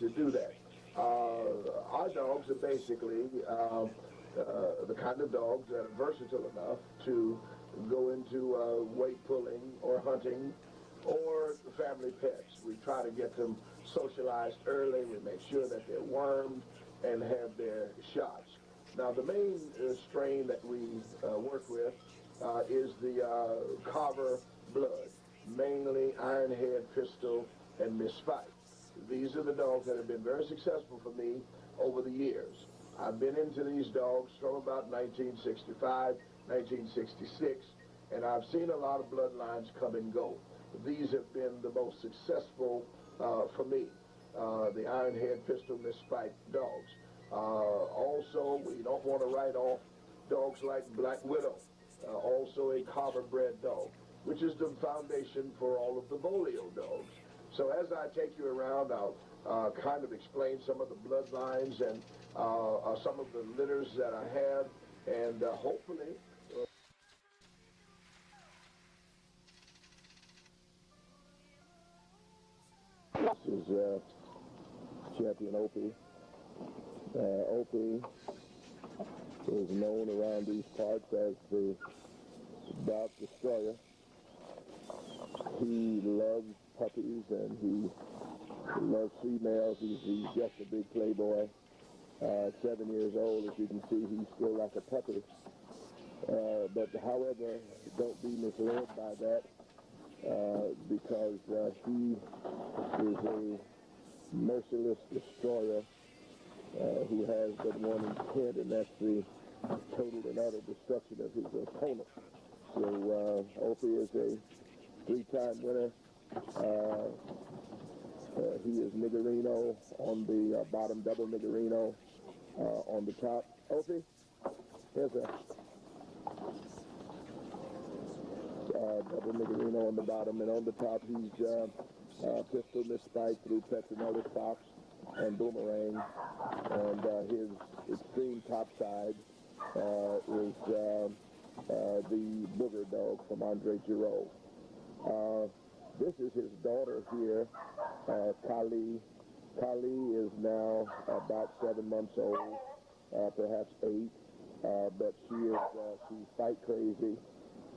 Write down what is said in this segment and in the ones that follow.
to do that. Our dogs are basically the kind of dogs that are versatile enough to go into weight pulling or hunting or family pets. We try to get them socialized early. We make sure that they're wormed and have their shots. Now, the main strain that we work with is the Carver Blood, mainly Ironhead, Pistol, and Miss Spike. These are the dogs that have been very successful for me over the years. I've been into these dogs from about 1965, 1966, and I've seen a lot of bloodlines come and go. These have been the most successful for me, the Ironhead, Pistol, Miss Spike dogs. Also, we don't want to write off dogs like Black Widow, also a Carver bred dog, which is the foundation for all of the Bolio dogs. So as I take you around, I'll kind of explain some of the bloodlines and some of the litters that I have, and hopefully this is Champion Opie. Opie is known around these parts as the Dog Destroyer. He loves puppies and he loves females. He's just a big playboy. 7 years old, as you can see, he's still like a puppy. But however, don't be misled by that because he is a merciless destroyer who has but one intent, and that's the total and utter destruction of his opponent. So Opie is a three-time winner. He is Niggerino on the bottom, double Niggerino on the top. Opie, here's a double Niggerino on the bottom, and on the top he's Pistol, Miss Spike through Petronellus Fox and Boomerang, and his extreme top side is the Booger dog from Andre Giraud. This is his daughter here, Kali. Kali is now about 7 months old, perhaps 8, but she's fight crazy.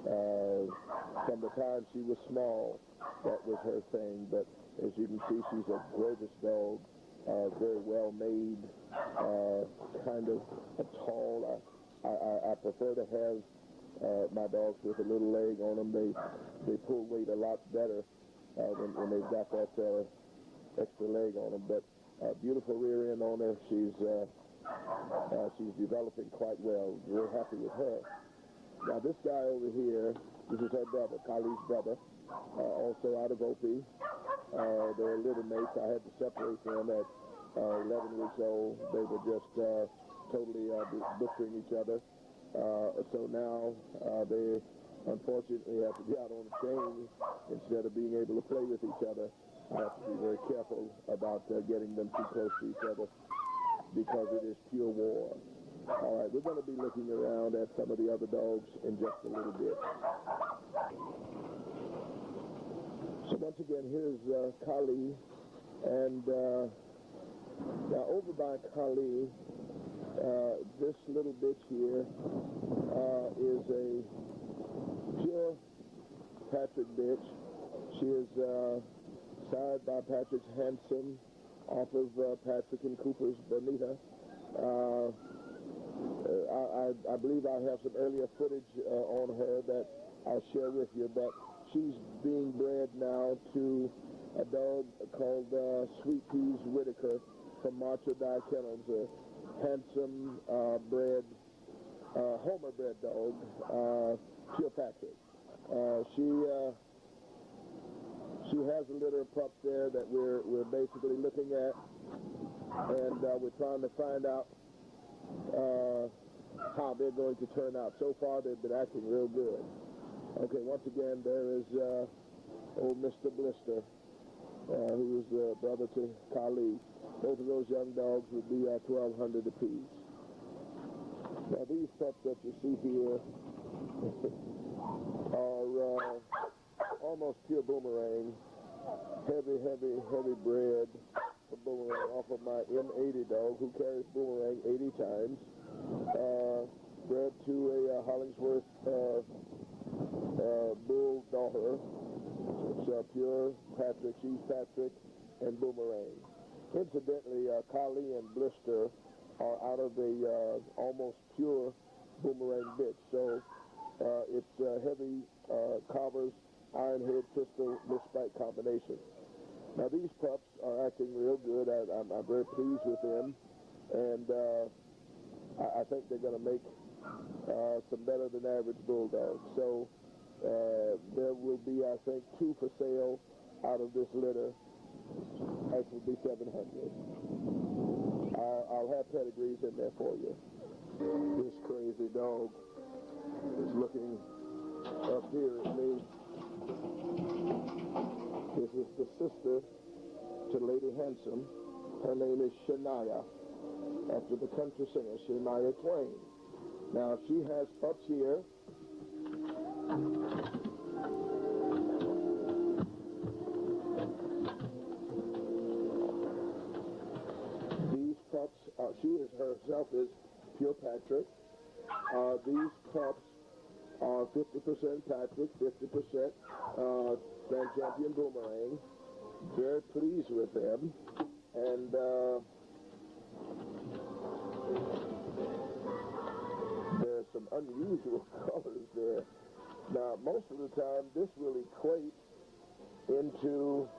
From the time she was small, that was her thing, but as you can see, she's a gorgeous dog, very well made, kind of tall. I prefer to have my dogs with a little leg on them. They pull weight a lot better when they've got that extra leg on them. But beautiful rear end on her. She's developing quite well. We're happy with her. Now this guy over here, this is her brother, Kali's brother, also out of Opie. They're little mates. I had to separate them at 11 weeks old. They were just totally butchering each other. So now they unfortunately have to be out on the chain instead of being able to play with each other. I have to be very careful about getting them too close to each other because it is pure war. All right, we're going to be looking around at some of the other dogs in just a little bit. So once again, here's Kali, and now over by Kali, this little bitch here is a pure Patrick bitch. She is sired by Patrick's Handsome off of Patrick and Cooper's Bonita. I believe I have some earlier footage on her that I'll share with you, but she's being bred now to a dog called Sweet Peas Whitaker from Macho Die Kennels, a handsome bred, Homer bred dog, pure Patrick. She has a litter of pups there that we're basically looking at, and we're trying to find out how they're going to turn out. So far, they've been acting real good. Okay, once again, there is old Mr. Blister, who is the brother to Kali. Both of those young dogs would be $1,200 apiece. Now, these pups that you see here are almost pure Boomerang, heavy bred, a Boomerang off of my M80 dog, who carries Boomerang 80 times. Bred to a Hollingsworth bull daughter. It's pure Patrick. She's Patrick and Boomerang. Incidentally, Collie and Blister are out of a almost pure Boomerang bitch. So it's heavy Covers, Iron Head, Pistol, Misspike combination. Now these pups are acting real good. I'm very pleased with them, and I think they're going to make some better than average bulldogs. So there will be, I think, 2 for sale out of this litter. Actually, be 700. I'll have pedigrees in there for you. This crazy dog is looking up here at me. This is the sister to Lady Handsome. Her name is Shania, after the country singer Shania Twain. Now, she has pups here. These pups, she herself is pure Patrick. These pups are 50% Patrick, 50% Grand Champion Boomerang. Very pleased with them. And there's some unusual colors there. Now, most of the time, this will equate into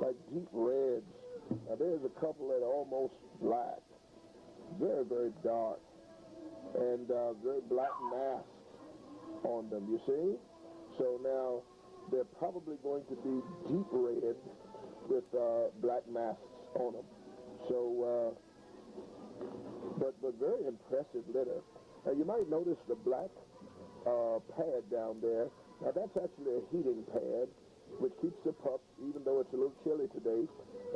like deep reds. Now, there's a couple that are almost black. Very, very dark. And very black masked on them, you see? So now, they're probably going to be deep red with black masks on them. So, but very impressive litter. Now, you might notice the black pad down there. Now, that's actually a heating pad, which keeps the pups, even though it's a little chilly today.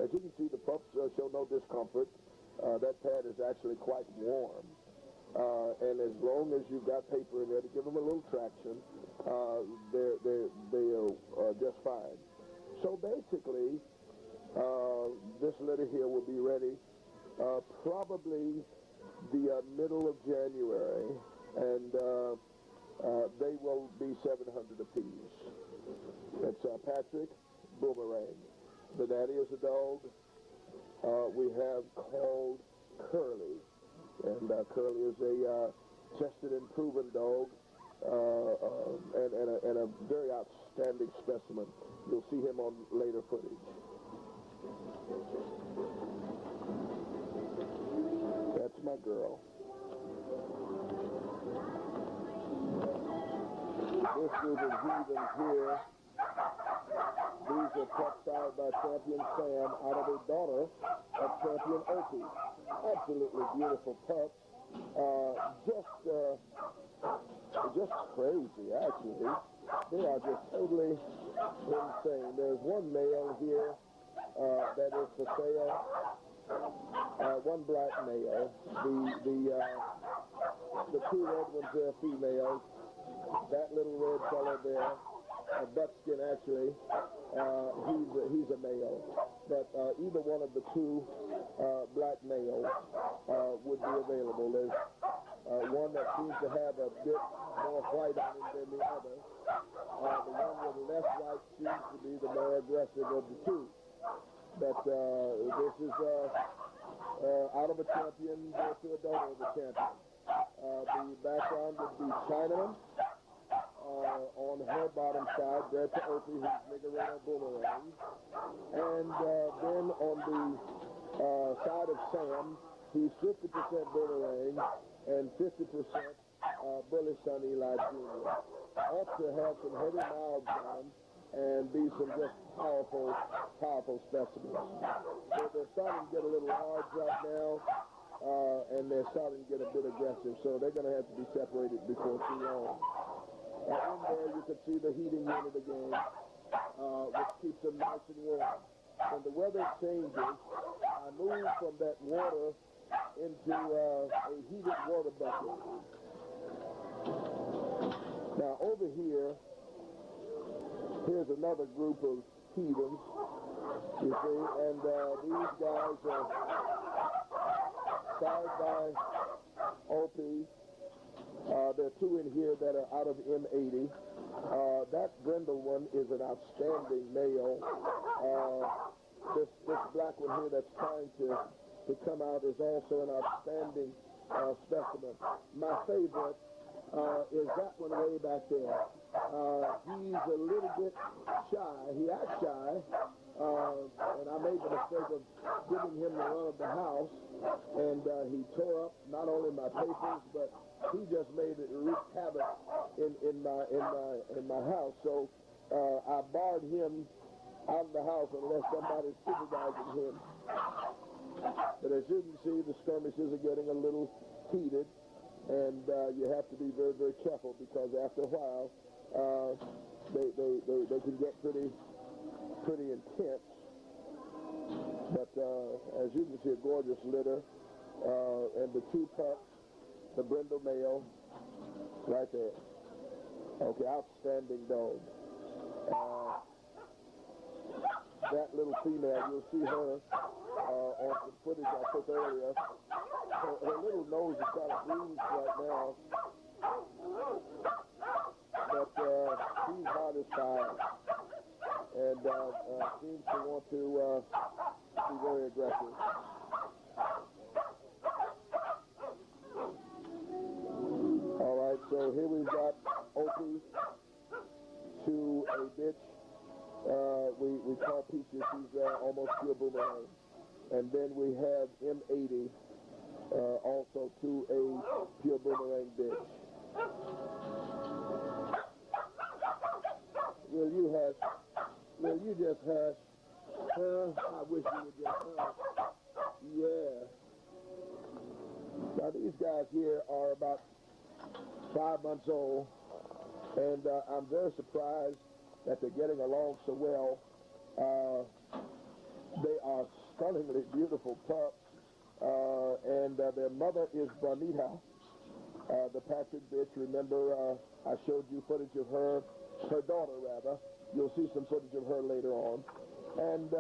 As you can see, the pups show no discomfort. That pad is actually quite warm. And as long as you've got paper in there to give them a little traction, they're just fine. So basically, this litter here will be ready probably the middle of January, and they will be 700 apiece. That's Patrick, Boomerang. The daddy is a dog we have called Curly. And Curly is a tested and proven dog and a very outstanding specimen. You'll see him on later footage. That's my girl. This group of heathens here, these are pups sired by Champion Sam out of a daughter of Champion Opie. Absolutely beautiful pups. Just crazy, actually. They are just totally insane. There's one male here that is for sale. One black male. The 2 red ones are females. That little red fellow there, a buckskin actually, he's a male. But either one of the 2 black males would be available. There's one that seems to have a bit more white on him than the other. The one with less white seems to be the more aggressive of the 2. But this is out of a champion to a daughter of a champion. The background would be Chinaman. On her bottom side, bred to Opie, who's Niggerino Boomerang. And then on the side of Sam, he's 50% Boomerang and 50% Bully Son Eli Jr. Ought to have some heavy mouths on and be some just powerful specimens. So they're starting to get a little large right now, and they're starting to get a bit aggressive. So they're going to have to be separated before too long. In there, you can see the heating unit again, which keeps them nice and warm. When the weather changes, I move from that water into a heated water bucket. Now, over here, here's another group of heathens. You see, and these guys are sired by OP. There are two in here that are out of M80. That brindle one is an outstanding male. This black one here that's trying to come out is also an outstanding specimen. My favorite is that one way back there. He's a little bit shy. He acts shy. And I made the mistake of giving him the run of the house, and he tore up not only my papers, but he just made it wreak havoc in my house. So I barred him out of the house unless somebody's supervising him. But as you can see, the skirmishes are getting a little heated, and you have to be very, very careful because after a while they can get pretty intense. But as you can see, a gorgeous litter, and the two pups, the brindle male, right there. Okay, outstanding dog. That little female, you'll see her on some footage I took earlier. Her little nose is kind of bruised right now, but she's hot as fire, and seems to want to be very aggressive. All right, so here we've got Opie to a bitch. We call Peaches. She's almost pure boomerang. And then we have M80 also to a pure boomerang bitch. Will you hush? Will you just hush? I wish you would just hush. Yeah. Now these guys here are about 5 months old, and I'm very surprised that they're getting along so well. They are stunningly beautiful pups, and their mother is Bonita, the Patrick bitch. Remember, I showed you footage of her daughter rather. You'll see some footage of her later on, and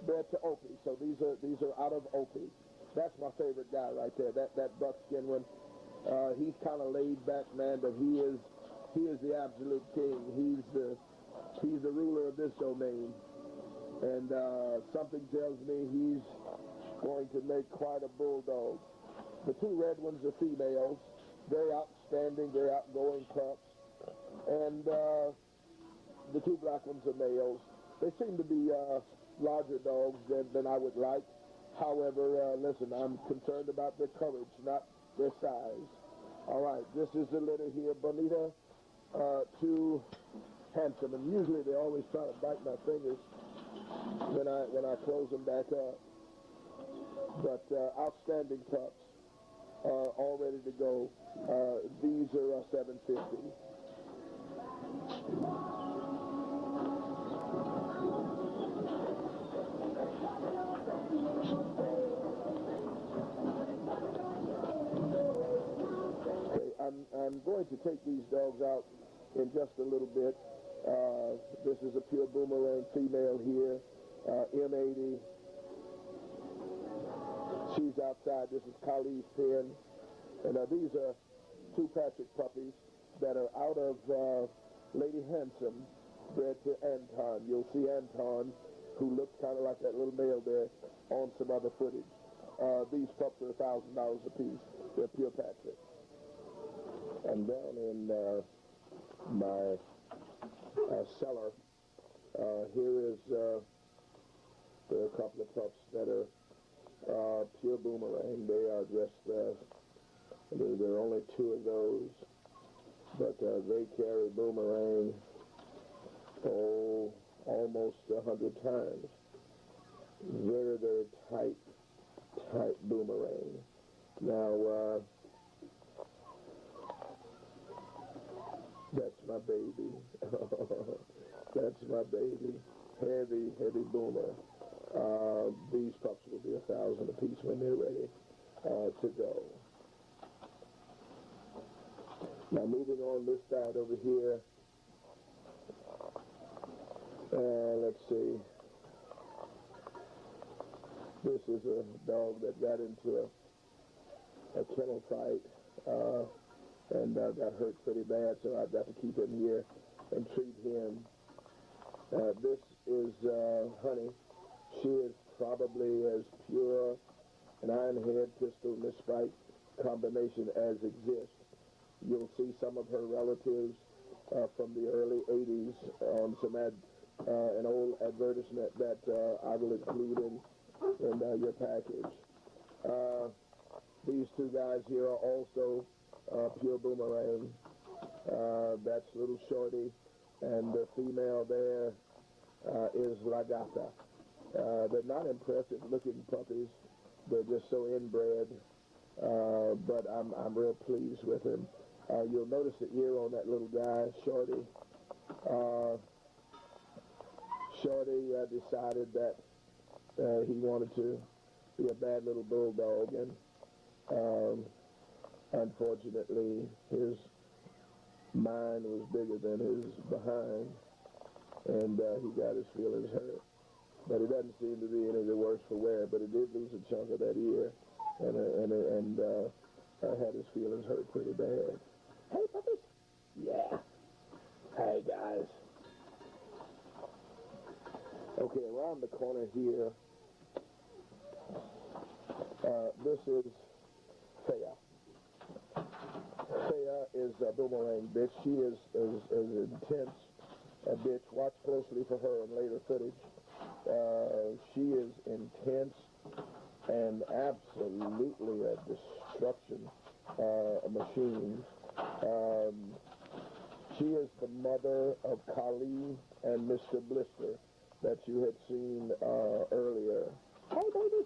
they're to Opie. So these are out of Opie. That's my favorite guy right there. That buckskin one. He's kind of laid back, man, but he is the absolute king. He's the ruler of this domain, and something tells me he's going to make quite a bulldog. The two red ones are females, very outstanding, very outgoing pups, and the two black ones are males. They seem to be larger dogs than I would like. However, listen, I'm concerned about their courage, not their size. All right, this is the litter here, Bonita to Handsome, and usually they always try to bite my fingers when I close them back up. But outstanding pups, all ready to go. These are $750. I'm going to take these dogs out in just a little bit. This is a pure boomerang female here, M80. She's outside. This is Kali's pen. And these are two Patrick puppies that are out of Lady Handsome, bred to Anton. You'll see Anton, who looks kind of like that little male there, on some other footage. These pups are $1,000 a piece. They're pure Patrick. And down in my cellar, here is there are a couple of pups that are pure boomerang. They are just, there are only two of those, but they carry boomerang, almost 100 times. Very, very tight boomerang. Now, that's my baby. That's my baby. Heavy boomer. These pups will be $1,000 a piece when they're ready to go. Now moving on this side over here. Let's see. This is a dog that got into a kennel fight and got hurt pretty bad, so I've got to keep him here and treat him. This is Honey. She is probably as pure an iron-head pistol misspike combination as exists. You'll see some of her relatives from the early 80s on some an old advertisement that I will include in your package. These two guys here are also pure Boomerang. That's little Shorty, and the female there is La Gata. They're not impressive looking puppies. They're just so inbred, but I'm real pleased with them. You'll notice the ear on that little guy, Shorty. Shorty decided that he wanted to be a bad little bulldog, and unfortunately his mind was bigger than his behind, and he got his feelings hurt. But it doesn't seem to be any the worse for wear, but he did lose a chunk of that ear, and had his feelings hurt pretty bad. Hey, puppies. Yeah. Hey, guys. Okay, around the corner here, this is Thea. Thea is a Boomerang bitch. She is intense a bitch. Watch closely for her in later footage. She is intense and absolutely a destruction machine. She is the mother of Kali and Mr. Blister that you had seen earlier. Hey, baby.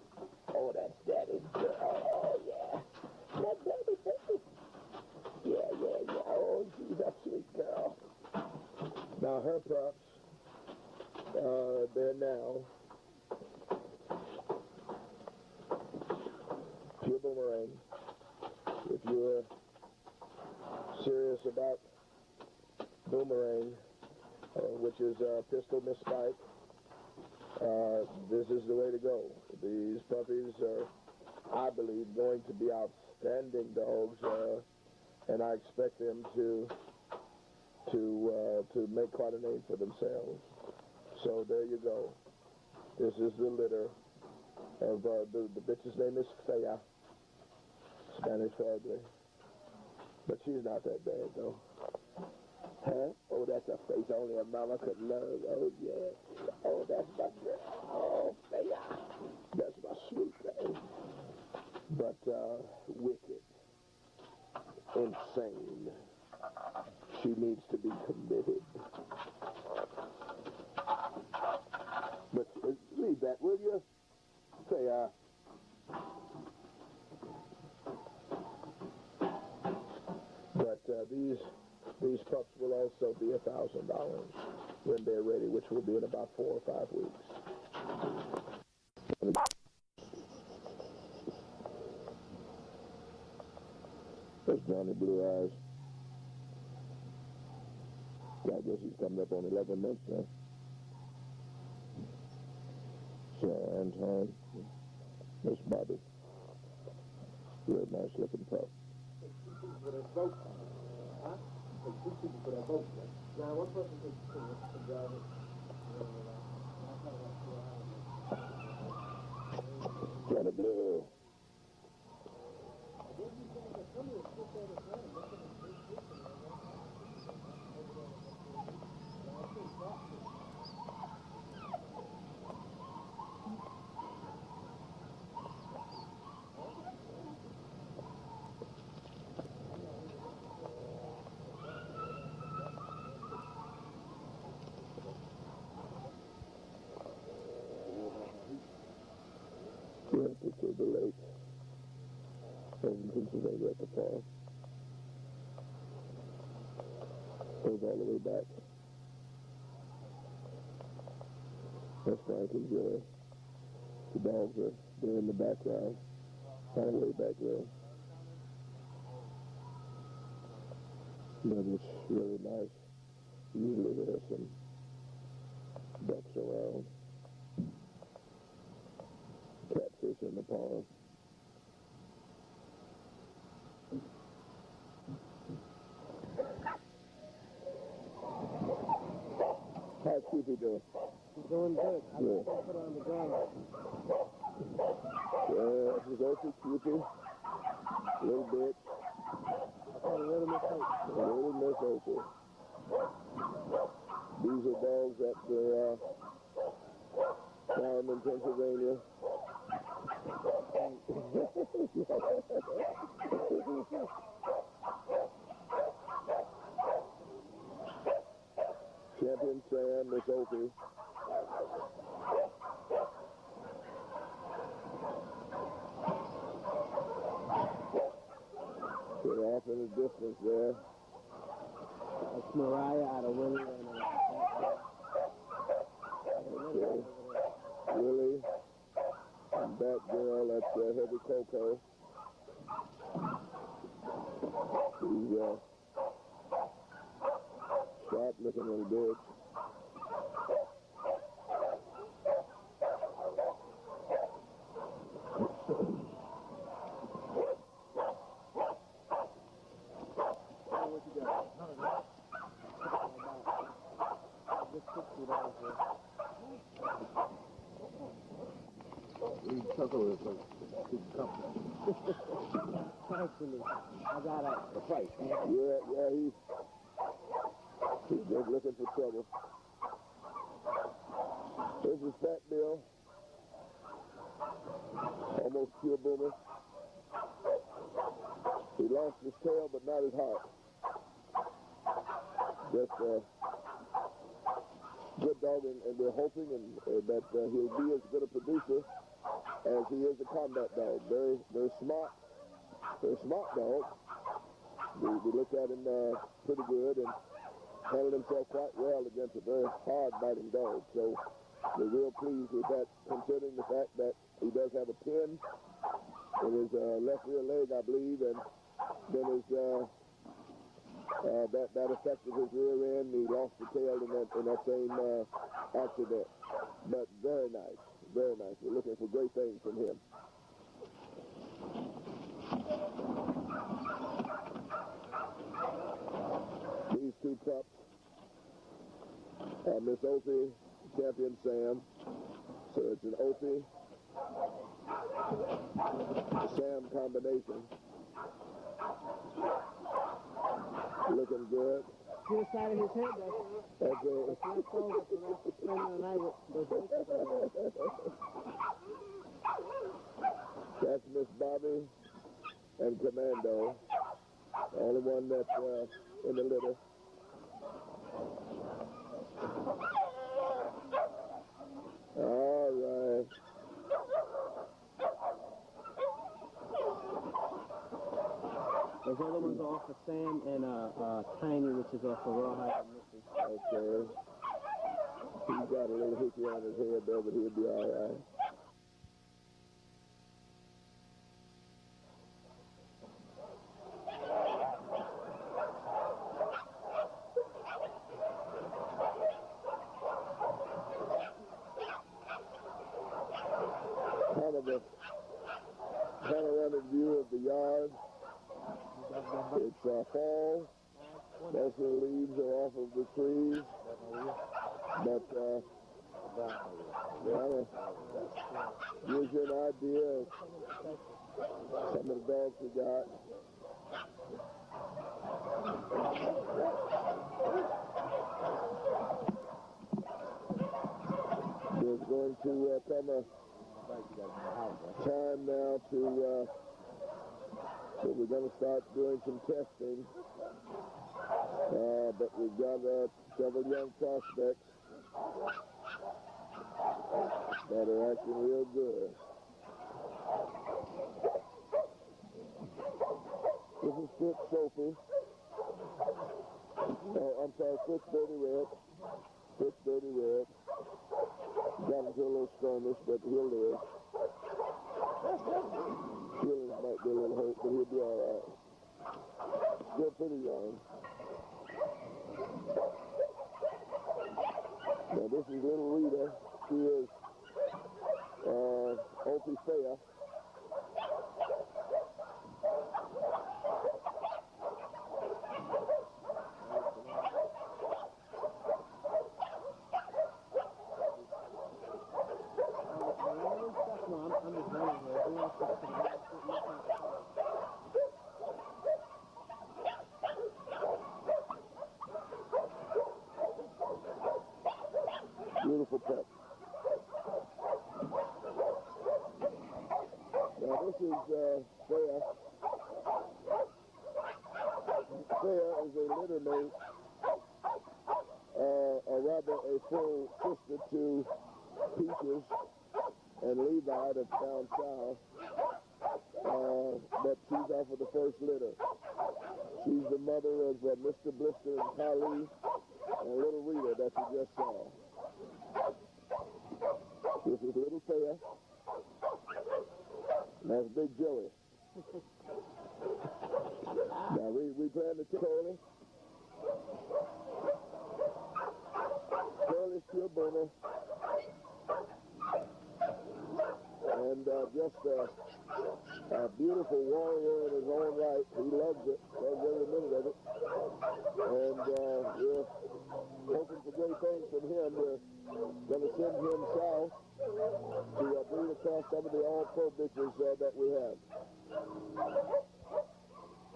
Oh, that's Daddy's girl. Oh, yeah. That baby. Yeah. Oh, she's a sweet girl. Now, her pups, they're now pure Boomerang. If you're serious about Boomerang, which is pistol misspike, this is the way to go. These puppies are, I believe, going to be outstanding dogs, and I expect them to make quite a name for themselves. So there you go. This is the litter of the bitch's name is Thea, Spanish for ugly, but she's not that bad though. Huh? Oh, that's a face only a mama could love. Oh, yeah. Oh, that's my girl. Oh, Thea. That's my sweet thing. But, wicked. Insane. She needs to be committed. But leave that, will you? Thea. But, these pups will also be $1,000 when they're ready, which will be in about 4 or 5 weeks. There's Johnny Blue Eyes. I guess he's coming up on 11 months now. So, Anton, Miss Bobby. Real nice looking pup. Now, one person can drive it. Johnny Blue. Rented to the lake in Pennsylvania at the farm. Goes all the way back. That's Franklin Joy. The dogs are there in the background, all the way back there. But it's really nice. Usually there's some ducks around. Cat pause. How's Cupid doing? He's doing good. I Yeah. just put her on the ground. This is Opie, Cupid. A little bit. I call it Little Miss Hope. Little Miss Opie. These are dogs at the farm in Pennsylvania. Champion Sam, Miss Opie. They're off in the distance there. That's Mariah out of Willie and Okay. Willie and Batgirl, that's Heavy Coco. He's sharp looking little bitch. Actually, I got a fight. Yeah, he's just looking for trouble. This is Fat Bill. Almost pure boomer. He lost his tail, but not his heart. Just good dog, and we're hoping that he'll be as good a producer as he is a combat dog. Very smart. Very smart dog. We looked at him pretty good and handled himself quite well against a very hard-biting dog. So we're real pleased with that, considering the fact that he does have a pin in his left rear leg, I believe, and then his that affected his rear end. He lost the tail in that same accident. But very nice, very nice. We're looking for great things from him. These two pups are Miss Opie, Champion Sam. So it's an Opie Sam combination. Looking good. To the side of his head, though. Okay. That's left over, so that's spending the night with those pictures. That's Miss Bobby and Commando. The only one that's in the litter. All right. Those other ones are off for Sam and Tiny, which is off for Rawhide and Missy. Okay. He's got a little hickey on his head there, but he'll be all right. Kind of a panoramic view of the yard. It's fall. Most of the leaves are off of the trees. But gives you an idea of some of the dogs we got. There's going to come a time now to so we're going to start doing some testing. But we've got several young prospects that are acting real good. This is Fitz Sophie. I'm sorry, Fitz Dirty Red. Fitz Dirty Red. Got into a little skirmish, but he'll live. Feelings might be a little hurt, but he'll be all right. Still pretty young. Now this is little Rita. She is Opie Fair. I'm just running here. Who wants to sit here? Beautiful pup. Now this is Freya. Freya is a litter mate, or rather a full sister to Peaches and Levi that's down south, but she's off of the first litter. She's the mother of Mr. Blister and Kali and little Rita that you just saw. This is little Freya. That's Big Joey. Now we plan to take Curly. Curly's pure Boner. And just a beautiful warrior in his own right. He loves it, loves every minute of it. And we're hoping for great things from him. We're going to send him south to breed across some of the all-pro bitches that we have.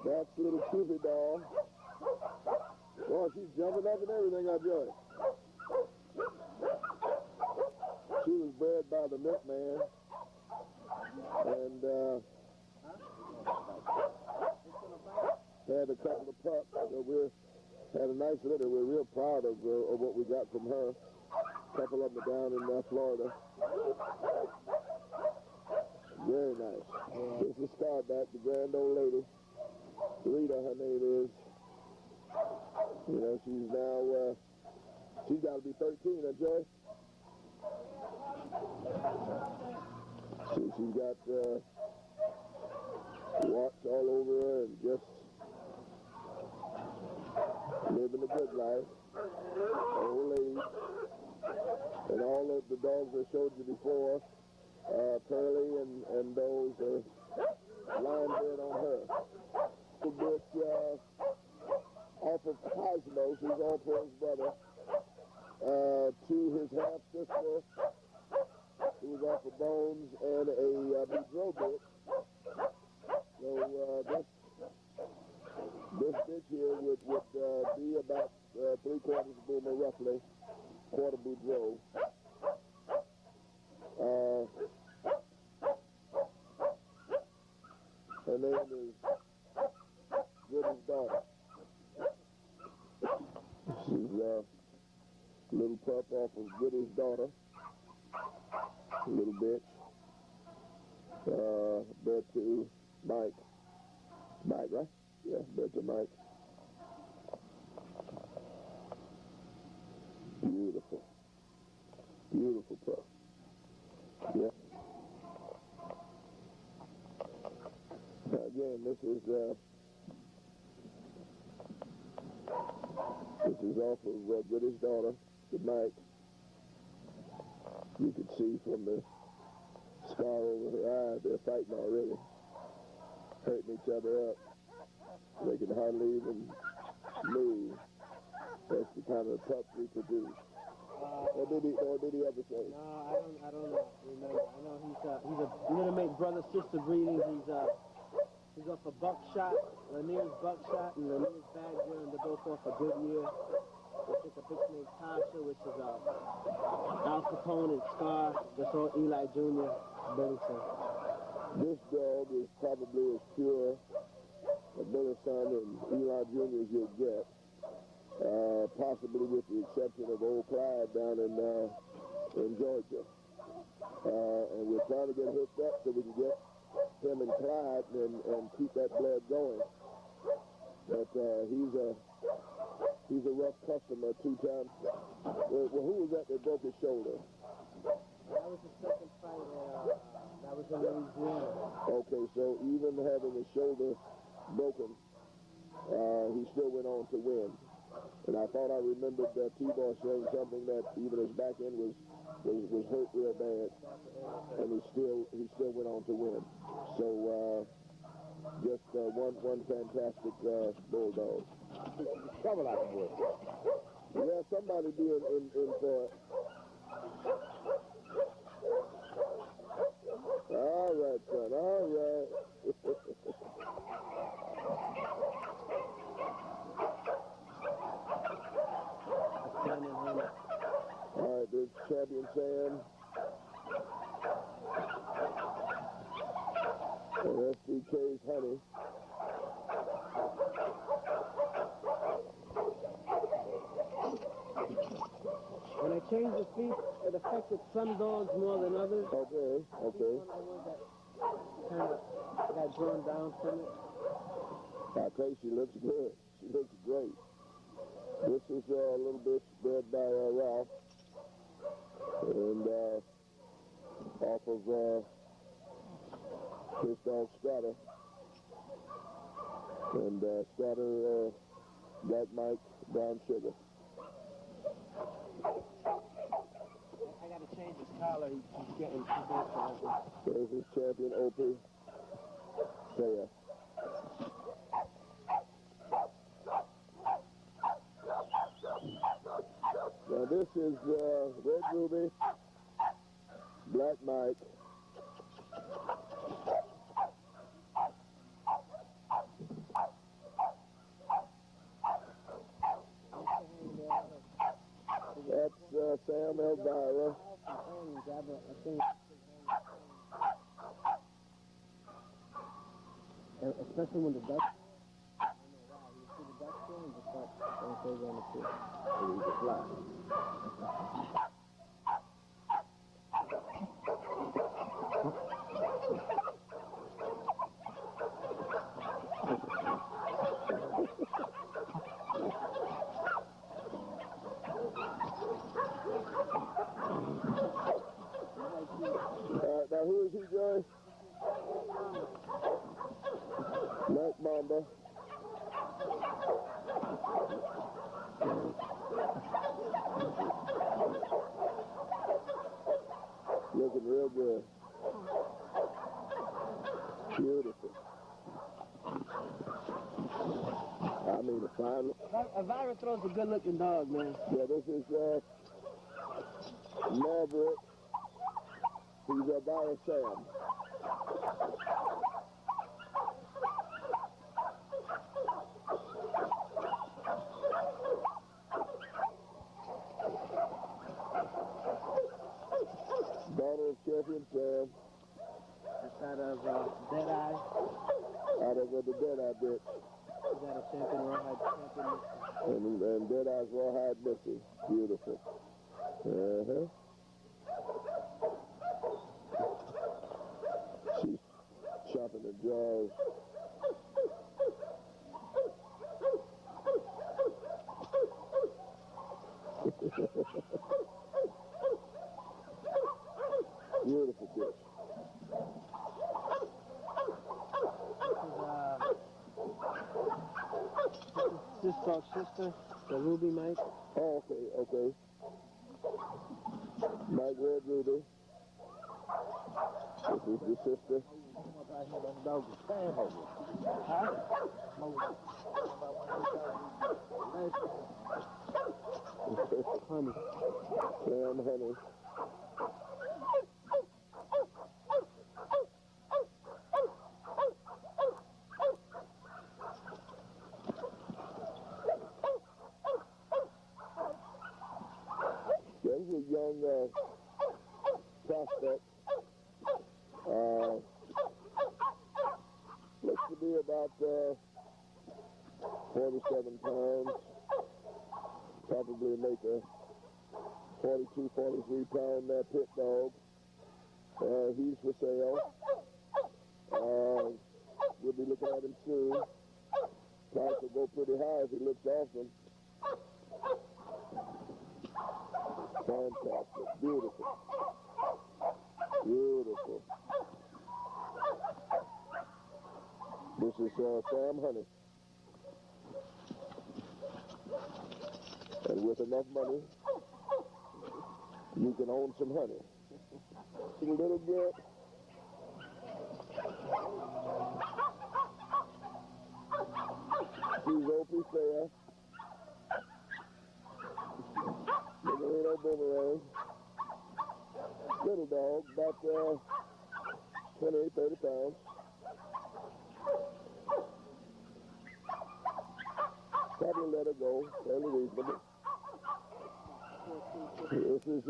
That's little Cupid doll. Oh, she's jumping up and everything, I joy. She was bred by the milkman. And had a couple of pups. So we had a nice litter. We're real proud of what we got from her. A couple of them down in Florida. Very nice. This is Starback, the grand old lady. Rita, her name is. You know, she's now, she's got to be 13, huh, Joy? She's got warts all over her and just living a good life. Old lady. And all of the dogs I showed you before, Pearly and those are lying dead on her. A bit off of Cosmos, who's All-Pro's brother, to his half-sister, who was off of Bones, and a Boudreaux bit. So this bitch here would be about 3/4 Boomer, roughly, quarter Boudreaux. Her name is Goody's daughter. She's a little pup off of Goody's daughter. Little bitch. Bred to Mike. Mike, right? Yeah, bred to Mike. Beautiful. Beautiful pup. Yeah. Again, this is off of Goody's daughter, the Mike. You can see from the scar over her eye, they're fighting already. Hurting each other up. They can hardly even move. That's the kind of pups we produce. Or did he ever say? No, I don't know. Remember, I know he's a little mate brother-sister breeding. He's off of Buckshot, Lanier's Buckshot, and Lanier's Badger, and they're both off of Goodyear. I think a bitch named Tasha, which is Al Capone and Scar. That's all Eli Jr. Billington. This dog is probably as pure a Billington and Eli Jr. as you'll get. Possibly with the exception of old Clyde down in Georgia. And we're trying to get hooked up so we can get him and Clyde and keep that blood going. But he's a rough customer 2 times. Well, who was that broke his shoulder? That was the second fight that was in Louisiana. Okay, so even having his shoulder broken, he still went on to win. And I thought I remembered T-Boy saying something that even his back end was hurt real bad, and he still went on to win. So just one fantastic bulldog. Cover like a boy. Yeah, somebody be in for it. DK's Honey. When I changed the feet, it affected some dogs more than others. Okay, okay. One of the ones that kind of got drawn down from it. I tell you, she looks good. She looks great. This is a little bit bred by Ralph. And off of his dog Scatter. And Scatter, Black Mike, Brown Sugar. I got to change his collar. He's getting too big for it. There's his champion, Opie. Saya. Now this is Red Ruby, Black Mike. That's Sam Elvira. Especially when the ducks, I don't know why, you see the ducks there and just start going crazy on the field. And he's a fly. Now who is he, Joey? Mac Mamba. Looking real good. Beautiful. I mean, a fine. Elvira throws a good-looking dog, man. Yeah, this is Maverick. He's Elvira Sam. Daughter of champion Sam. That's out of Deadeye. Out of the Deadeye bit. We got a champion, rawhide champion. And Deadeye's rawhide Missy. Beautiful. Uh-huh. She's chopping the jaws. Beautiful dish. This dog's sister, the Ruby Mike. Oh, okay. Mike Red Ruby. This is the sister. Honey. Sam Honey. There's a young prospect. Looks to be about 47 pounds. Probably make a 42, 43 pound pit dog. He's for sale. We'll be looking at him soon. Price will go pretty high if he looks awesome. Fantastic. Beautiful. Beautiful. This is Sam Honey. And with enough money, you can own some honey. A little bit. She's Opie Fair. Little Boomerang. Little dog, about 28, 30 pounds. Probably let her go, fairly reasonable. This is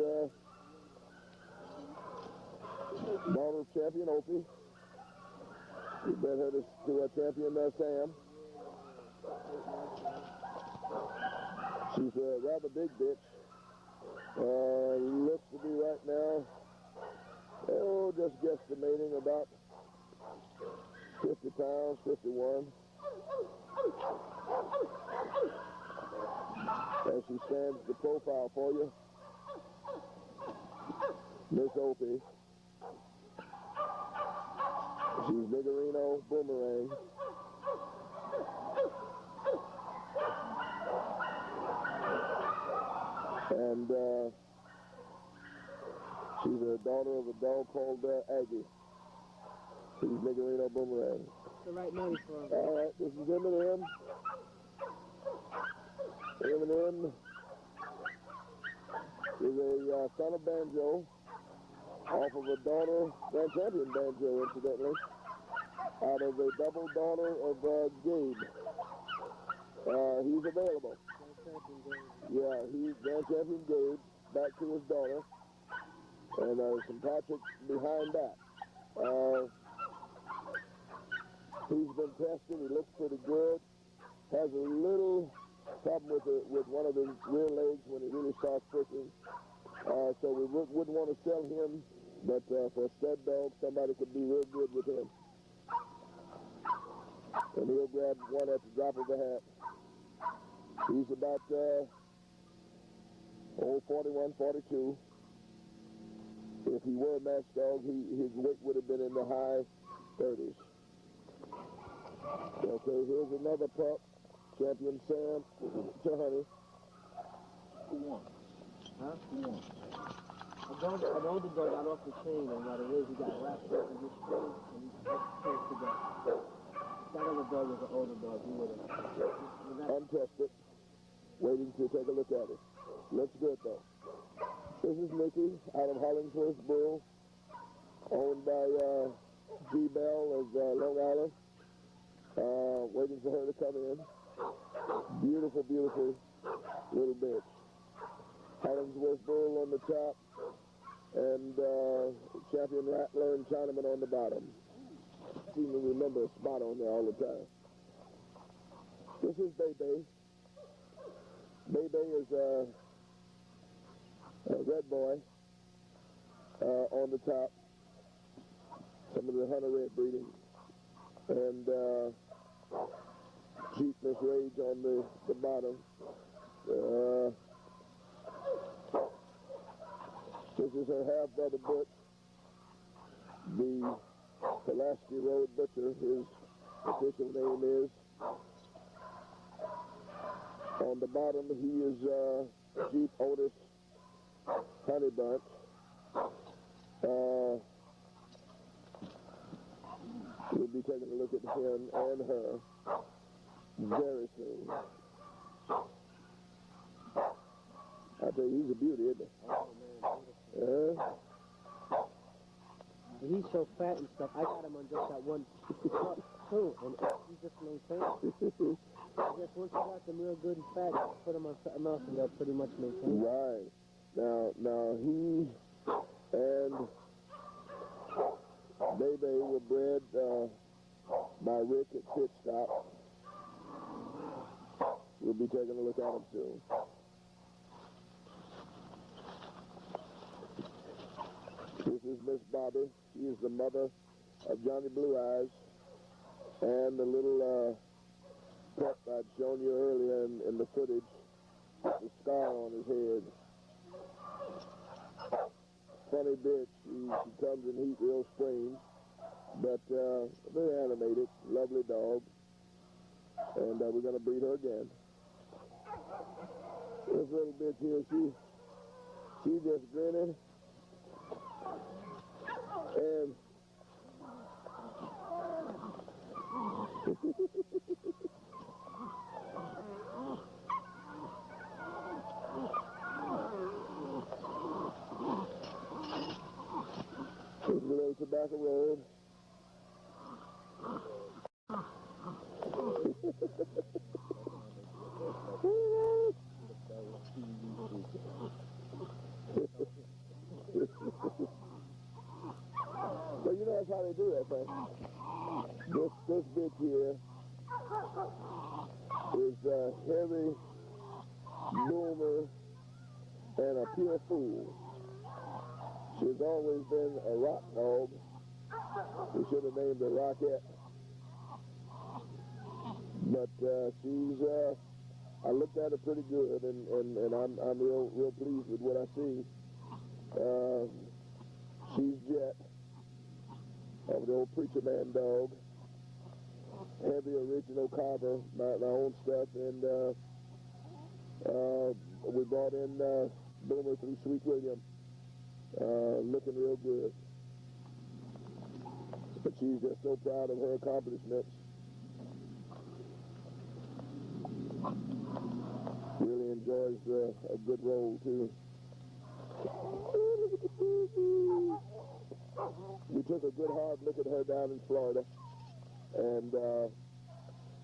Donald Champion Opie. You bet her to a champion Sam. She's a rather big bitch. Looks to be right now, just guesstimating about 50 pounds, 51. As she stands the profile for you, Miss Opie. She's Niggerino Boomerang. And she's a daughter of a dog called Aggie. She's Niggerino Boomerang. What's the right money for him? All right, this is Eminem. Eminem is a son of Banjo, off of a daughter, Grand Champion Banjo, incidentally, out of a double daughter of Gabe. He's available. Yeah, he's Grand Champion Gabe, back to his daughter, and some Patrick behind that. He's been tested. He looks pretty good. Has a little problem with one of his rear legs when he really starts pushing. So we wouldn't want to sell him, but for a stud dog, somebody could be real good with him. And he'll grab one at the drop of a hat. He's about 41, 42. If he were a match dog, his weight would have been in the high 30s. Okay, here's another pup, Champion Sam to Honey. Who won? Huh? Who won? An older dog got off the chain, and what it is, he got wrapped up in his chain, and he put to go. That other dog was an older dog. He would have. Untested. Waiting to take a look at it. Looks good, though. This is Mickey out of Hollingsworth Bull, owned by G. Bell of Long Island. Waiting for her to come in. Beautiful, beautiful little bitch. Hollingsworth Bull on the top, and Champion Rattler and Chinaman on the bottom. Seem to remember a spot on there all the time. This is Bebe. Bebe is a red boy on the top. Some of the Hunter Red breeding. And Jeepness Rage on the bottom. This is her half-brother Butch. The Pulaski Road Butcher, his official name is. On the bottom, he is Jeep Otis Honey Bunch. We'll be taking a look at him and her very soon. I tell you, he's a beauty, isn't he? Oh, man. He's so fat and stuff. I got him on just that one too, and he just maintains. I guess once you got them real good and fat, put them on something else and they'll pretty much maintain. Right. Now he and Bebe were bred by Rick at Pit Stop. We'll be taking a look at them soon. This is Miss Bobby. She is the mother of Johnny Blue Eyes and the little pup I'd shown you earlier in the footage, the scar on his head. Funny bitch. She comes in heat real springs, but very animated, lovely dog, and we're going to breed her again. This little bitch here, she just grinning. And here's a little tobacco road. But you know, it's how they do that, Frank. This bitch here is a heavy boomer and a pure fool. She's always been a rock dog. We should have named her Rockette. But she's, I looked at her pretty good, and I'm real pleased with what I see. She's Jet, of the old Preacher Man dog. Heavy original carver, my own stuff, and we brought in Boomer through Sweet William, looking real good. But she's just so proud of her accomplishments. Really enjoys a good roll, too. We took a good hard look at her down in Florida, and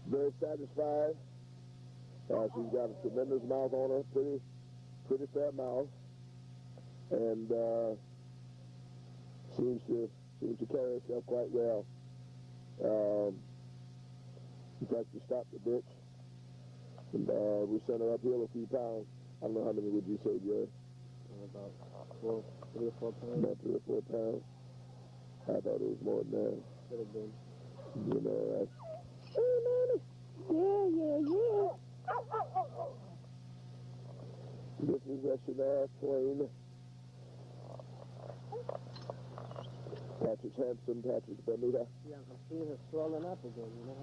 very satisfied. She's got a tremendous mouth on her, pretty fair mouth, and seems to carry herself quite well. In fact, we stopped the bitch, and we sent her uphill a few pounds. I don't know how many would you say, Jerry? About 3 or 4 pounds. About 3 or 4 pounds. I thought it was more than that. Could have been. You know, Hey, Mommy. Yeah. This is Shania Twain. Patrick's handsome, Patrick's Bermuda. Yeah, I'm seeing her swelling up again. You know,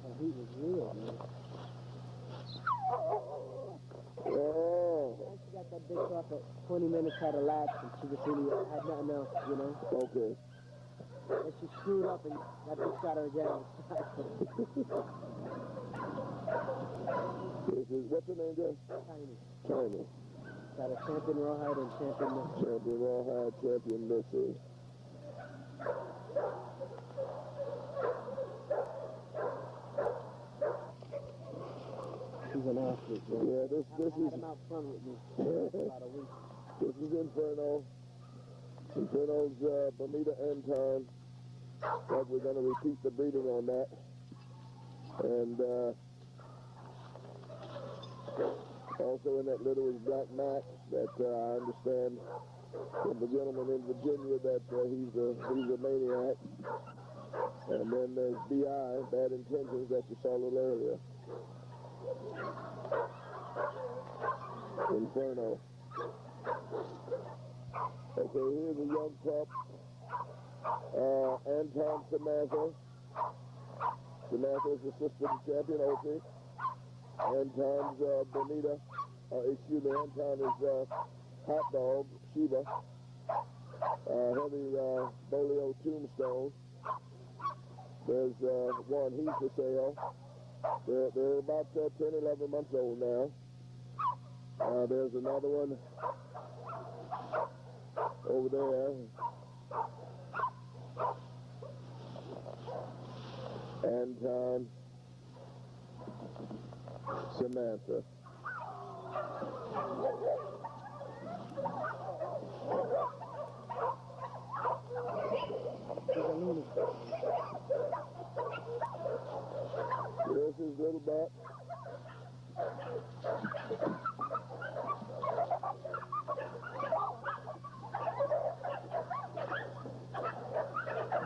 her heat was real, man. Oh, And she got that bitch off at 20 minutes, had a latch, and she just really had nothing else, you know. okay. And she screwed up, and that bitch got her down. This is, what's her name, Jeff? Tiny. China. Got a champion rawhide and champion missile. Champion Rawhide, Champion Missy. She's an athlete, man. Yeah, this I had is him out front with me for about a week. this is Inferno. Inferno's Bermuda Anton. But we're going to repeat the breeding on that. And also in that litter is Black Mac, that I understand from the gentleman in Virginia that he's a maniac. And then there's B.I., Bad Intentions, that you saw a little earlier. Inferno. Okay, here's a young pup. Anton Samantha. Samantha is the sister of the champion, Opie. Anton's Bonita. Anton is Hot Dog, Sheba. Heavy Bolio Tombstone. There's one, he's for sale. They're about 10, 11 months old now. There's another one over there. Anton Samantha. This is Little Buck.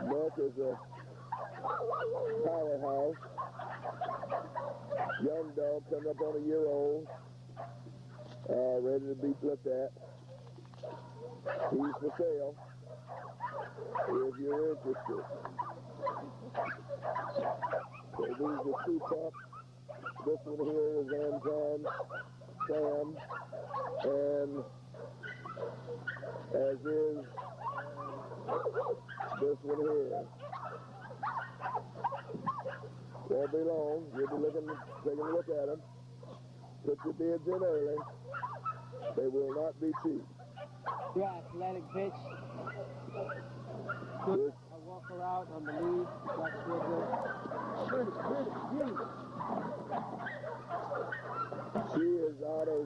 Buck is a powerhouse. Young dog coming up on a year old. Ready to be looked at. He's for sale if you're interested. So these are 2 pups. This one here is Anton, Sam, and as is this one here. Won't be long. You'll be taking a look at them. Put your bids in early. They will not be cheap. Yeah, athletic bitch. Good. I walk her out on the lead. That's real good. Pretty. She is out of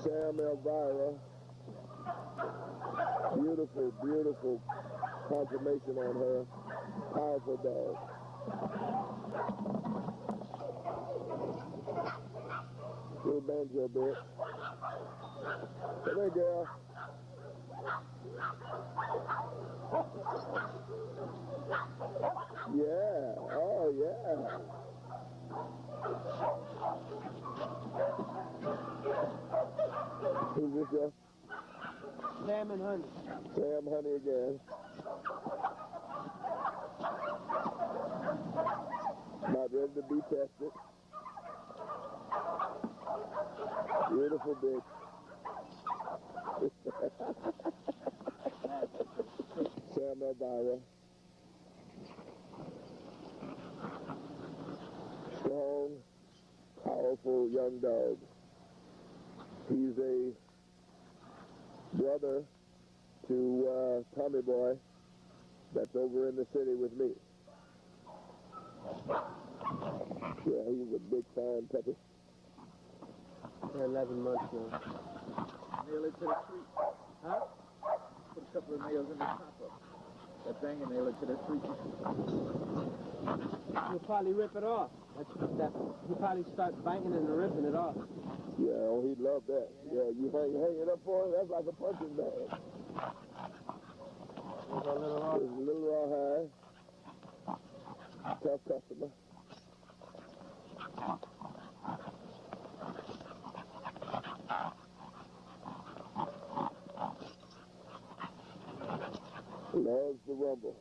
Sam Elvira. Beautiful, beautiful conformation on her. Powerful dog. Little banjo bit. Come here, girl. Yeah. Oh, yeah. Who's this, girl? Sam and Honey. Sam Honey again. Not ready to be tested. Beautiful bitch. Sam Elvira. Strong, powerful young dog. He's a brother to Tommy Boy that's over in the city with me. Yeah, he's a big fine puppy. They're 11 months now. Nail it to the tree. Huh? Put a couple of nails in the top of that thing and nail it to the tree. He'll probably rip it off. He'll probably start biting it and ripping it off. Yeah, oh, he'd love that. Yeah, you hang it up for him, that's like a punching bag. There's a little off. There's a little rawhide. Tough customer. Loves the rumble.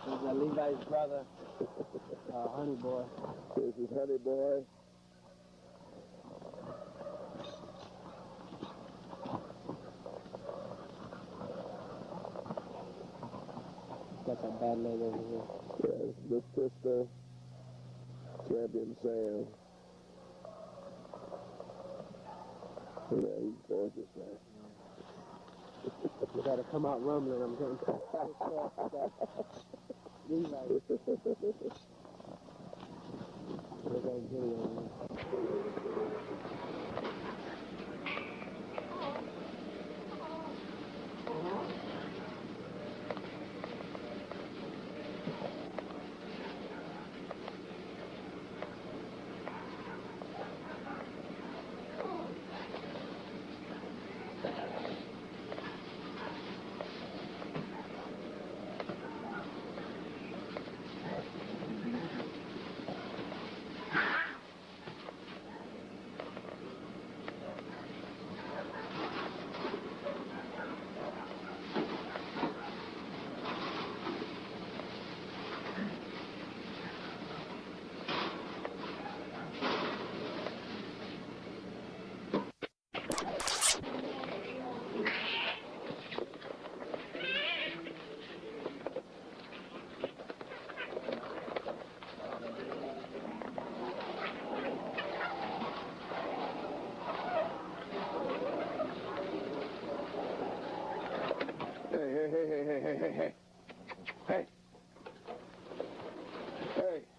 There's Levi's brother, Honey Boy. This is Honey Boy. Got that bad leg over here. Yes, this sister, Champion Sam. Yeah, he's gorgeous, man. You gotta come out rumbling. I'm getting pissed off with that. Levi. Look at his video.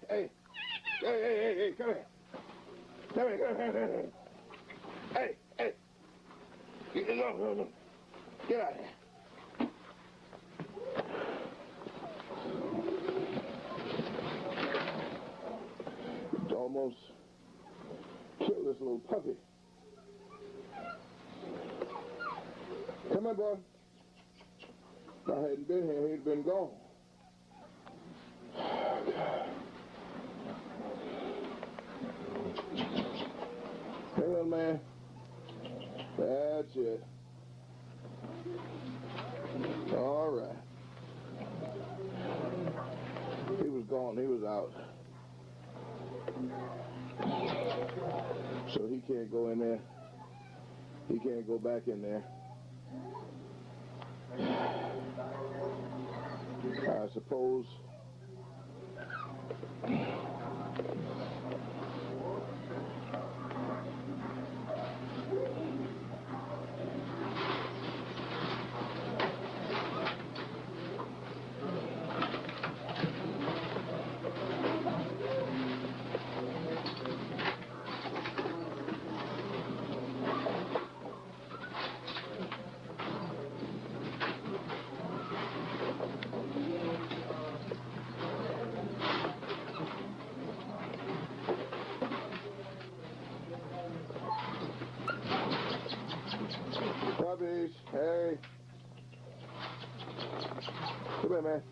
Hey, come here. Come here. Hey. No. Get out of here. Almost killed this little puppy. Come on, boy. If I hadn't been here, he'd been gone. Hey, little man. That's it. All right. He was gone. He was out. So he can't go in there. He can't go back in there. I suppose Come here, man.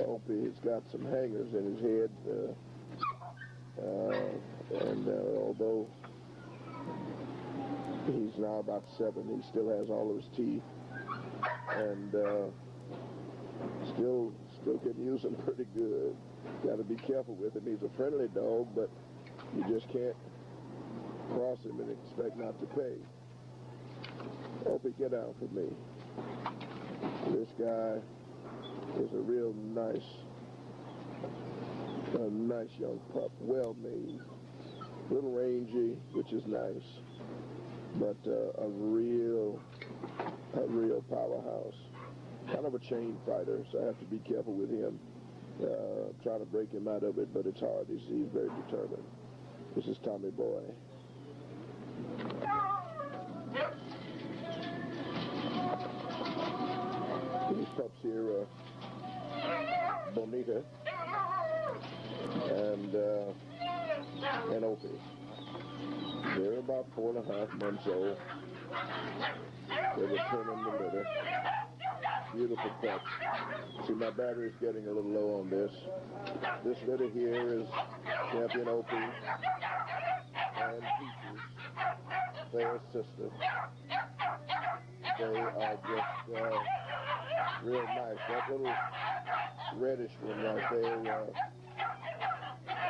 Opie's got some hangers in his head, and although he's now about 7, he still has all of his teeth, and still can use them pretty good. Got to be careful with him. He's a friendly dog, but you just can't cross him and expect not to pay. Opie, get out for me. This guy is a real nice young pup, well made, little rangy, which is nice, but a real powerhouse. Kind of a chain fighter, so I have to be careful with him. Trying to break him out of it, but it's hard. He's very determined. This is Tommy Boy. These pups here, Bonita and Opie. They're about 4.5 months old. They were turning the litter. Beautiful pups. See, my battery's getting a little low on this. This litter here is Champion Opie and Peaches, their sister. They are just real nice. That little reddish one right there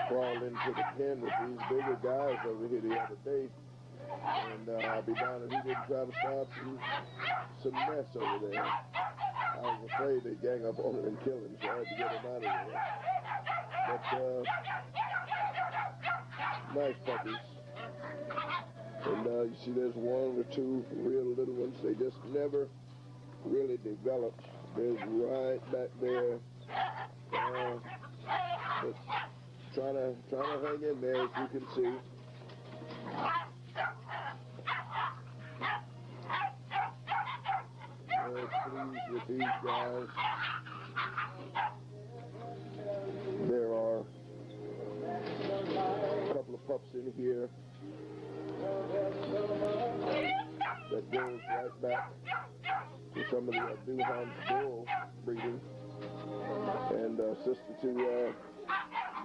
crawled into the pen with these bigger guys over here the other day. And I'll be down if he didn't try to start some mess over there. I was afraid they'd gang up on him and kill him, so I had to get him out of there. But nice puppies. And you see there's 1 or 2 real little ones. They just never really developed. There's right back there. But trying to hang in there, as you can see. Very pleased with these guys. There are a couple of pups in here that goes right back to some of the Duhan's bull breeding, and sister to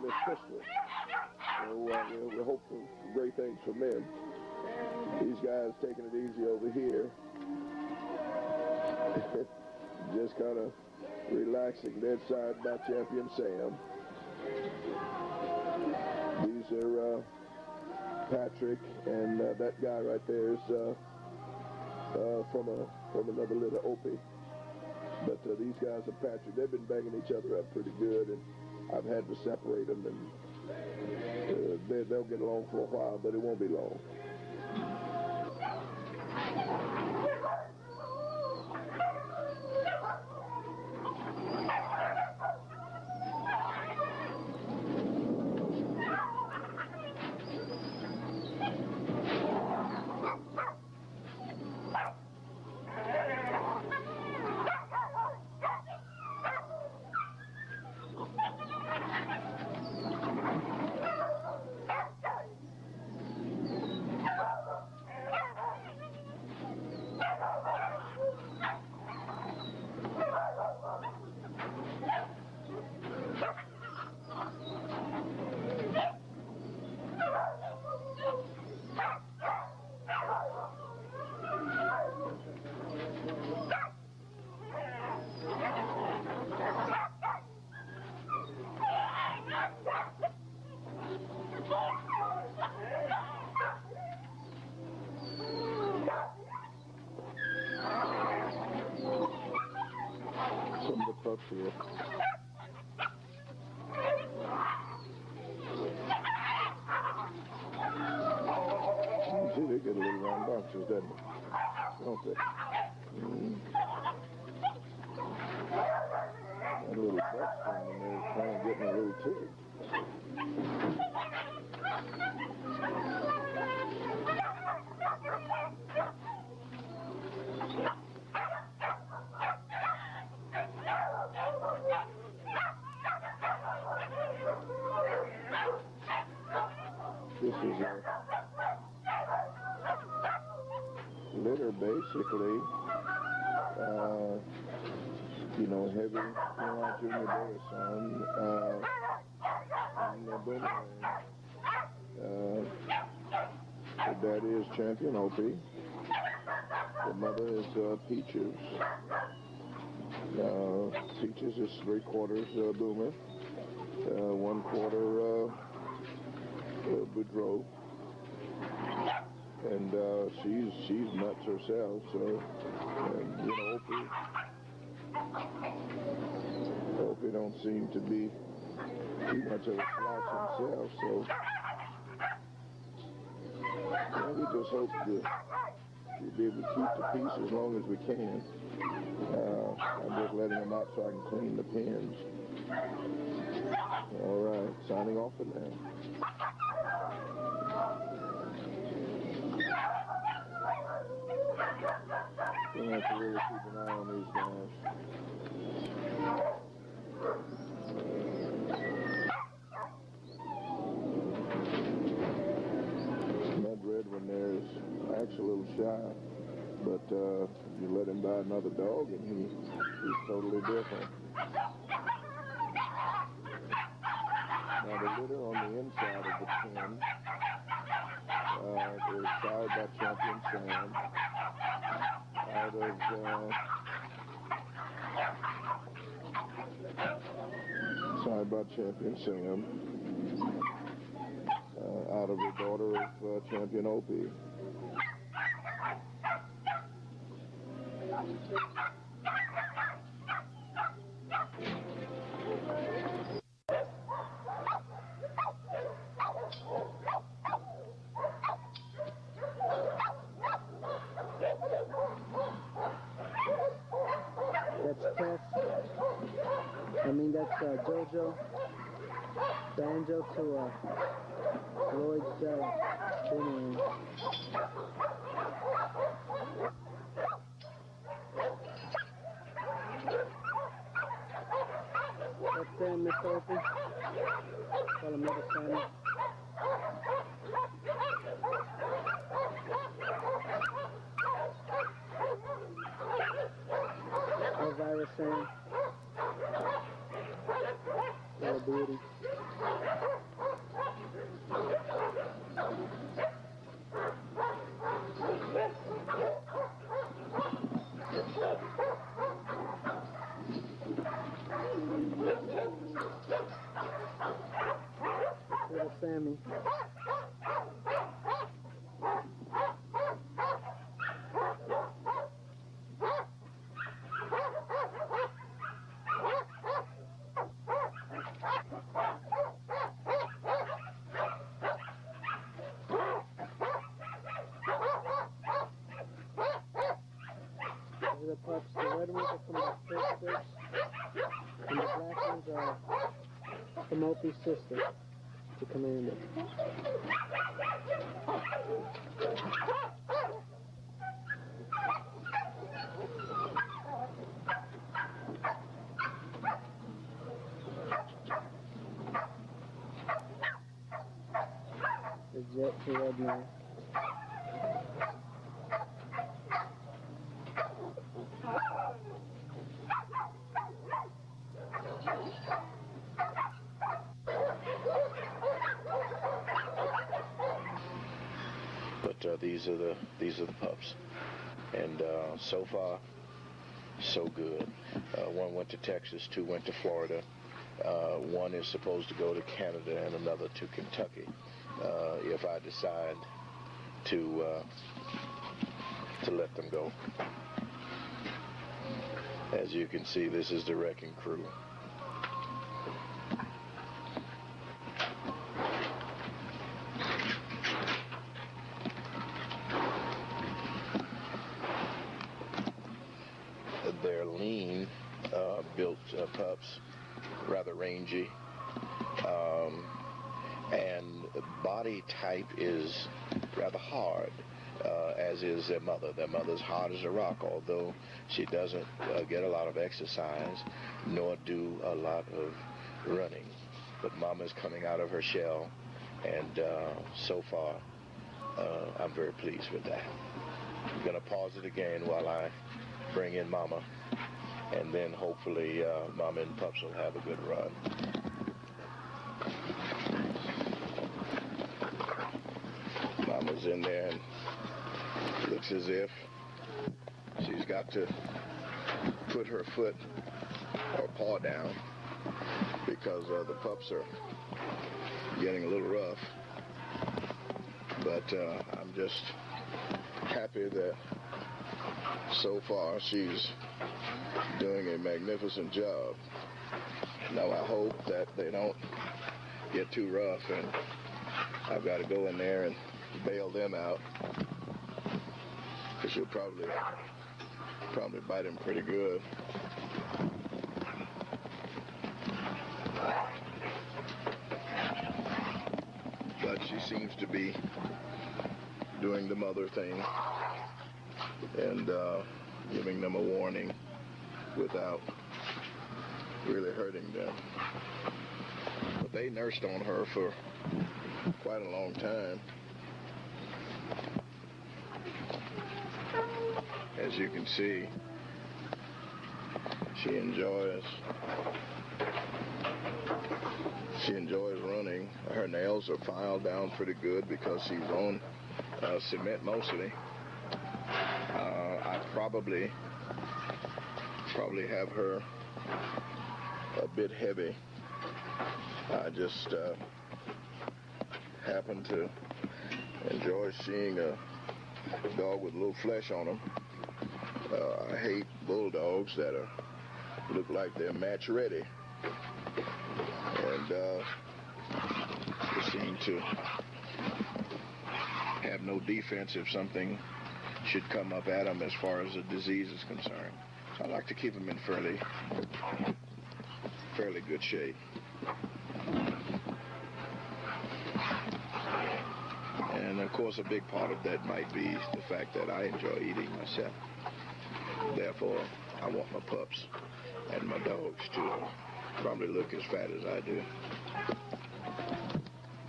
Miss Pistol. So we're hoping great things for men. These guys taking it easy over here. Just kind of relaxing. They're side by Champion Sam. These are Patrick, and that guy right there is from another little Opie. But these guys are Patrick. They've been banging each other up pretty good, and I've had to separate them, and they'll get along for a while, but it won't be long. Up here. See, they get a little round boxes, don't they? That little buck thing, and they're kind of getting a little twig. is a litter, basically. Heavy Moonlight Junior Dairy Son, and Boomerang. The daddy is Champion Opie. The mother is Peaches. Peaches is 3/4 Boomer, 1/4 Boudreaux, and she's nuts herself. So, Opie don't seem to be too much of a slouch himself. So, we just hope that we'll be able to keep the peace as long as we can. I'm just letting them out so I can clean the pins. All right, signing off for now. We'll have to really keep an eye on these guys. That red one there is actually a little shy, but you let him buy another dog and he's totally different. Now the litter on the inside of the pin is Side by Champion Sam, out of Side by Champion Sam, out of the daughter of Champion Opie. That's Tess. That's Jojo. Banjo to Lloyd's Boomerang. That's Sam, Miss Opie. Call him Mother Sammy. Elvira Sam. Little beauty. Little Sammy. The pups, the red ones are from the sisters, and the black ones are from Opie's sister, the Commander. The Jet to Red Man. But these are the pups, and so far, so good. One went to Texas, 2 went to Florida. One is supposed to go to Canada, and another to Kentucky. If I decide to let them go. As you can see, this is the wrecking crew. They're lean, built pups, rather rangy, and body type is rather hard, as is their mother. Their mother's hard as a rock, although she doesn't get a lot of exercise, nor do a lot of running. But Mama's coming out of her shell, And so far, I'm very pleased with that. I'm going to pause it again while I bring in Mama, and then hopefully Mama and Pups will have a good run. Mama's in there and looks as if she's got to put her foot or paw down because the pups are getting a little rough. But I'm just happy that so far she's doing a magnificent job. Now I hope that they don't get too rough and I've got to go in there and bail them out, because she'll probably bite him pretty good. But she seems to be doing the mother thing and giving them a warning without really hurting them. But they nursed on her for quite a long time. As you can see, she enjoys running. Her nails are filed down pretty good because she's on cement mostly. I probably have her a bit heavy. I just happen to enjoy seeing a dog with a little flesh on them. I hate bulldogs that look like they're match ready, and they seem to have no defense if something should come up at them as far as a disease is concerned. So I like to keep them in fairly good shape. And of course a big part of that might be the fact that I enjoy eating myself. Therefore, I want my pups and my dogs to probably look as fat as I do.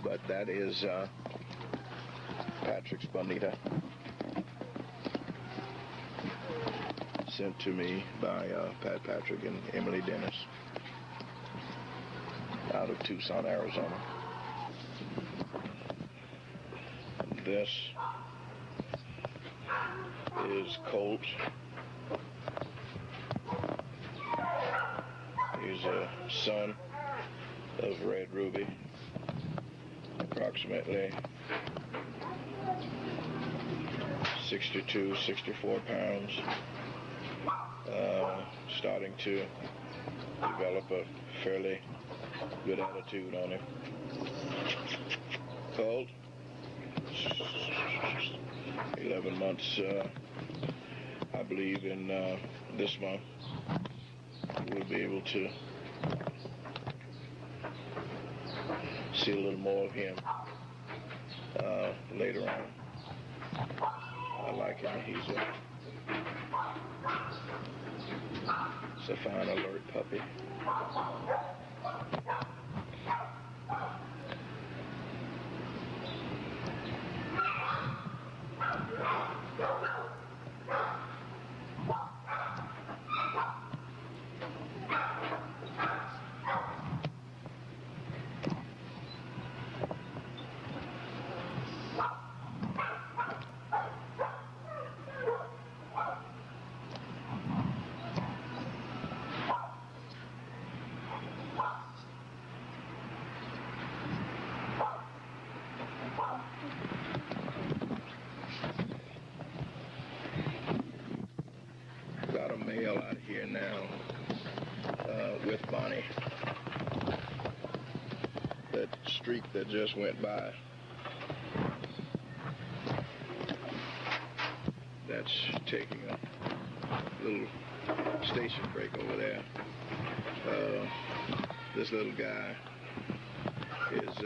But that is Patrick's Bonita, sent to me by Pat Patrick and Emily Dennis out of Tucson, Arizona. And this is Colt. He's a son of Red Ruby, approximately 62, 64 pounds, starting to develop a fairly good attitude on him. Colt, 11 months, I believe in this month. We'll be able to see a little more of him later on. I like him. He's a fine, alert puppy. Got a male out here now with Bonnie. That streak that just went by, that's taking a little station break over there. This little guy is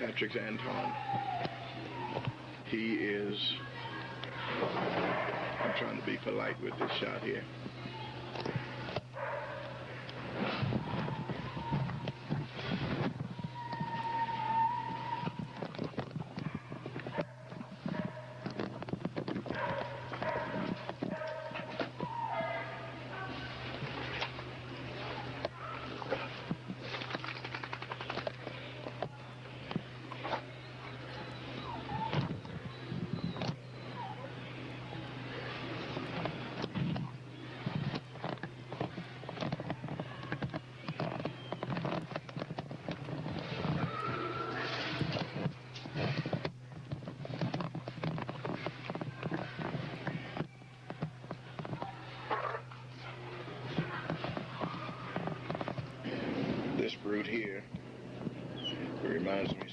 Patrick's Anton. He is, I'm trying to be polite with this shot here.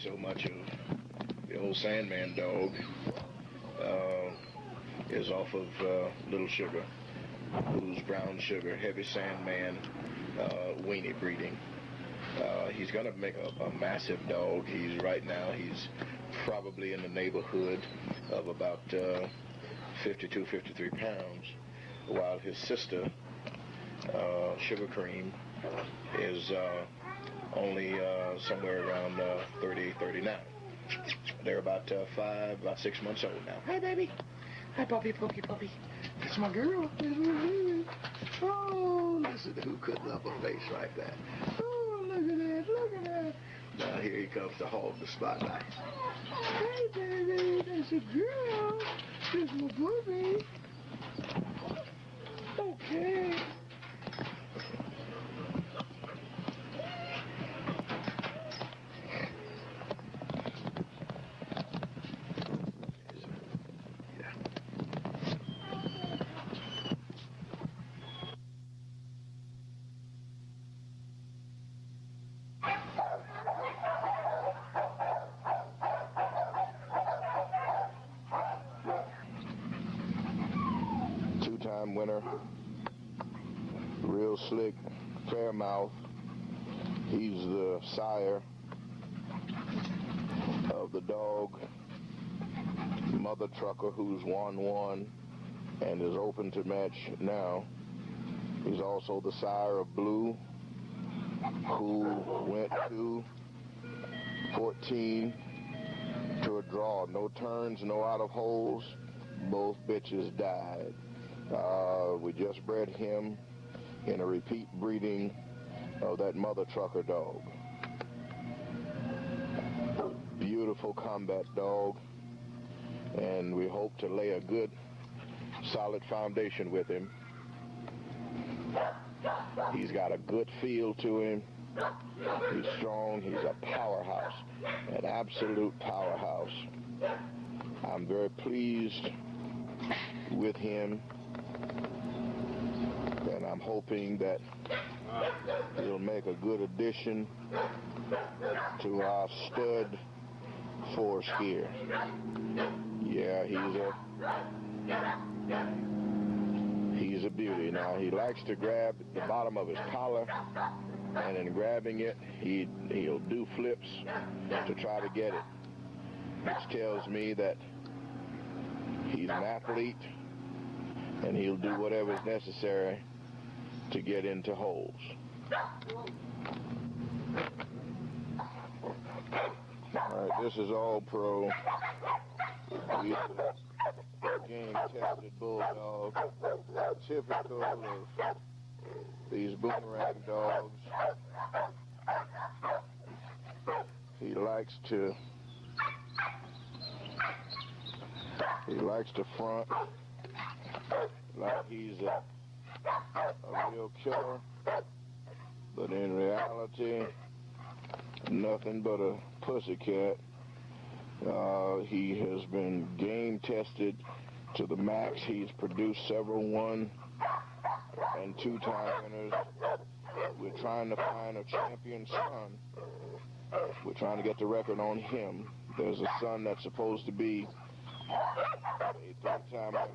so much of the old Sandman dog is off of Little Sugar, who's brown sugar, heavy Sandman weenie breeding. He's going to make a massive dog. Right now he's probably in the neighborhood of about 52, 53 pounds, while his sister, Sugar Cream, is only somewhere around 30, 39. They're about 6 months old now. Hi, baby. Hi, puppy. That's my girl. That's my baby. Oh, listen, who couldn't love a face like that? Oh, look at that. Now here he comes to hog the spotlight. Hey, baby, that's a girl. That's my puppy. Okay. Two-time winner, real slick, Fairmouth. He's the sire of the dog Mother Trucker, who's won and is open to match now. He's also the sire of Blue, who went 2-14 to a draw. No turns, no out of holes. Both bitches died. We just bred him in a repeat breeding of that Mother Trucker dog. Beautiful combat dog, and we hope to lay a good, solid foundation with him. He's got a good feel to him. He's strong. He's a powerhouse, an absolute powerhouse. I'm very pleased with him, and I'm hoping that he'll make a good addition to our stud force here. Yeah, he's a beauty. Now, he likes to grab the bottom of his collar, and in grabbing it, he'll do flips to try to get it, which tells me that he's an athlete, and he'll do whatever is necessary to get into holes. All right, this is All Pro. He's a game-tested bulldog, typical of these boomerang dogs. He likes to front like he's a real killer, but in reality, nothing but a pussycat. He has been game tested to the max. He's produced several 1- and 2-time winners. We're trying to find a champion son. We're trying to get the record on him. There's a son that's supposed to be a 3-time winner.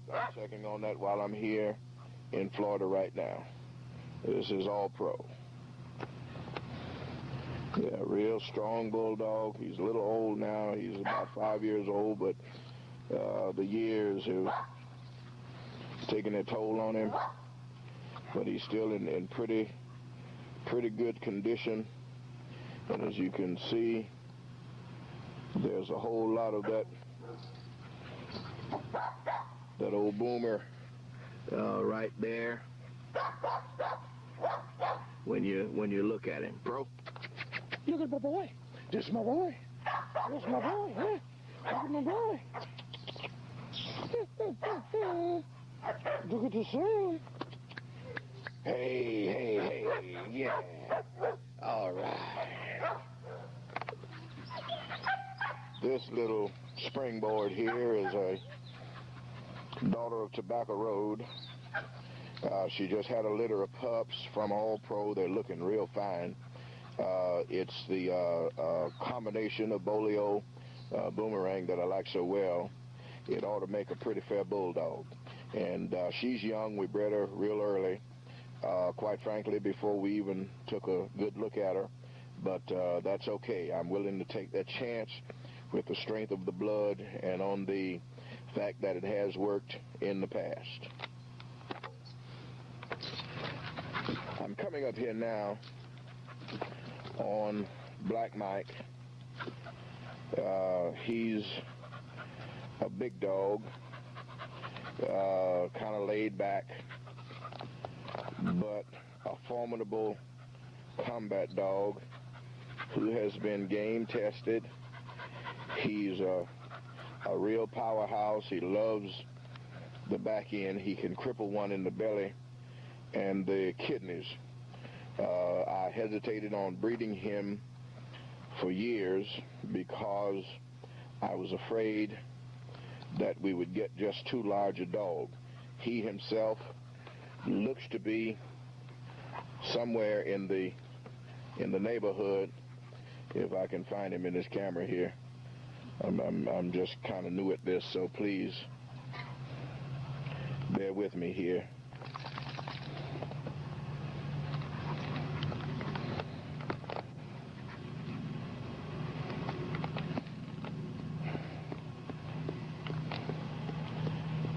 I'm checking on that while I'm here in Florida right now. This is All Pro. Yeah, real strong bulldog. He's a little old now. He's about 5 years old, but the years have taken a toll on him. But he's still in pretty good condition. And as you can see, there's a whole lot of that old boomer right there when you look at him, bro. Look at my boy. This is my boy. This is my boy, huh? Look at my boy. Look at the sun. Hey, yeah. All right. This little springboard here is a daughter of Tobacco Road. She just had a litter of pups from All Pro. They're looking real fine. It's the combination of Bolio Boomerang that I like so well. It ought to make a pretty fair bulldog. And she's young. We bred her real early, quite frankly, before we even took a good look at her. But that's okay. I'm willing to take that chance with the strength of the blood and on the fact that it has worked in the past. I'm coming up here now on Black Mike. He's a big dog, kind of laid back, but a formidable combat dog who has been game tested. He's a real powerhouse. He loves the back end. He can cripple one in the belly and the kidneys. I hesitated on breeding him for years because I was afraid that we would get just too large a dog. He himself looks to be somewhere in the neighborhood, if I can find him in this camera here. I'm just kind of new at this, so please bear with me here.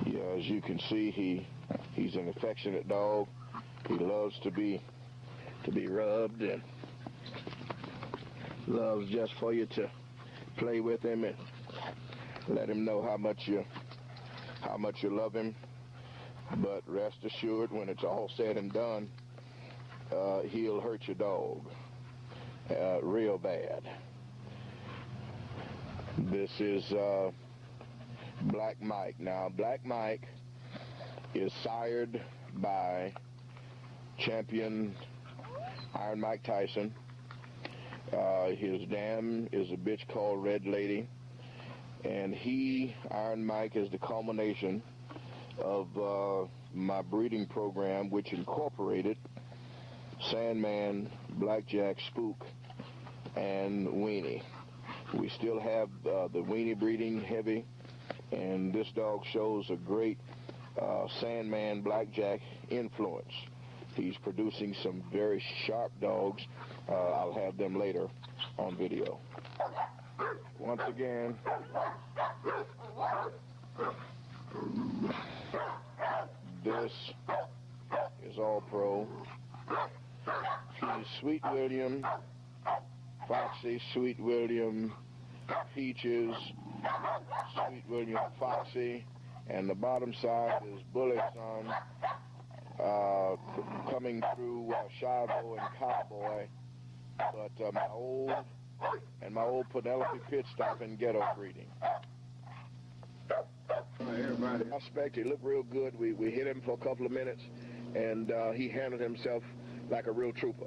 Yeah, as you can see, he's an affectionate dog. He loves to be rubbed and loves just for you to play with him and let him know how much you love him. But rest assured, when it's all said and done, he'll hurt your dog real bad. This is Black Mike. Now, Black Mike is sired by champion Iron Mike Tyson. His dam is a bitch called Red Lady, and Iron Mike, is the culmination of my breeding program, which incorporated Sandman, Blackjack, Spook, and Weenie. We still have the Weenie breeding heavy, and this dog shows a great Sandman, Blackjack influence. He's producing some very sharp dogs. I'll have them later on video. Once again, this is All Pro. He's Sweet William, Foxy, Sweet William, Peaches, Sweet William, Foxy, and the bottom side is Bully Son, coming through Shivo and Cowboy, but my old Penelope pit stop in ghetto breeding. Prospect, he looked real good. We hit him for a couple of minutes, and he handled himself like a real trooper.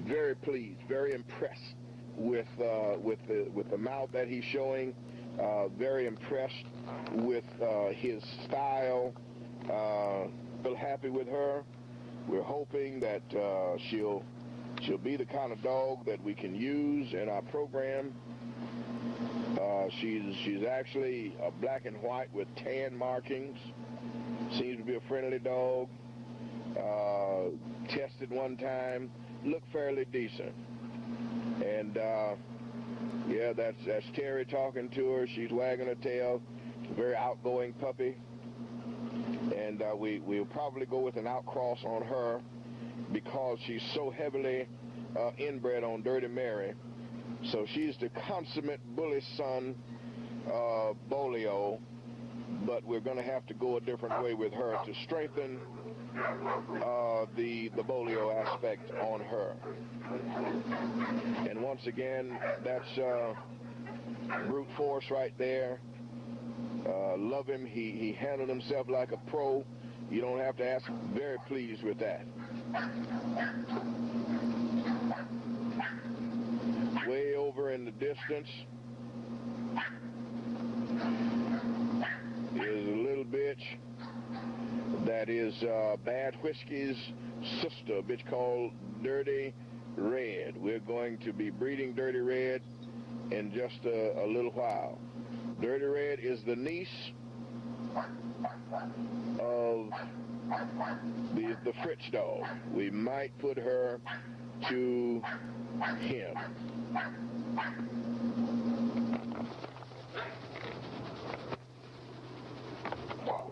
Very pleased, very impressed with the mouth that he's showing. Very impressed with his style. Real happy with her. We're hoping that she'll be the kind of dog that we can use in our program. She's actually a black and white with tan markings. Seems to be a friendly dog. Tested one time, looked fairly decent. And yeah, that's Terry talking to her. She's wagging her tail. It's a very outgoing puppy. And we'll probably go with an outcross on her because she's so heavily inbred on Dirty Mary. So she's the consummate Bully Son Bolio, but we're going to have to go a different way with her to strengthen the Bolio aspect on her. And once again, that's brute force right there. Love him. He handled himself like a pro. You don't have to ask. Very pleased with that. Way over in the distance is a little bitch that is Bad Whiskey's sister, a bitch called Dirty Red. We're going to be breeding Dirty Red in just a little while. Dirty Red is the niece of the Fritz dog. We might put her to him.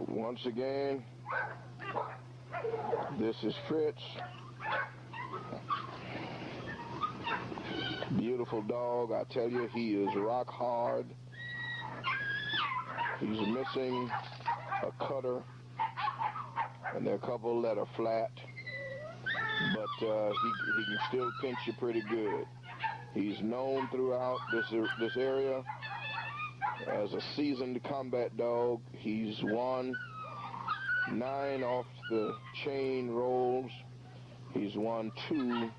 Once again, this is Fritz. Beautiful dog. I tell you, he is rock hard. He's missing a cutter, and there are a couple that are flat, but he can still pinch you pretty good. He's known throughout this area as a seasoned combat dog. He's won 9 off the chain rolls. He's won 2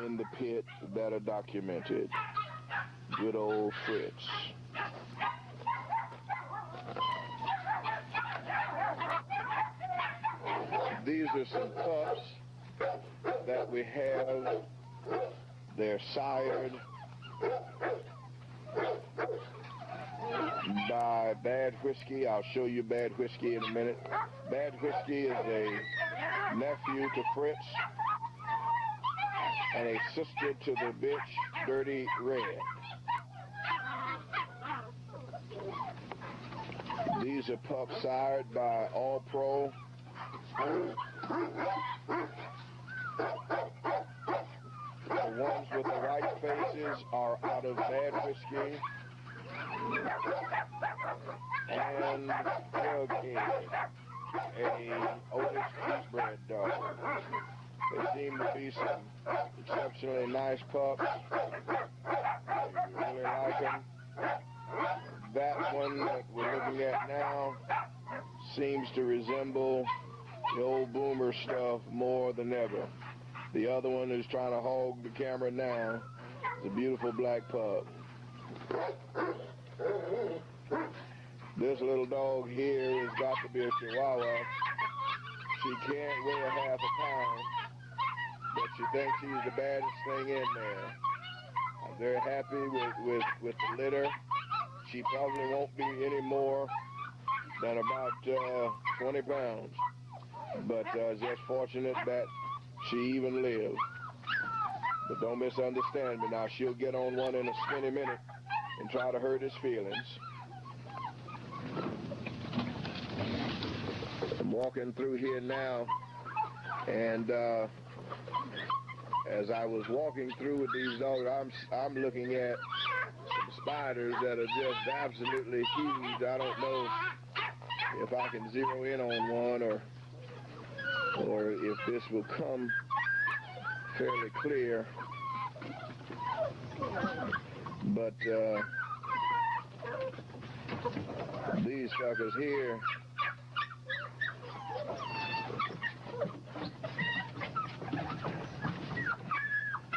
in the pit that are documented. Good old Fritz. These are some pups that we have. They're sired by Bad Whiskey. I'll show you Bad Whiskey in a minute. Bad Whiskey is a nephew to Fritz and a sister to the bitch Dirty Red. These are pups sired by All Pro. The ones with the white faces are out of Bad Whiskey and Tailgate, a Otis Peasbred dog. They seem to be some exceptionally nice pups. I really like them. That one that we're looking at now seems to resemble the old Boomer stuff more than ever. The other one is trying to hog the camera now. It's a beautiful black pup. This little dog here has got to be a Chihuahua. She can't weigh a half a pound, but she thinks she's the baddest thing in there. I'm very happy with the litter. She probably won't be any more than about 20 pounds. But it's just fortunate that she even lived. But don't misunderstand me now. She'll get on one in a skinny minute and try to hurt his feelings. I'm walking through here now, and as I was walking through with these dogs, I'm looking at some spiders that are just absolutely huge. I don't know if I can zero in on one or if this will come fairly clear. But these suckers here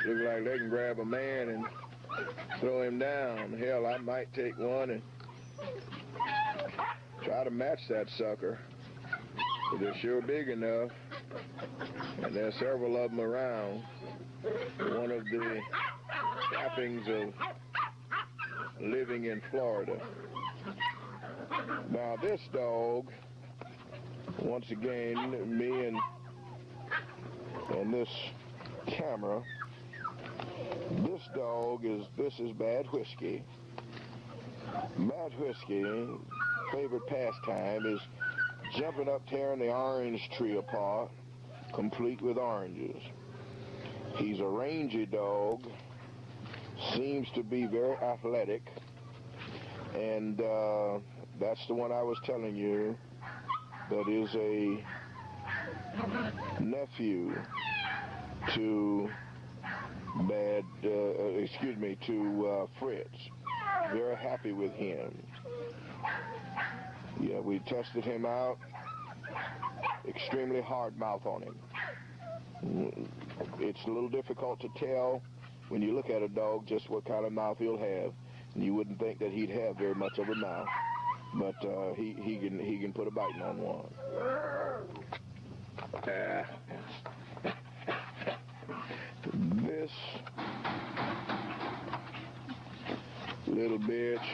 look like they can grab a man and throw him down. Hell, I might take one and try to match that sucker. But they're sure big enough, and there's several of them around. One of the trappings of living in Florida. Now this dog, once again, me and this camera, this dog this is Bad Whiskey. Bad Whiskey, favorite pastime is jumping up, tearing the orange tree apart, complete with oranges. He's a rangy dog, seems to be very athletic, and that's the one I was telling you that is a nephew to Fritz. Very happy with him. Yeah, we tested him out. Extremely hard mouth on him. It's a little difficult to tell when you look at a dog just what kind of mouth he'll have. And you wouldn't think that he'd have very much of a mouth. But he can put a biting on one. This little bitch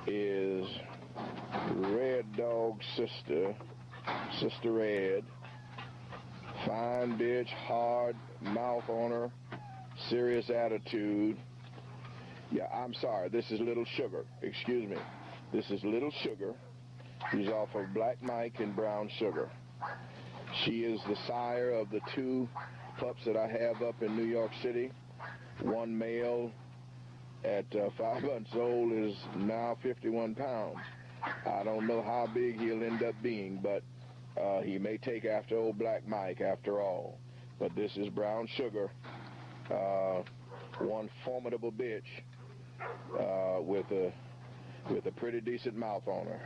is Red Dog's sister, Sister Red. Fine bitch, hard mouth on her, serious attitude. Yeah, I'm sorry, this is Little Sugar. Excuse me. This is Little Sugar. She's off of Black Mike and Brown Sugar. She is the sire of the two pups that I have up in New York City. One male at 5 months old is now 51 pounds. I don't know how big he'll end up being, but he may take after old Black Mike after all. But this is Brown Sugar, one formidable bitch with a pretty decent mouth on her.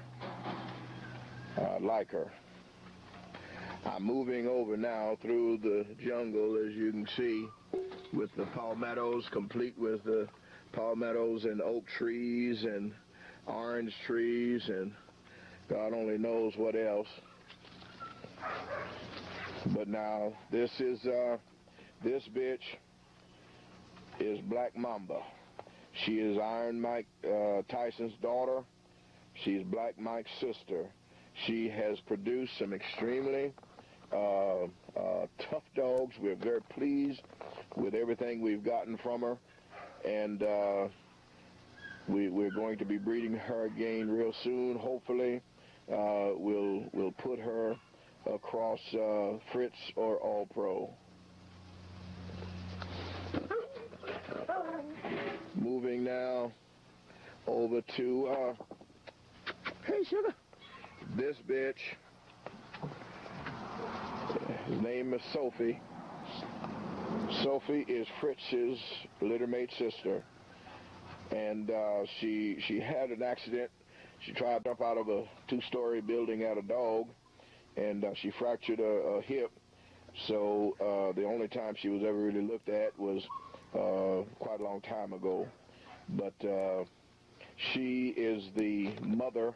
I like her. I'm moving over now through the jungle, as you can see, with the palmettos, complete with the palmettos and oak trees and orange trees and God only knows what else. But now this bitch is Black Mamba. She is Iron Mike Tyson's daughter. She's Black Mike's sister. She has produced some extremely tough dogs. We're very pleased with everything we've gotten from her, and we're going to be breeding her again real soon. Hopefully, we'll put her across Fritz or All Pro. Moving now over to hey sugar, this bitch. His name is Sophie. Sophie is Fritz's littermate sister, and she had an accident. She tried to jump out of a two-story building at a dog, and she fractured a hip. So the only time she was ever really looked at was quite a long time ago. But she is the mother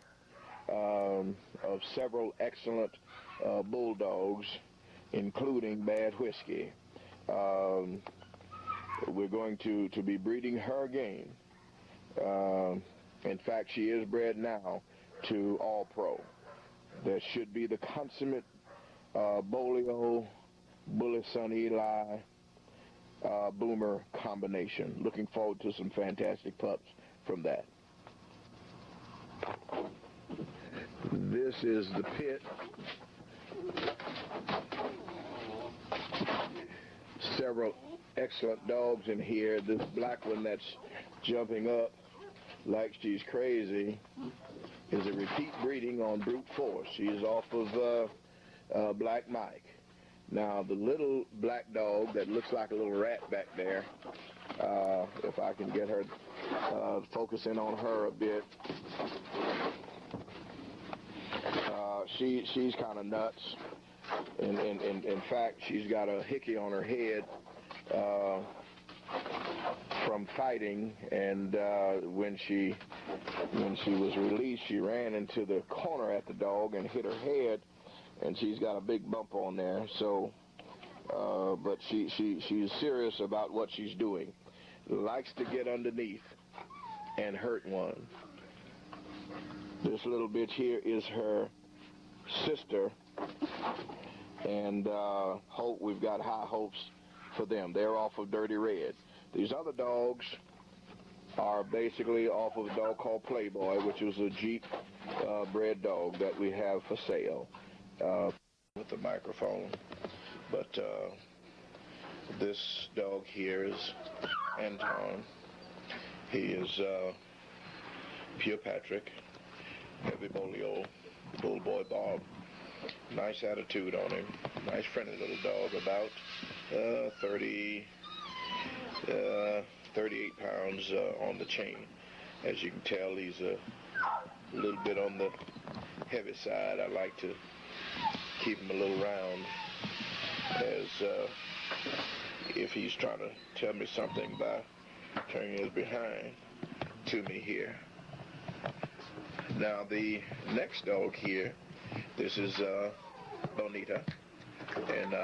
of several excellent bulldogs, including Bad Whiskey. We're going to be breeding her again. In fact, she is bred now to All Pro. That should be the consummate Bolio, Bully Son Eli, Boomer combination. Looking forward to some fantastic pups from that. This is the pit. Several excellent dogs in here. This black one that's jumping up like she's crazy is a repeat breeding on brute force. She is off of Black Mike. Now the little black dog that looks like a little rat back there, if I can get her focusing on her a bit, she's kind of nuts. In fact, she's got a hickey on her head from fighting, and when she was released, she ran into the corner at the dog and hit her head, and she's got a big bump on there. So, but she's serious about what she's doing. Likes to get underneath and hurt one. This little bitch here is her sister, and we've got high hopes for them. They're off of Dirty Red. These other dogs are basically off of a dog called Playboy, which was a Jeep bred dog that we have for sale. With the microphone. But this dog here is Anton. He is Pure Patrick, Heavy Bolio, Bull Boy Bob. Nice attitude on him. Nice friendly little dog, about 38 pounds on the chain. As you can tell, he's a little bit on the heavy side. I like to keep him a little round, as if he's trying to tell me something by turning his behind to me here. Now the next dog here, this is Bonita, and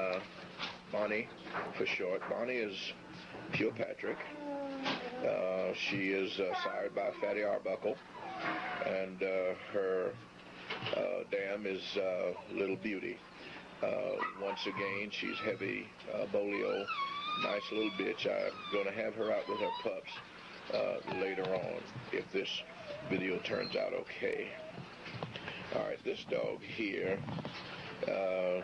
Bonnie for short. Bonnie is pure Patrick. She is sired by Fatty Arbuckle, and her dam is Little Beauty. Once again, she's heavy bolio, nice little bitch. I'm going to have her out with her pups later on if this video turns out okay. All right, this dog here, the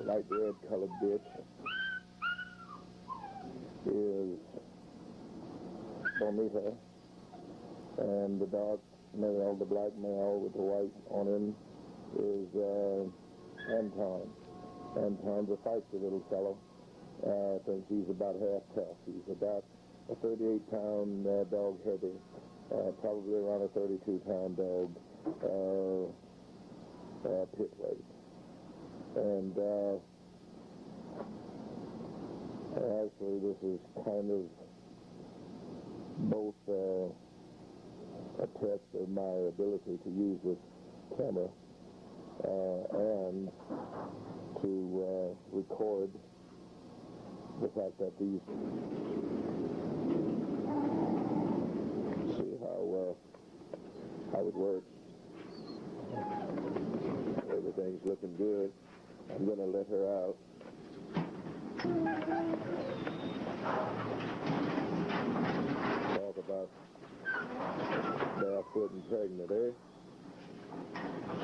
light red colored bitch is Bonita, and the dark male, the black male with the white on him, is Anton. Anton's a feisty little fellow. I think he's about half tough. He's about a 38-pound dog heavy, probably around a 32-pound dog pit weight. And actually this is kind of both a test of my ability to use this camera and to record the fact that these, see how it works. Everything's looking good. I'm going to let her out. Talk about barefoot and pregnant, eh?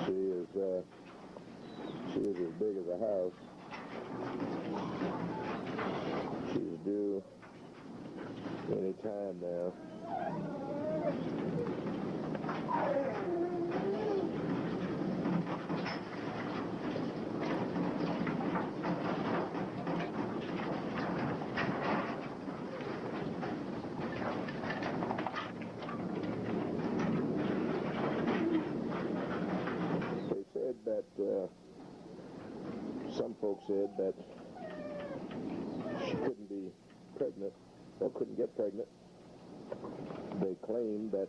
She is as big as a house. She's due any time now. Some folks said that she couldn't be pregnant or couldn't get pregnant. They claimed that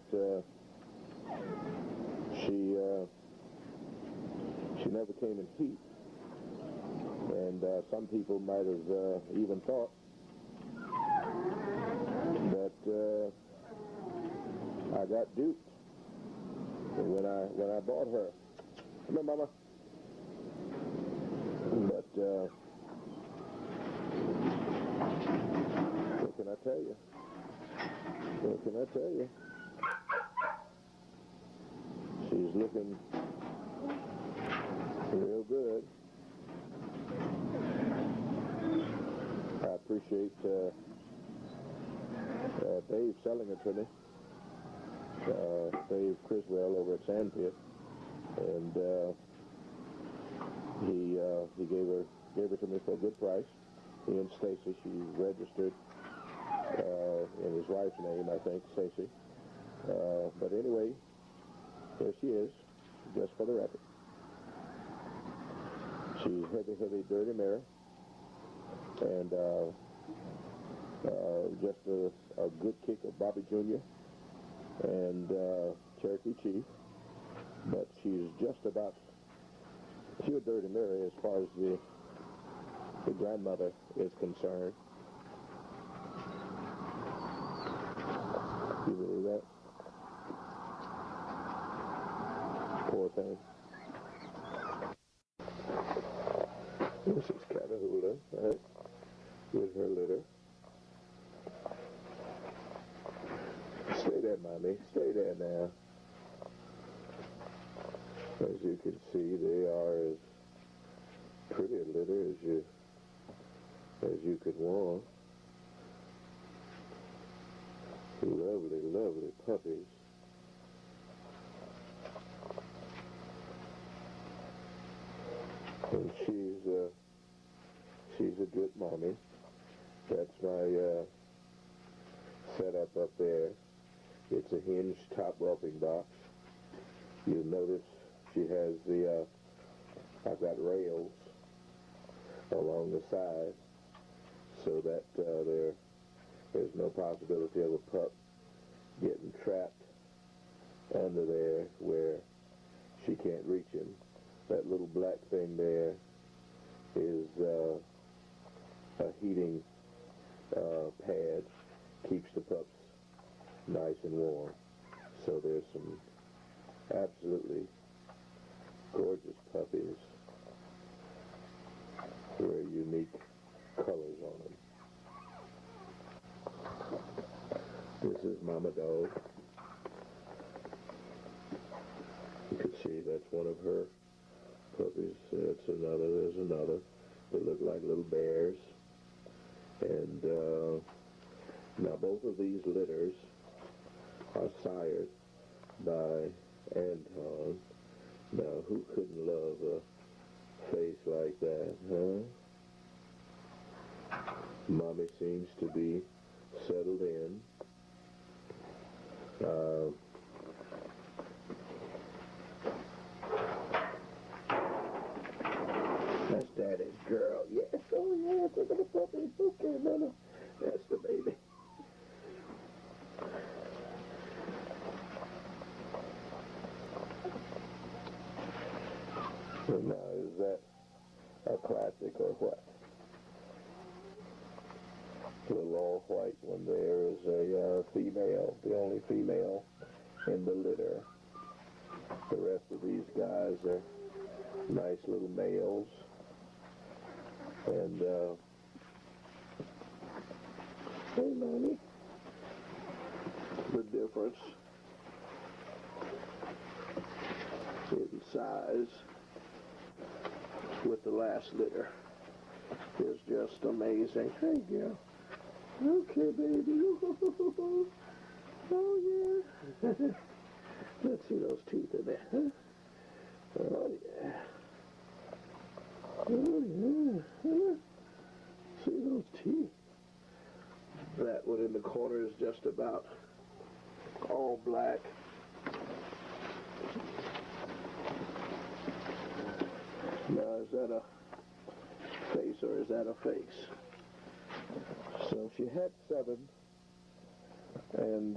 she never came in heat, and some people might have even thought that I got duped when I bought her. Come here, Mama. But what can I tell you? What can I tell you? She's looking real good. I appreciate Dave selling it to me. Dave Criswell over at Sandpit, and he gave her to me for a good price. He and Stacy, she's registered in his wife's name, I think, Stacy. But anyway, here she is, just for the record. She's heavy, dirty mare, and just a good kick of Bobby Jr. and Cherokee Chief, but she's just about pure dirty Mary as far as the grandmother is concerned. You believe that? Poor thing. This is Catahoula, right? With her litter. Stay there, Mommy. Stay there now. As you can see, they are as pretty a litter as you could want. Lovely, lovely puppies. And she's a good mommy. That's my setup up there. It's a hinged top whelping box. You'll notice she has the, I've got rails along the side so that there's no possibility of a pup getting trapped under there where she can't reach him. That little black thing there is a heating pad, keeps the pups nice and warm. So there's some absolutely gorgeous puppies, very unique colors on them. This is Mama Dog. You can see that's one of her puppies. That's another. There's another. They look like little bears. And now both of these litters are sired by Anton. Now who couldn't love a face like that, huh? Mommy seems to be settled in. That's Daddy's girl. Yes, oh yeah, look at the puppy. Okay, Mama. That's the baby. Now, is that a classic or what? The little all white one there is a female, the only female in the litter. The rest of these guys are nice little males. And, hey, Mommy. The difference in size with the last litter is just amazing. Hey, girl. Okay, baby. Oh, yeah. Let's see those teeth in there, huh? Oh, yeah. Oh, yeah. Huh? See those teeth? That one in the corner is just about all black. Now, is that a face or is that a face? So she had 7, and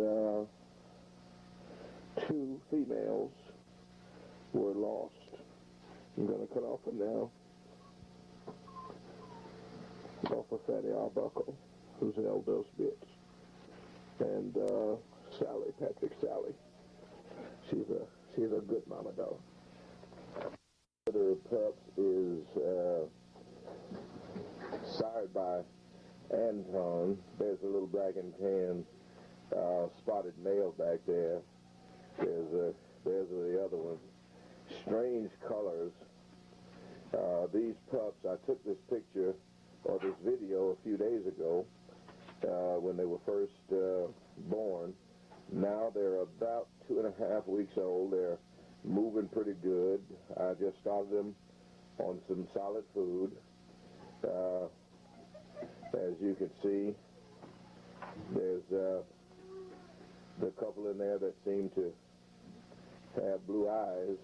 2 females were lost. I'm going to cut off one now. Off of Fatty Arbuckle, who's held those bits. And Sally, Patrick Sally. She's a good mama dog. The pups is sired by Anton. There's a little black and tan spotted male back there. There's the other one. Strange colors. These pups, I took this picture or this video a few days ago when they were first born. Now they're about 2.5 weeks old. They're moving pretty good. I just started them on some solid food. As you can see, there's the couple in there that seem to have blue eyes.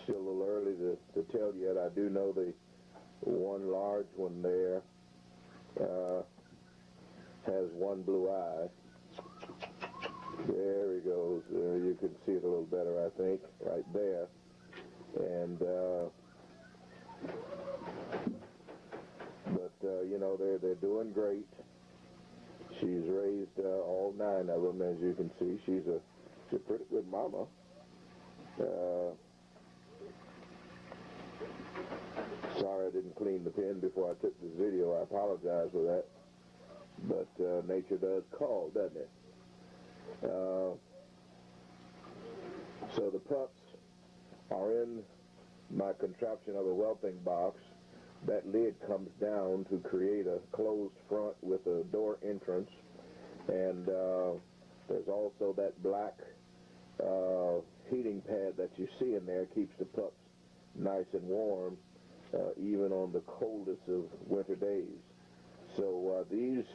Still a little early to tell yet. I do know the one large one there has one blue eye. There he goes. You can see it a little better, I think, right there. And you know, they're doing great. She's raised all 9 of them, as you can see. She's a pretty good mama. Sorry I didn't clean the pen before I took this video. I apologize for that. But nature does call, doesn't it? So the pups are in my contraption of a whelping box. That lid comes down to create a closed front with a door entrance. And there's also that black heating pad that you see in there. Keeps the pups nice and warm, even on the coldest of winter days. So these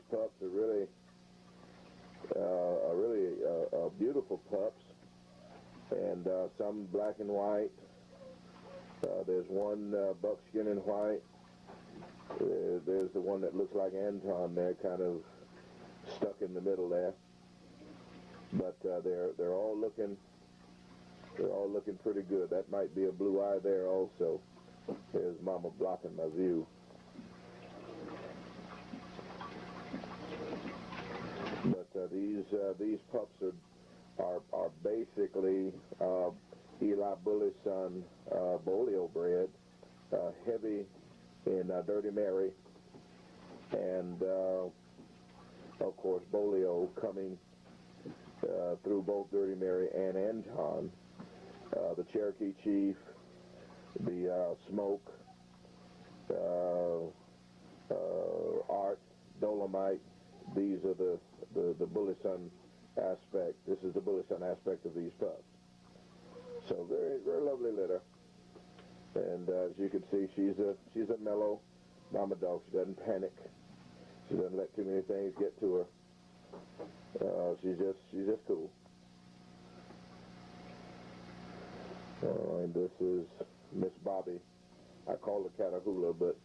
pups are really beautiful pups, and some black and white. There's one buckskin and white. There's the one that looks like Anton there, kind of stuck in the middle there. But they're all looking They're all looking pretty good. That might be a blue eye there also. There's Mama blocking my view. But these pups are basically Eli Bully's son, Bolio bred, heavy in Dirty Mary, and of course Bolio coming through both Dirty Mary and Anton. The Cherokee Chief, the Smoke, Art, Dolomite. These are the Bully Son aspect. This is the Bully Son aspect of these pups. So very, very lovely litter. And as you can see, she's a mellow mama dog. She doesn't panic. She doesn't let too many things get to her. She's just cool. And this is Miss Bobby. I call her Catahoula, but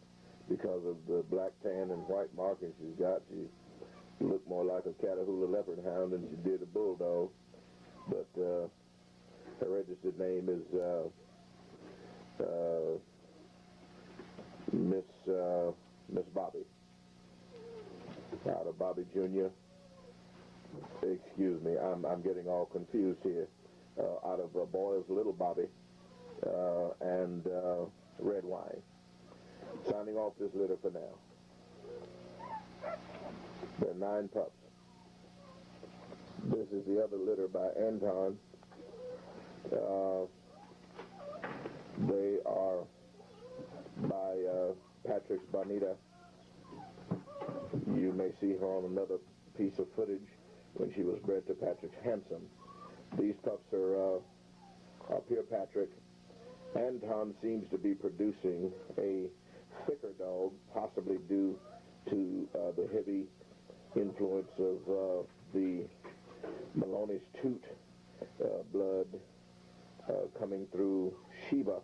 because of the black tan and white markings she's got, she looked more like a Catahoula leopard hound than she did a bulldog. But her registered name is Miss Bobby. Out of Bobby Jr. Excuse me, I'm getting all confused here. Out of Boyle's Little Bobby and Red Wine. Signing off this litter for now. There are 9 pups. This is the other litter by Anton. They are by Patrick's Bonita. You may see her on another piece of footage when she was bred to Patrick's Handsome. These pups are pure Patrick. Anton seems to be producing a thicker dog, possibly due to the heavy influence of the Maloney's Toot blood coming through Sheba,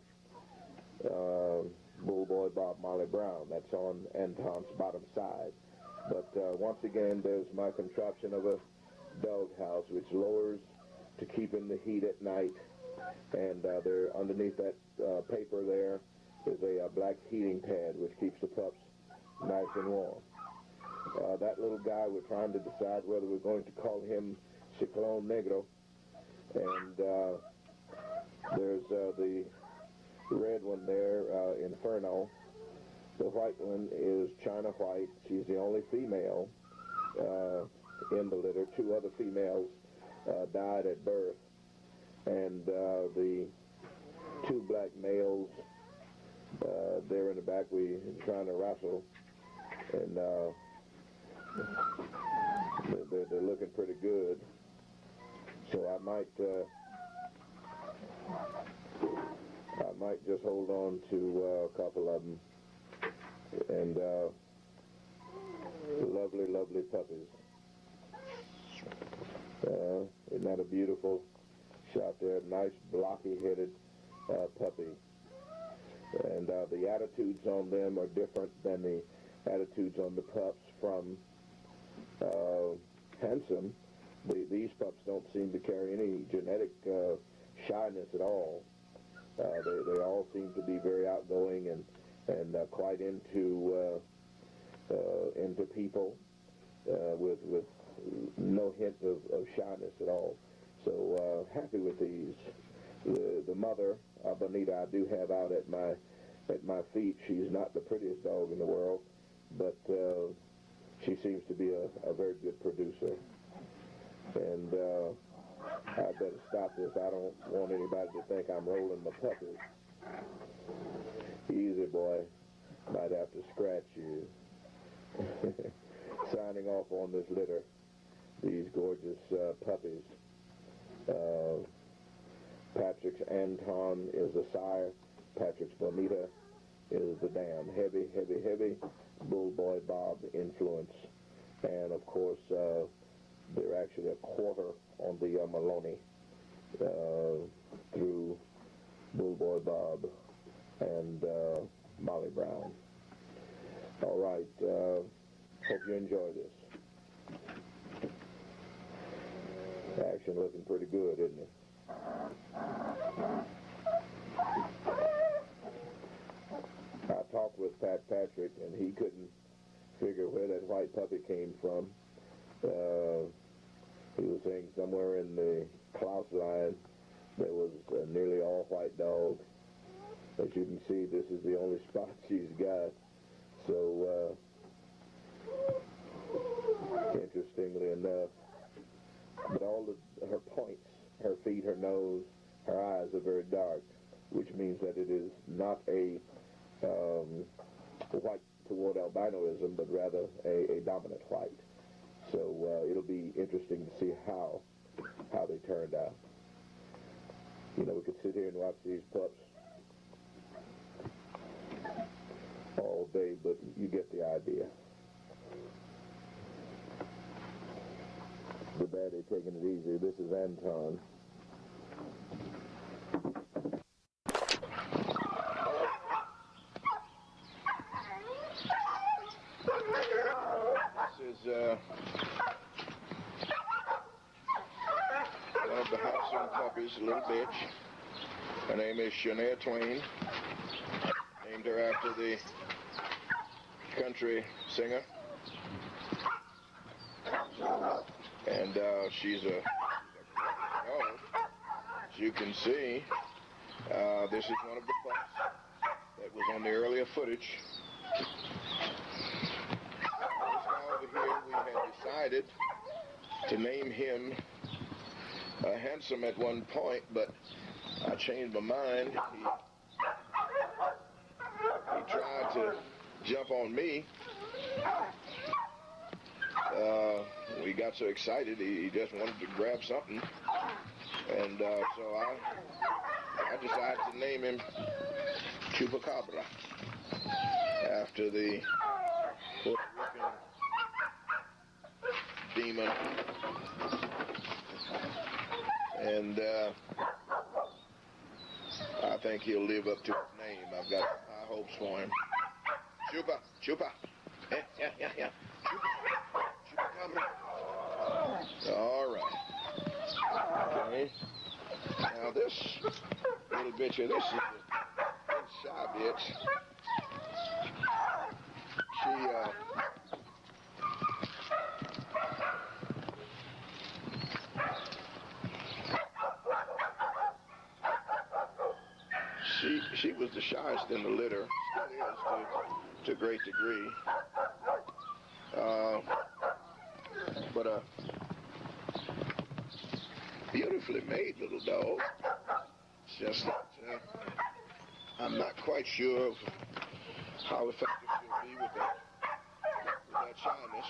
Bull Boy Bob Molly Brown. That's on Anton's bottom side. But once again, there's my contraption of a doghouse, which lowers to keep in the heat at night. And there, underneath that paper there, is a black heating pad, which keeps the pups nice and warm. That little guy, we're trying to decide whether we're going to call him Ciclone Negro. And there's the red one there, Inferno. The white one is China White. She's the only female in the litter. 2 other females died at birth. And the 2 black males there in the back, we're trying to wrestle. And they're looking pretty good. So I might just hold on to a couple of them. And lovely, lovely puppies. Isn't that a beautiful shot there? Nice blocky-headed puppy. And the attitudes on them are different than the attitudes on the pups from Handsome. These pups don't seem to carry any genetic shyness at all. They all seem to be very outgoing and quite into people with no hint of shyness at all. So happy with these. The mother, Bonita, I do have out at my feet. She's not the prettiest dog in the world, but she seems to be a very good producer. And I better stop this. I don't want anybody to think I'm rolling my puppies. Easy, boy. Might have to scratch you. Signing off on this litter. These gorgeous puppies. Patrick's Anton is the sire. Patrick's Bonita is the dam. Heavy, heavy, heavy Bull Boy Bob influence. And, of course, they're actually a quarter on the Maloney through Bull Boy Bob and Molly Brown. All right. Hope you enjoy this. Action looking pretty good, isn't it? I talked with Pat Patrick, and he couldn't figure where that white puppy came from. He was saying somewhere in the Klaus line there was a nearly all white dog. As you can see, this is the only spot she's got. So, interestingly enough, but all her points, her feet, her nose, her eyes are very dark, which means that it is not a white toward albinoism, but rather a dominant white. So it'll be interesting to see how they turned out. You know, we could sit here and watch these pups all day, but you get the idea. The daddy taking it easy. This is Anton. This is one of the Hobson puppies, a little bitch. Her name is Shania Twain. Named her after the country singer. And she's a dog. As you can see, this is one of the pups that was on the earlier footage. This guy over here, we had decided to name him Handsome at one point, but I changed my mind. He tried to jump on me. We got so excited, he just wanted to grab something. And so I decided to name him Chupacabra, after the Puerto Rican demon. And I think he'll live up to his name. I've got high hopes for him. Chupa, Chupa. Yeah. Chupacabra. All right. Okay. Now this little bitch here, this is a shy bitch. She was the shyest in the litter, still is to a great degree. But a beautifully made little dog. It's just that I'm not quite sure of how effective she'll be with that shyness.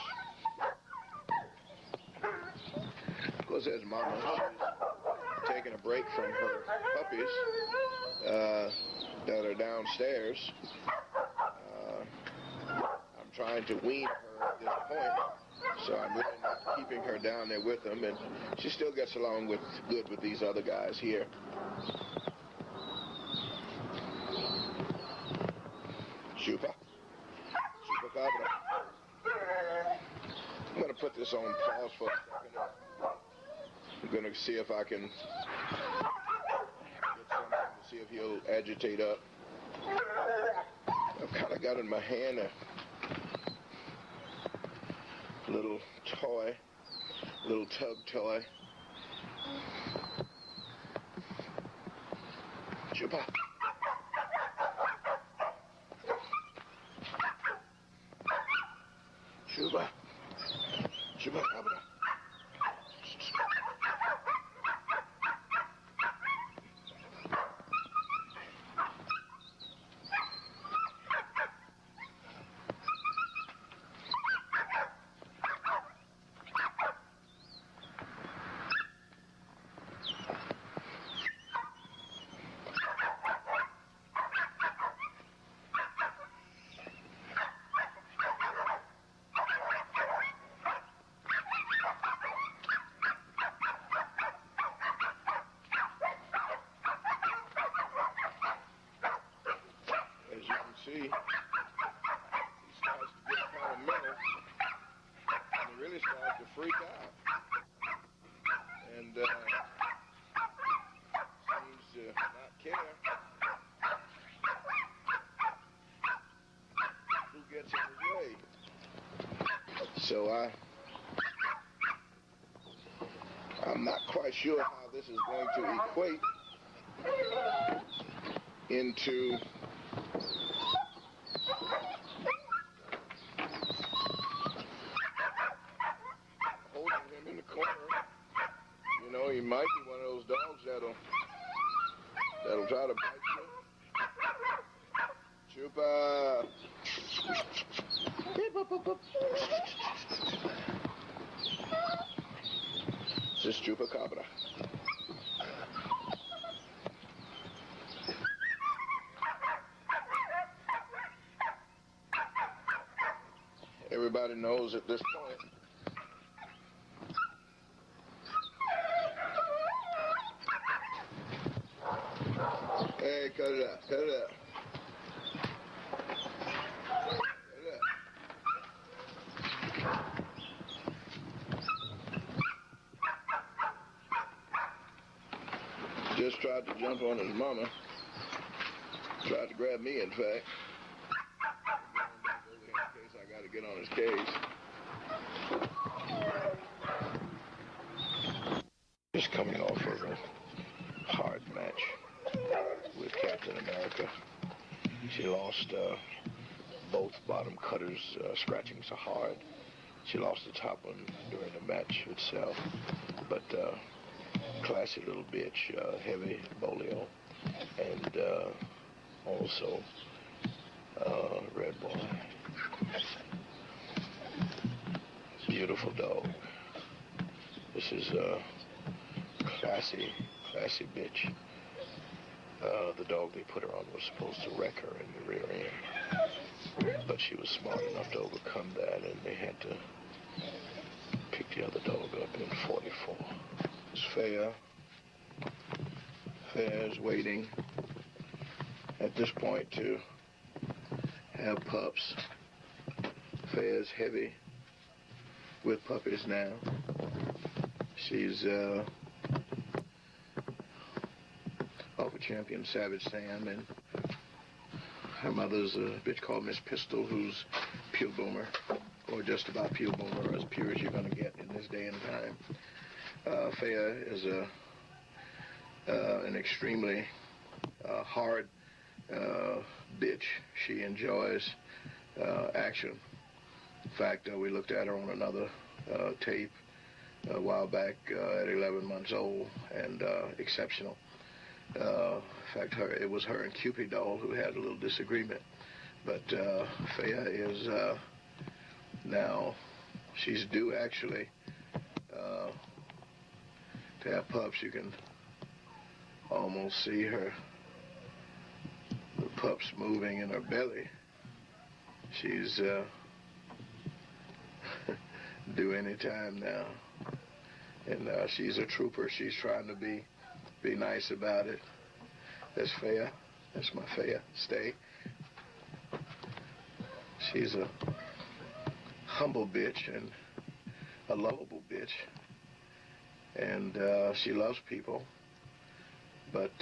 Of course, as Mama, she's taking a break from her puppies that are downstairs. I'm trying to wean her at this point, so I'm really not keeping her down there with them, and she still gets along good with these other guys here. Chupacabra. I'm going to put this on pause for a second. I'm going to see if I can get something to see if he'll agitate up. I've kind of got in my hand a little toy, little tug toy. Chupa. Chupa. Chupacabra. So I'm not quite sure how this is going to equate into holding him in the corner. You know, he might be one of those dogs that'll try to bite you. Chupa. This is Chupacabra. Everybody knows at this point. Hey, cut it out, cut it out. Just tried to jump on his mama. Tried to grab me, in fact. In case I got to get on his case. Just coming off of a hard match with Captain America. She lost both bottom cutters scratching so hard. She lost the top one during the match itself. But classy little bitch, heavy bolio, and also red boy. Beautiful dog. This is a classy bitch. The dog they put her on was supposed to wreck her in the rear end, but she was smart enough to overcome that, and they had to pick the other dog up in 44. It's Fair. Fair's waiting at this point to have pups. Fair's heavy with puppies now. She's off a champion Savage Sam, and her mother's a bitch called Miss Pistol, who's pure boomer, or just about pure boomer, as pure as you're going to get in this day and time. Fair is an extremely hard bitch. She enjoys action. In fact, we looked at her on another tape a while back at 11 months old, and exceptional. In fact, it was her and Cupid doll who had a little disagreement. But Faye is now, she's due actually to have pups. You can almost see the pups moving in her belly. She's due any time now. And she's a trooper. She's trying to be nice about it. That's Faye. That's my Faye. Stay. She's a humble bitch and a lovable bitch. And she loves people. But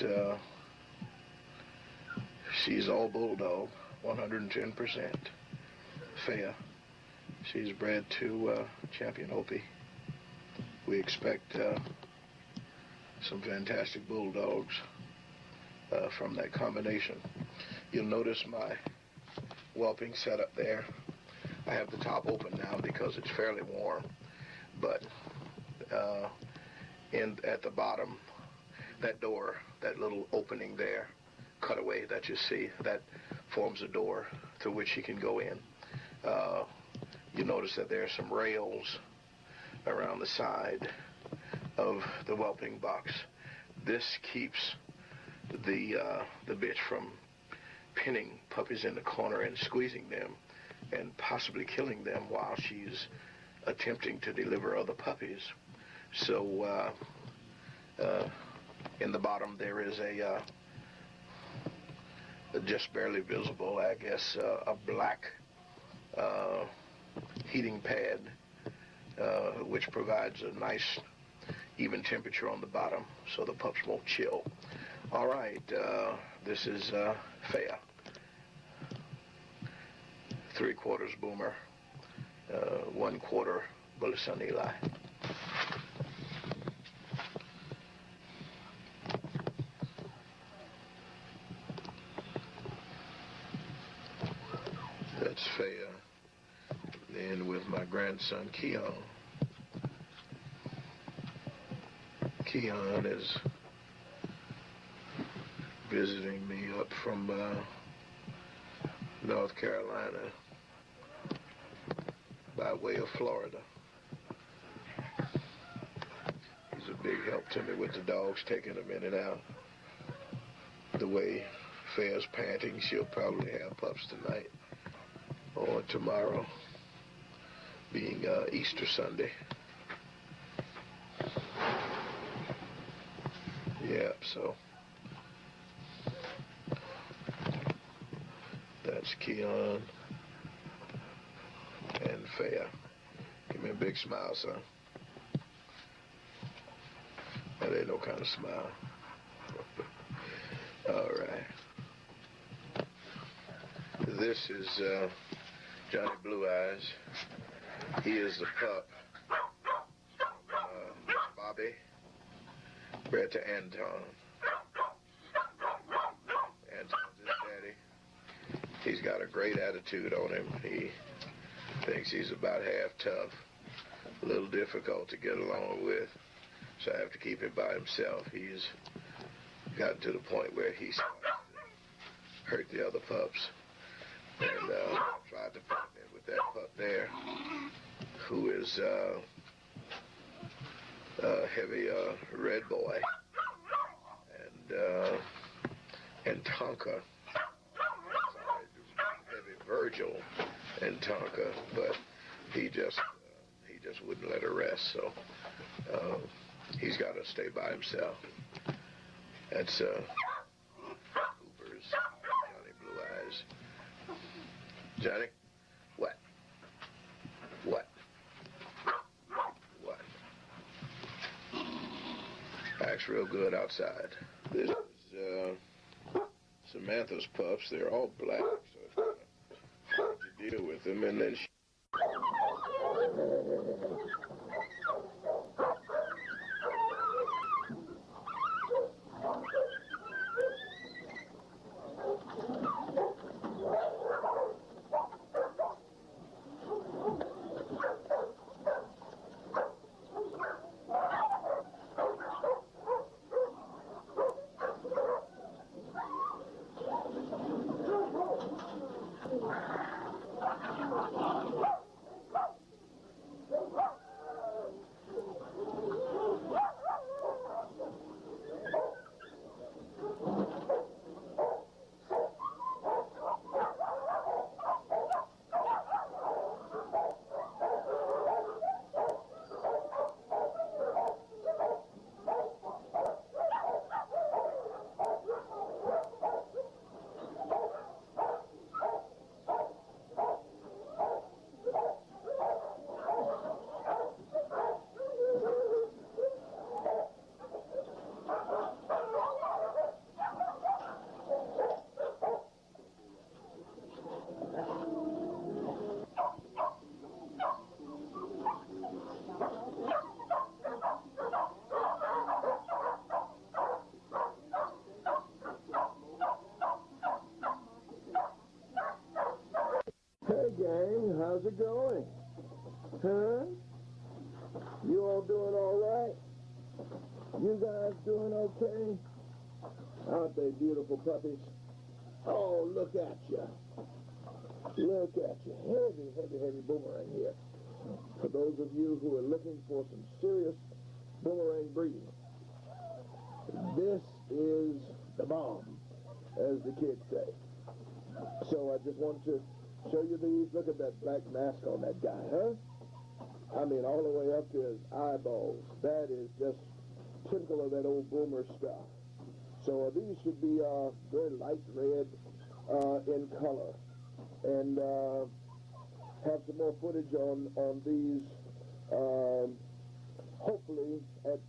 she's all bulldog, 110%. Faye. She's bred to Champion Opie. We expect some fantastic bulldogs from that combination. You'll notice my whelping setup there. I have the top open now because it's fairly warm, but at the bottom, that door, that little opening there, cutaway that you see, that forms a door through which he can go in. You notice that there are some rails around the side of the whelping box. This keeps the bitch from pinning puppies in the corner and squeezing them and possibly killing them while she's attempting to deliver other puppies. So in the bottom there is a just barely visible, I guess, a black heating pad which provides a nice even temperature on the bottom so the pups won't chill. All right, this is Faye, 3/4 boomer, 1/4 Bullison Eli. That's Faya. Then with my grandson Keon. Keon is visiting me up from North Carolina by way of Florida. He's a big help to me with the dogs, taking them in and out. The way Faya's panting, she'll probably have pups tonight or tomorrow, being Easter Sunday. Yep, so that's Keon and Faya. Give me a big smile, son. That ain't no kind of smile. All right. This is Johnny Blue Eyes. He is the pup. Bobby, bred to Anton. Anton's his daddy. He's got a great attitude on him. He thinks he's about half tough, a little difficult to get along with, so I have to keep him by himself. He's gotten to the point where he starts to hurt the other pups, and tried to put him in with that pup there, who is a heavy red boy, and Tonka. Heavy Virgil and Tonka, but he just wouldn't let her rest, so he's got to stay by himself. That's Cooper's Johnny Blue Eyes. Johnny, what? Acts real good outside. This is Samantha's pups. They're all black, so it's kind of hard to deal with them. And then gang, how's it going? Huh? You all doing all right? You guys doing okay? Aren't they beautiful puppies? Oh, look at you. Look at you. Heavy, heavy, heavy boomerang here. For those of you who are looking for some serious boomerang breeding, this is the bomb, as the kids say. So I just wanted to show you these. Look at that black mask on that guy, huh? I mean, all the way up to his eyeballs. That is just typical of that old boomer stuff. So these should be very light red in color. And have some more footage on these, hopefully, as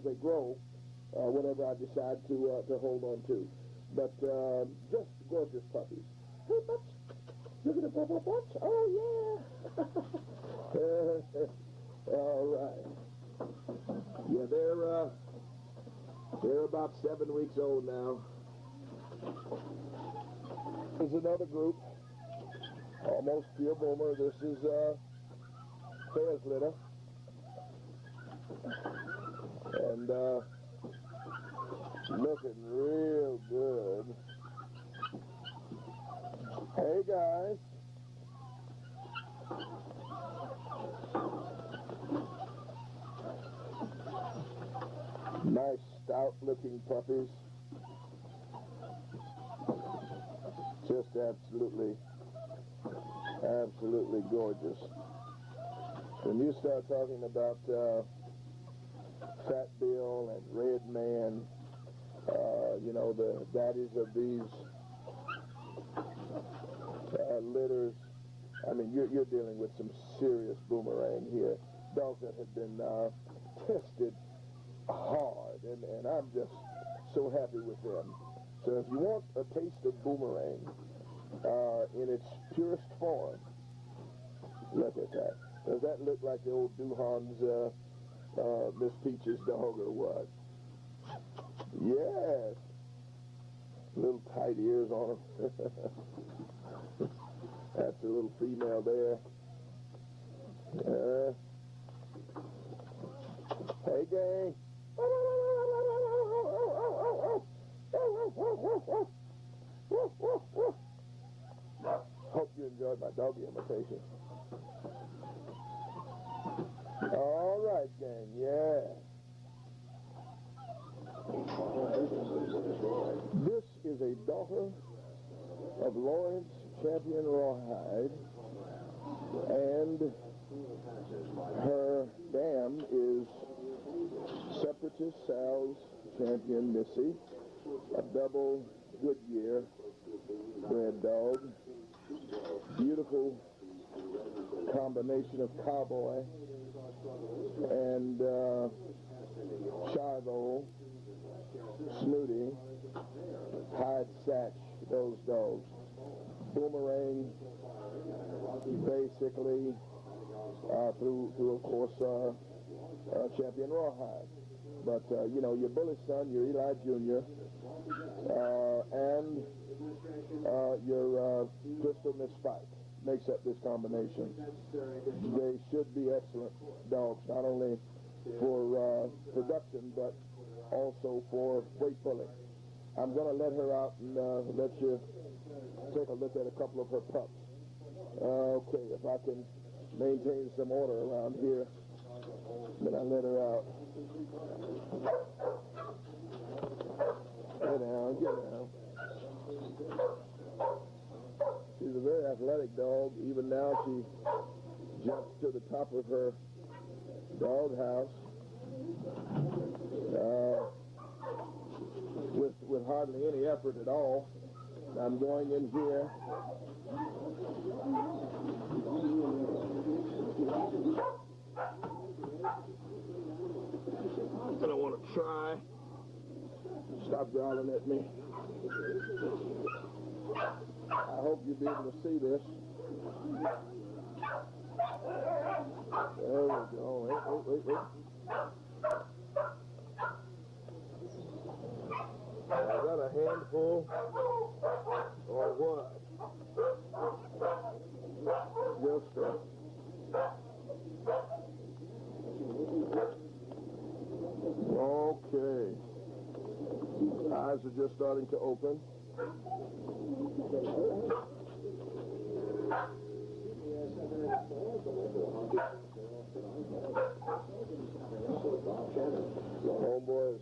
they grow, whatever I decide to hold on to. But just gorgeous puppies. Hey, Butch, look at the purple Butch. Oh, yeah. All right. Yeah, they're about 7 weeks old now. There's another group, almost pure boomer. This is Fair's litter. And looking real good. Hey, guys. Nice, stout-looking puppies. Just absolutely gorgeous. When you start talking about Fat Bill and Red Man, you know, the daddies of these litters, I mean, you're dealing with some serious boomerang here. Dogs that have been tested hard, and I'm just so happy with them. So if you want a taste of boomerang in its purest form, look at that. Does that look like the old Duhan's Miss Peach's dog or what? Yes. Little tight ears on him. That's a little female there. Hey, gang. Hope you enjoyed my doggy imitation. All right, gang, yeah. This is a daughter of Lawrence Champion Rawhide, and her dam is Separatist Sal's Champion Missy, a double Goodyear bred dog. Beautiful combination of cowboy and Charvo, Snooty, Hyde Satch, those dogs. Boomerang, basically, through of course, Champion Rawhide. But, you know, your Bully son, your Eli Jr., and your Crystal Miss Spike makes up this combination. They should be excellent dogs, not only for production, but also for weight pulling. I'm going to let her out and let you take a look at a couple of her pups. Okay, if I can maintain some order around here, then I let her out. Get down, get down. She's a very athletic dog. Even now she jumps to the top of her dog house with hardly any effort at all. I'm going in here. And I want to try. Stop growling at me. I hope you'll be able to see this. There we go. Wait. I got a handful or what? Just okay. Eyes are just starting to open. Homeboys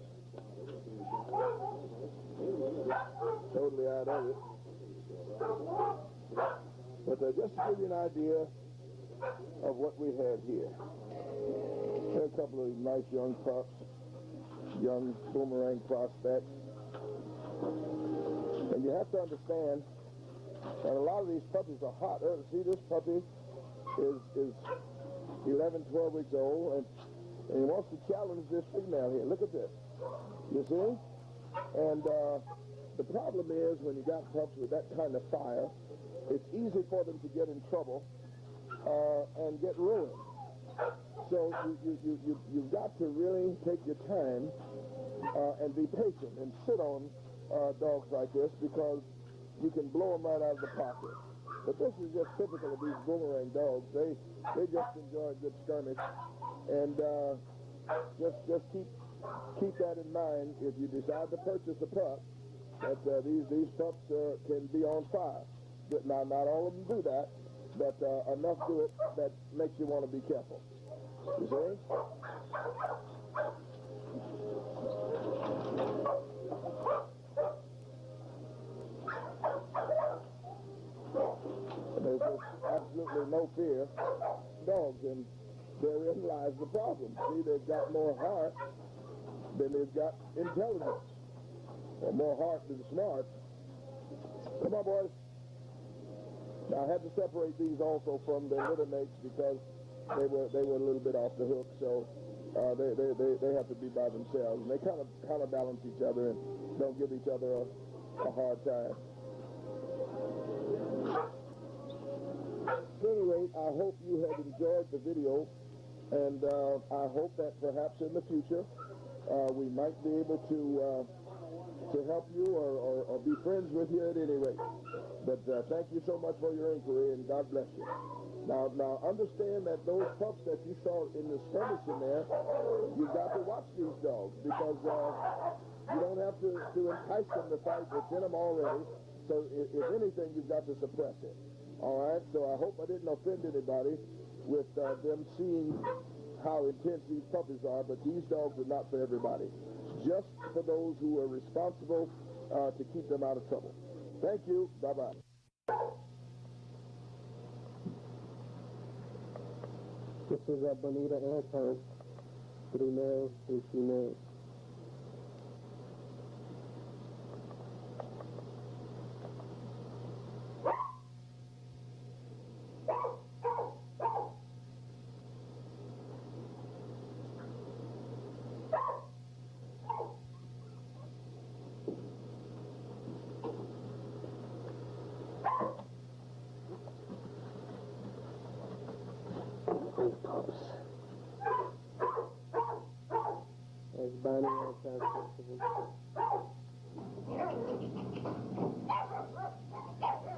totally out of it. But just to give you an idea of what we have here. There are a couple of nice young pups, young boomerang prospects. And you have to understand that a lot of these puppies are hot. See, this puppy is 11, 12 weeks old, and he wants to challenge this female here. Look at this. You see? And the problem is when you got pups with that kind of fire, it's easy for them to get in trouble and get ruined. So you've got to really take your time and be patient and sit on dogs like this, because you can blow them right out of the pocket. But this is just typical of these boomerang dogs. They just enjoy a good skirmish, and just keep that in mind if you decide to purchase a pup. That these pups can be on fire. But now, not all of them do that, but enough do it that makes you want to be careful. You see? There's just absolutely no fear dogs, and therein lies the problem. See, they've got more heart than they've got intelligence, or more heart than smart. Come on, boys. Now, I had to separate these also from their litter mates because they were a little bit off the hook, so they have to be by themselves, and they kind of balance each other and don't give each other a hard time. At any rate, I hope you have enjoyed the video, and I hope that perhaps in the future we might be able to help you or be friends with you at any rate. But thank you so much for your inquiry, and God bless you. Now understand that those pups that you saw in the skirmish in there, you've got to watch these dogs, because you don't have to entice them to fight. It's in them already. So if anything, you've got to suppress it. All right? So I hope I didn't offend anybody with them seeing how intense these puppies are, but these dogs are not for everybody. Just for those who are responsible to keep them out of trouble. Thank you. Bye-bye. This is Bonita Anton. 3 males, 3 females. Pups. There's Bonnie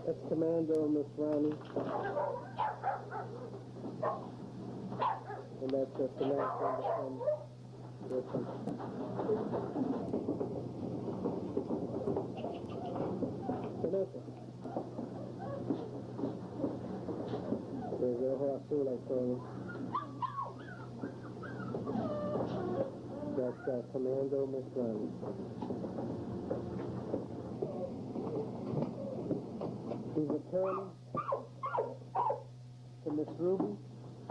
That's Commando, Miss Ronnie. And that's the Samantha and there's some. Samantha. There's a horse too, I told you. That's Commando, Miss Ronnie. He's returning to Miss Ruby.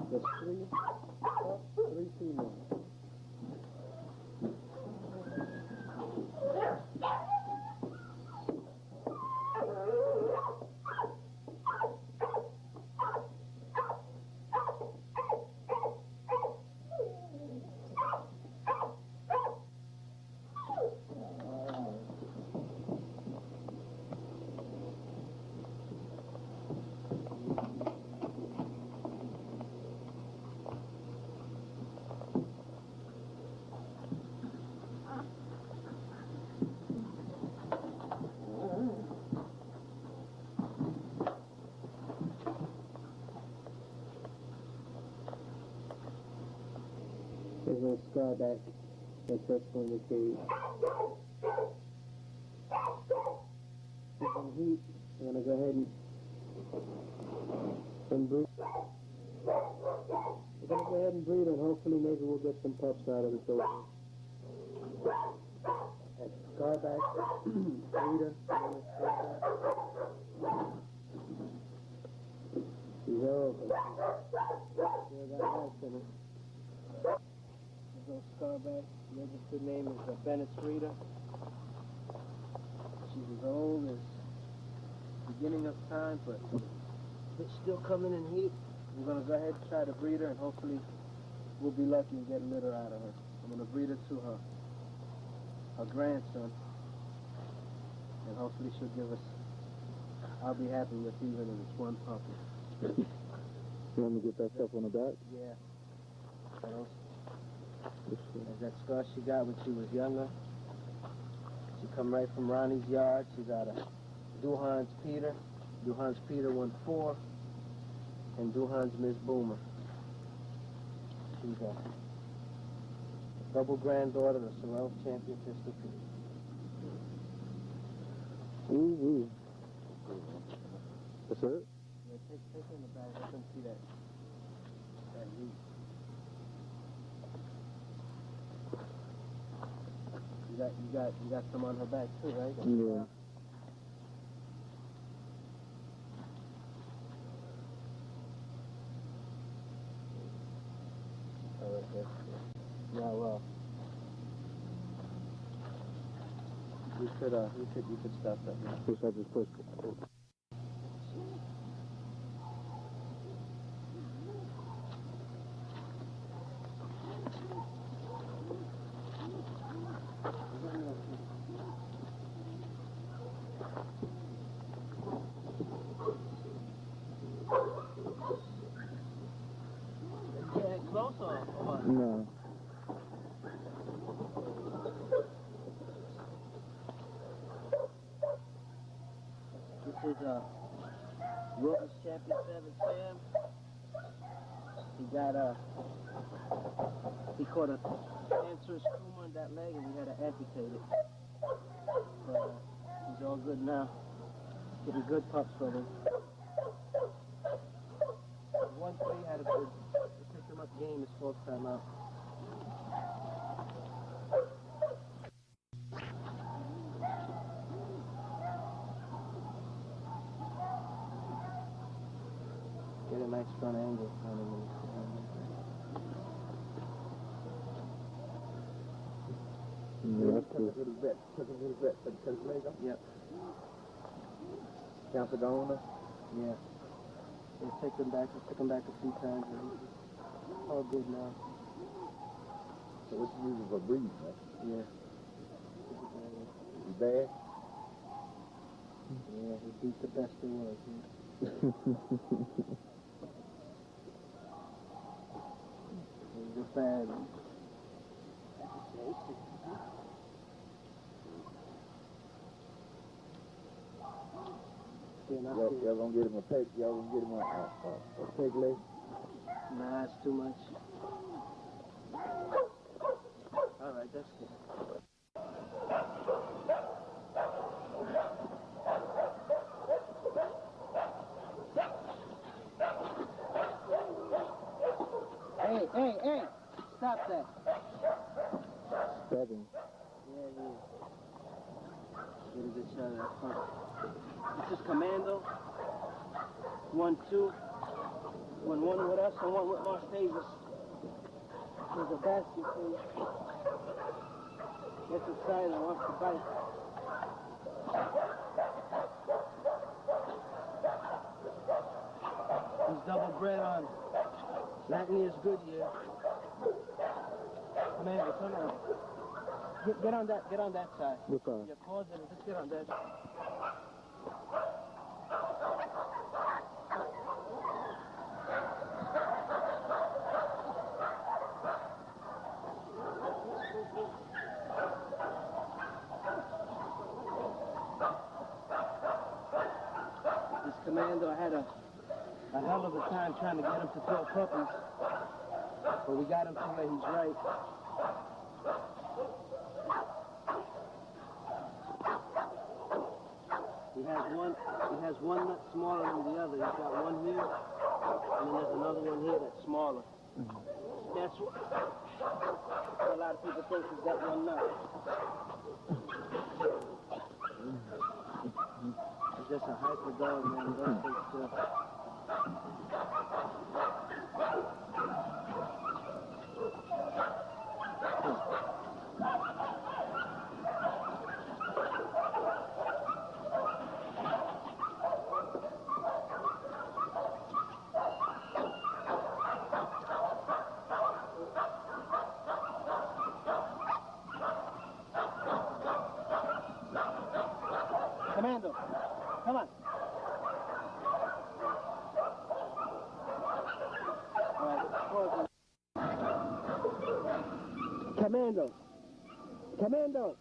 There's 3 females. There's no scar back. That's in the cage. He's in heat. I'm going to go ahead and breed. We're going to go ahead and breed, and hopefully maybe we'll get some pups out of the door. That's Scarback, breeder. He's old, but still got life in it. There's no Scarback. The registered name is Bennett Rita. She's as old as beginning of time, but it's still coming in heat. We're going to go ahead and try to breed her, and hopefully we'll be lucky and get a litter out of her. I'm going to breed her to her grandson, and hopefully she'll give us, I'll be happy with even if it's one puppy. You want me to get that stuff on the back? Yeah. There's that scar she got when she was younger. She come right from Ronnie's yard. She got a Duhan's Peter 1-4, and Duhan's Miss Boomer. She's a double granddaughter of Sorrel champion Pistol Pete. Ooh. That's it? Yeah, take her in the back. Let them see that meat. You got some on her back too, right? Yeah. Oh, right there. Yeah, well. You could stop that now. Wish I just pushed it. Yeah, close or what? No. This is Wilton's Champion 7 Sam. He caught a cancerous tumor in that leg and we had to amputate it. But he's all good now. Getting good pups from him. 1-3 had a good, they picked him up game his fourth time out. Get a nice front angle on him. Yeah, that's cool. Took a little bit, but his leg up. Yep. Counted the owner. Yeah. They took him back a few times and he's all good now. So what you using for breathing, right? Yeah. You bad? Yeah, he beat the best there was. Yeah. He's a bad one. Y'all gonna get him a peg? Y'all gonna get him a peg leg? Nah, it's too much. All right, that's good. Hey, stop that. Stabbing. Yeah. Get a good shot of that front. This is Commando. 1-2. 1-1 with us and 1 with Las Vegas. There's a basket for you. Gets excited and wants to bite. He's double bred on Lagnia's Goodyear. Commando, turn around. Get on that side. What side? You're causing it. Just get on that side. This Commando had a hell of a time trying to get him to throw puppies, but we got him to where he's right. He has one nut smaller than the other. He's got one here, and then there's another one here that's smaller. That's what a lot of people think he's got one nut. He's just a hyper dog, man. He don't take still. Commando, come on. Commando. Commando.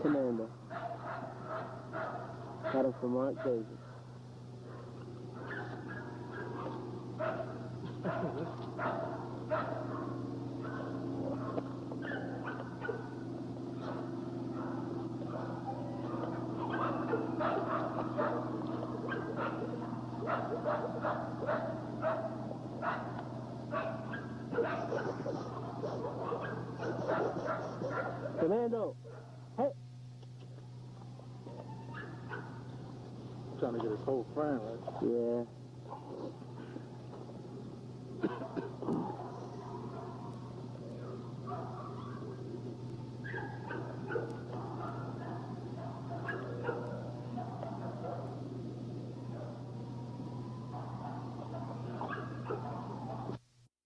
Commando. Got him from Mark Davis. Commando. Hey. Trying to get his whole frame right. Yeah.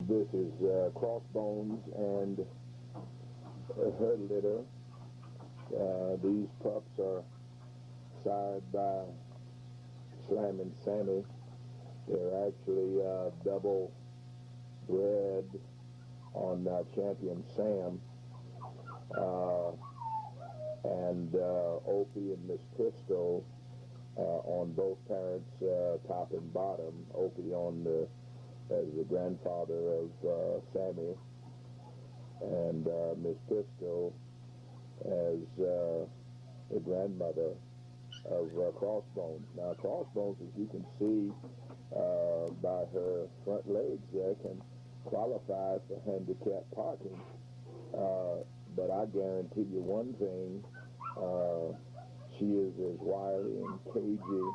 This is Crossbones and her litter. These pups are sired by Slam and Sammy. They're actually double bred on Champion Sam. And Opie and Miss Pistol on both parents, top and bottom. Opie as the grandfather of Sammy, and Miss Pistol as the grandmother of Crossbones. Now, Crossbones, as you can see by her front legs there, can qualify for handicap parking. But I guarantee you one thing, she is as wily and cagey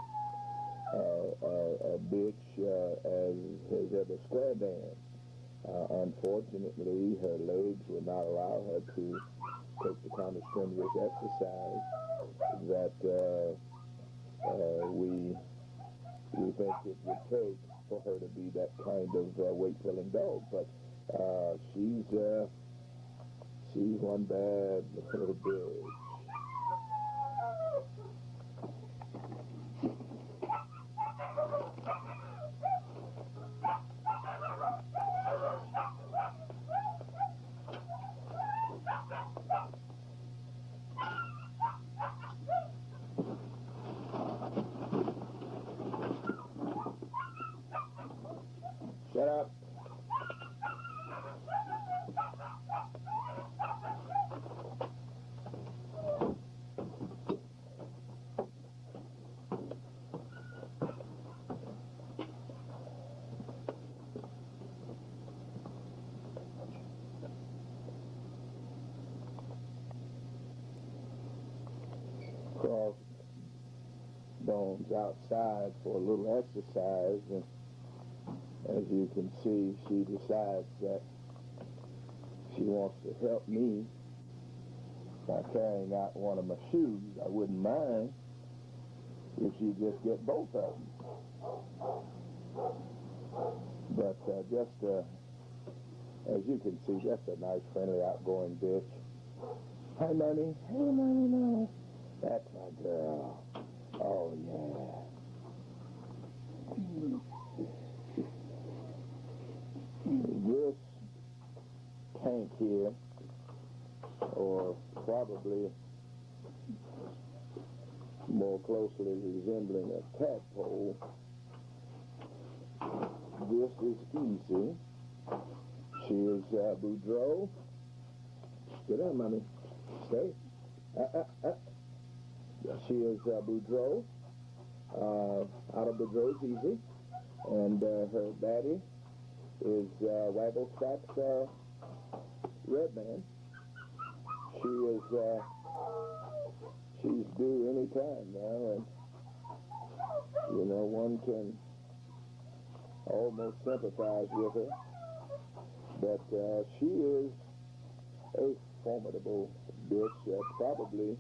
a bitch as has ever square danced. Unfortunately, her legs would not allow her to take the kind of strenuous exercise that we think it would take for her to be that kind of weight-pulling dog. But she's one bad little bitch. Shut up. Crossbones outside for a little exercise, and as you can see, she decides that she wants to help me by carrying out one of my shoes. I wouldn't mind if she just get both of them. But as you can see, just a nice, friendly, outgoing bitch. Hi, Mommy. Hey, Mommy, Mommy. That's my girl. Oh, yeah. This tank here, or probably more closely resembling a tadpole, this is Easy. She is Boudreaux. Sit down, Mommy. Stay. She is Boudreaux, out of Boudreaux's Easy, and her daddy is Wagglestack's Redman. She's due any time now, and you know, one can almost sympathize with her, but she is a formidable bitch, probably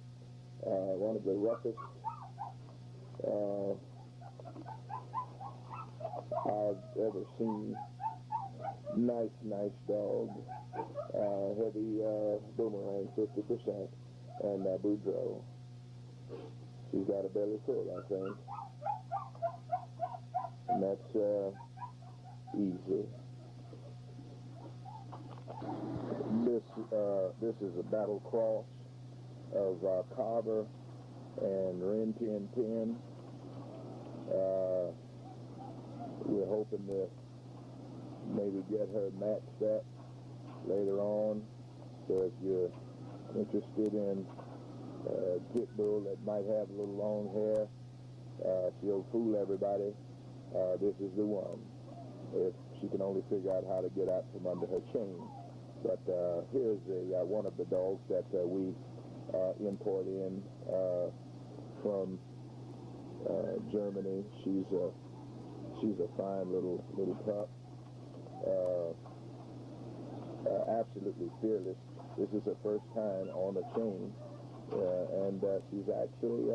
one of the roughest I've ever seen. Nice dog. Heavy Boomerang, 50%, and Boudreaux. She's got a belly full, I think. And that's easy. This is a battle cross of Carver and Ren Tin Tin. We're hoping to maybe get her matched up later on. So if you're interested in a pit bull that might have a little long hair, she'll fool everybody. This is the one. If she can only figure out how to get out from under her chain. But here's one of the dogs that we import in from Germany. She's a fine little pup. Absolutely fearless. This is her first time on a chain, and she's actually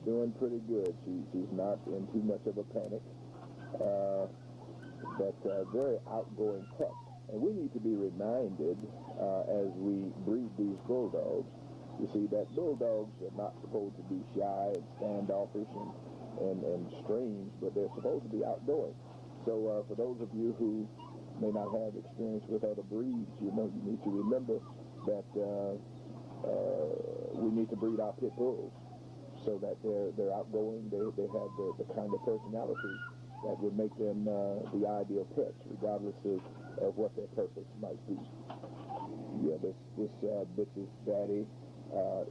doing pretty good. She's not in too much of a panic, but very outgoing pup. And we need to be reminded as we breed these bulldogs, you see, that bulldogs are not supposed to be shy and standoffish and strange, but they're supposed to be outgoing. So for those of you who may not have experience with other breeds, you need to remember that we need to breed our pit bulls so that they're outgoing, they have the kind of personality that would make them the ideal pets, regardless of what their purpose might be. Yeah, this bitch's daddy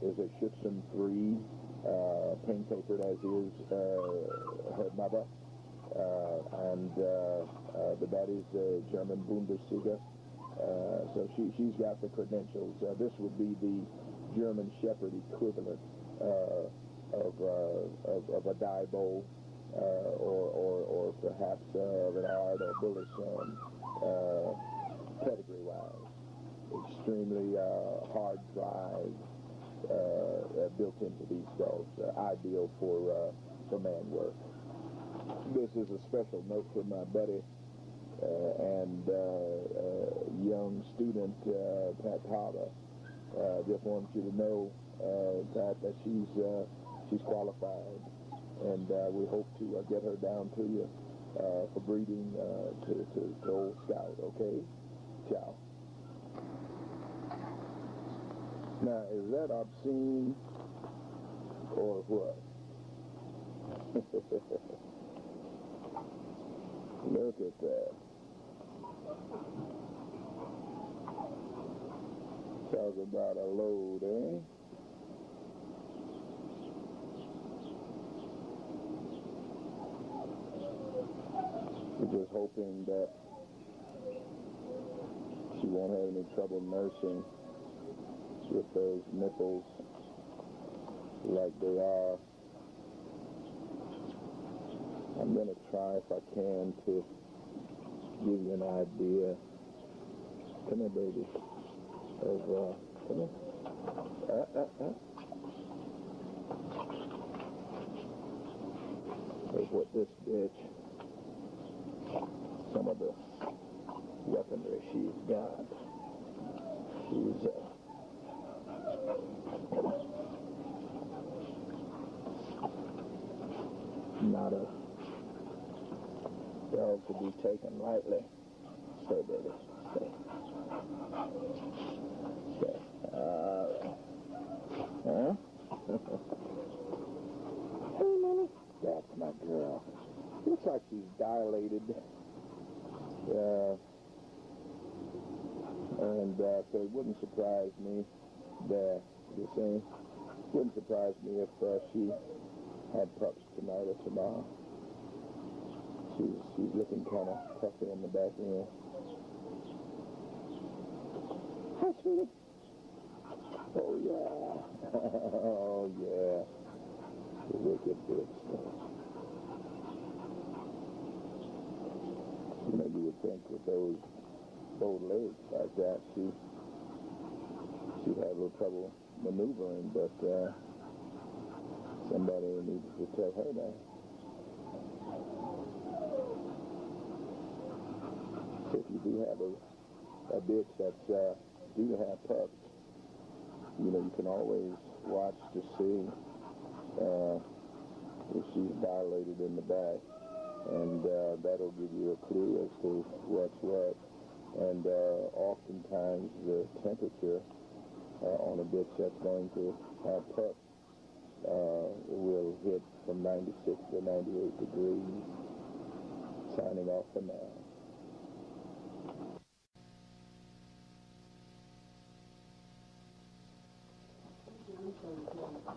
is a Shih Tzu 3, paint-tapered as is her mother. And the daddy's a German Bundesliga, so she's got the credentials. This would be the German Shepherd equivalent of a Daibo, or perhaps of an Ard or Bullerson, pedigree-wise. Extremely hard drive built into these dogs, ideal for man work. This is a special note from my buddy and young student, Pat Carver. Just wanted you to know, Pat, that she's qualified, and we hope to get her down to you for breeding to Old Scout, okay? Ciao. Now, is that obscene or what? Look at that. Talk about a load, eh? We're just hoping that she won't have any trouble nursing with those nipples like they are. I'm going to try, if I can, to give you an idea. Come here, baby. Of, come here. Of what this bitch, some of the weaponry she's got. She's, not a dog to be taken lightly. Stay, baby. Stay. Stay. Huh? Hey, Mommy. That's my girl. Looks like she's dilated. And so it wouldn't surprise me that, you see, wouldn't surprise me if she had pups tonight or tomorrow. She's looking kind of puffy in the back end. Hi, sweetie. Oh, yeah. Oh, yeah. The wicked bitch. Maybe you'd think with those bold legs like that, she'd have a little trouble maneuvering, but Somebody needs to tell her that. If you do have a bitch that's do have pups, you know, you can always watch to see if she's dilated in the back, and that'll give you a clue as to what's what. And oftentimes the temperature on a bitch that's going to have pups will hit from 96 to 98 degrees. Signing off for now.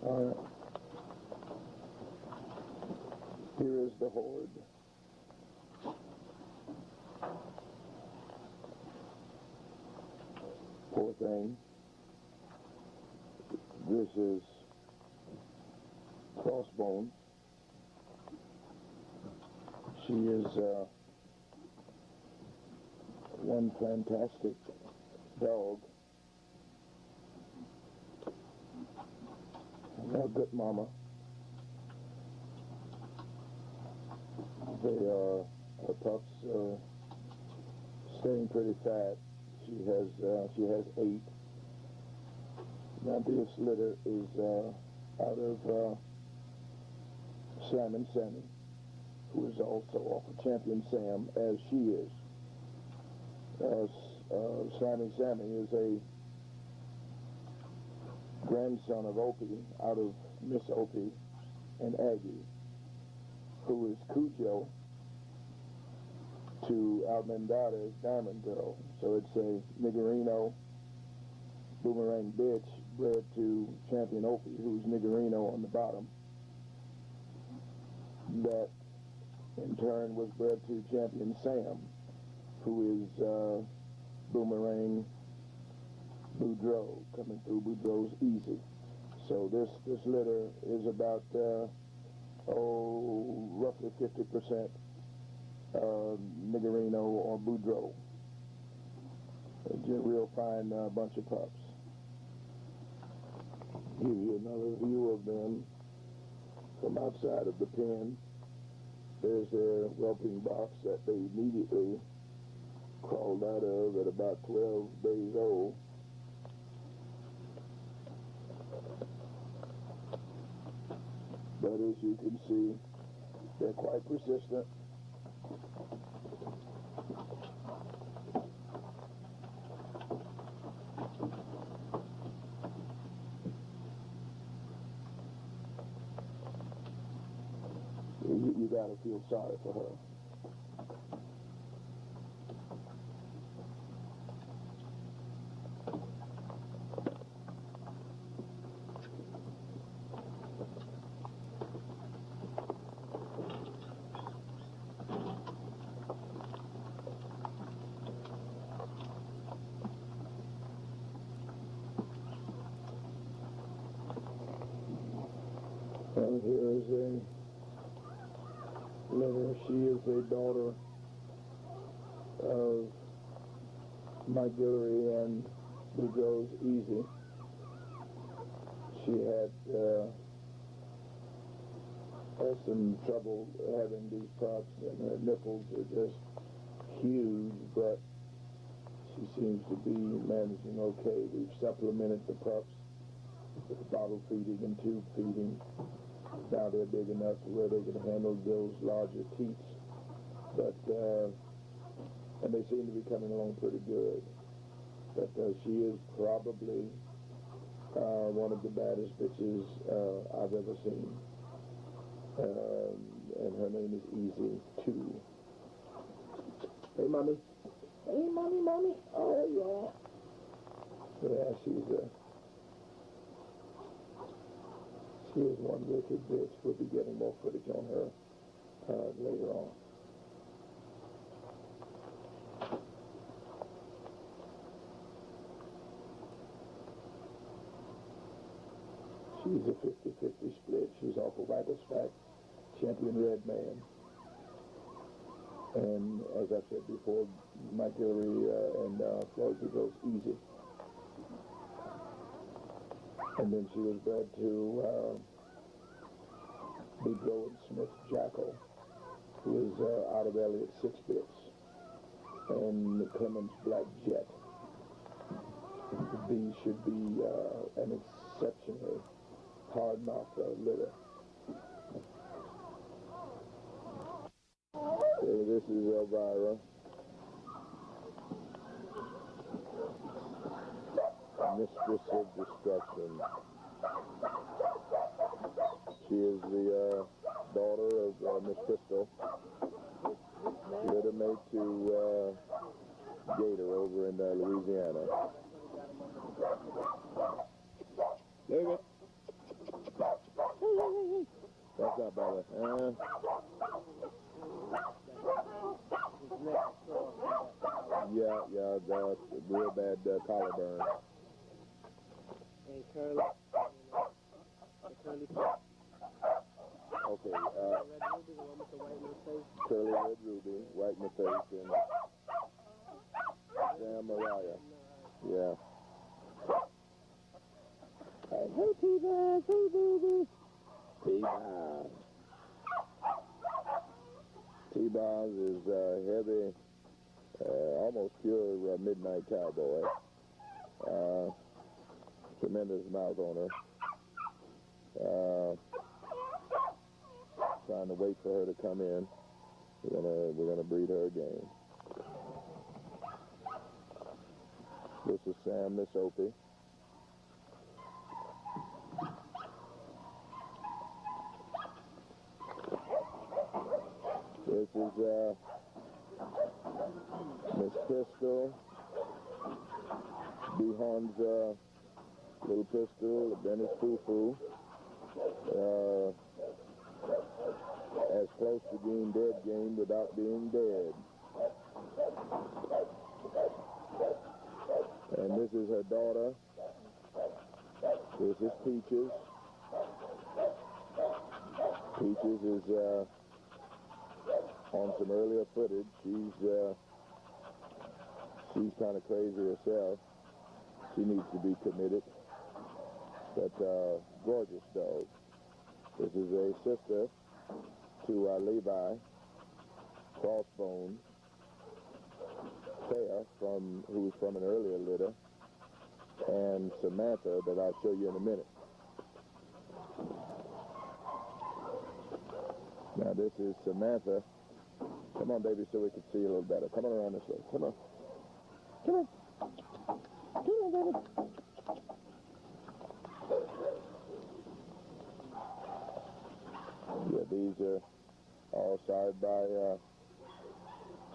All right. Here is the horde. Poor thing. This is Crossbone. She is one fantastic dog. A good mama. Her pups are staying pretty fat. She has 8. Now this litter is out of Slam and Sammy, who is also off of Champion Sam, as she is. Slam and Sammy is a grandson of Opie, out of Miss Opie and Aggie, who is Cujo to Almendar's Diamond Girl. So it's a Niggerino boomerang bitch bred to Champion Opie, who's Niggerino on the bottom. That in turn was bred to Champion Sam, who is boomerang Boudreaux, coming through Boudreaux's Easy. So this litter is about roughly 50% Niggerino or Boudreaux. It's a real fine bunch of pups. Give you another view of them from outside of the pen. There's their whelping box that they immediately crawled out of at about 12 days old. But as you can see, they're quite persistent. You gotta feel sorry for her. Well, here is a litter. She is a daughter of Mike Guillory and Boudreaux's Easy. She had some trouble having these pups, and her nipples are just huge, but she seems to be managing okay. We've supplemented the pups with bottle feeding and tube feeding. Now they're big enough to where they can handle those larger teats. But, and they seem to be coming along pretty good. But she is probably one of the baddest bitches I've ever seen. And her name is Easy, too. Hey, Mommy. Hey, Mommy. Oh, yeah. Yeah, she is one wicked bitch. We'll be getting more footage on her later on. She's a 50-50 split. She's off of Wagglesback, Champion Red Man. And as I said before, Mike Guillory and Floyd Boudreaux's Easy. And then she was bred to Big Rowan Smith Jackal, who is out of Elliott 6 Bits, and the Clemens Black Jet. These should be an exceptionally hard-knock litter. Okay, this is Elvira. Mistress of Destruction. She is the daughter of Miss Crystal, litter mate to Gator over in Louisiana. David. What's up, brother? Yeah, the real bad collar burn. And Curly. The Curly Pop. Okay, Red Ruby, the one with the white in the face. Curly Red Ruby, white in the face, and Sam Mariah. Yeah. Hey, T-Baz, hey, baby. T-Boz. T-Boz is heavy, almost pure midnight cowboy. Tremendous mouth on her. Trying to wait for her to come in. We're gonna breed her again. This is Sam, Miss Opie. This is Miss Crystal. Behorn's little pistol, Dennis Foo-Foo. As close to being dead game without being dead. And this is her daughter. This is Peaches. Peaches is on some earlier footage. She's kind of crazy herself. She needs to be committed. But gorgeous dog. This is a sister to Levi Crossbones Fair, who's from an earlier litter, and Samantha that I'll show you in a minute. Now this is Samantha. Come on, baby, so we can see you a little better. Come on around this way. Come on. Come on. Come on, baby. Yeah, these are all sired by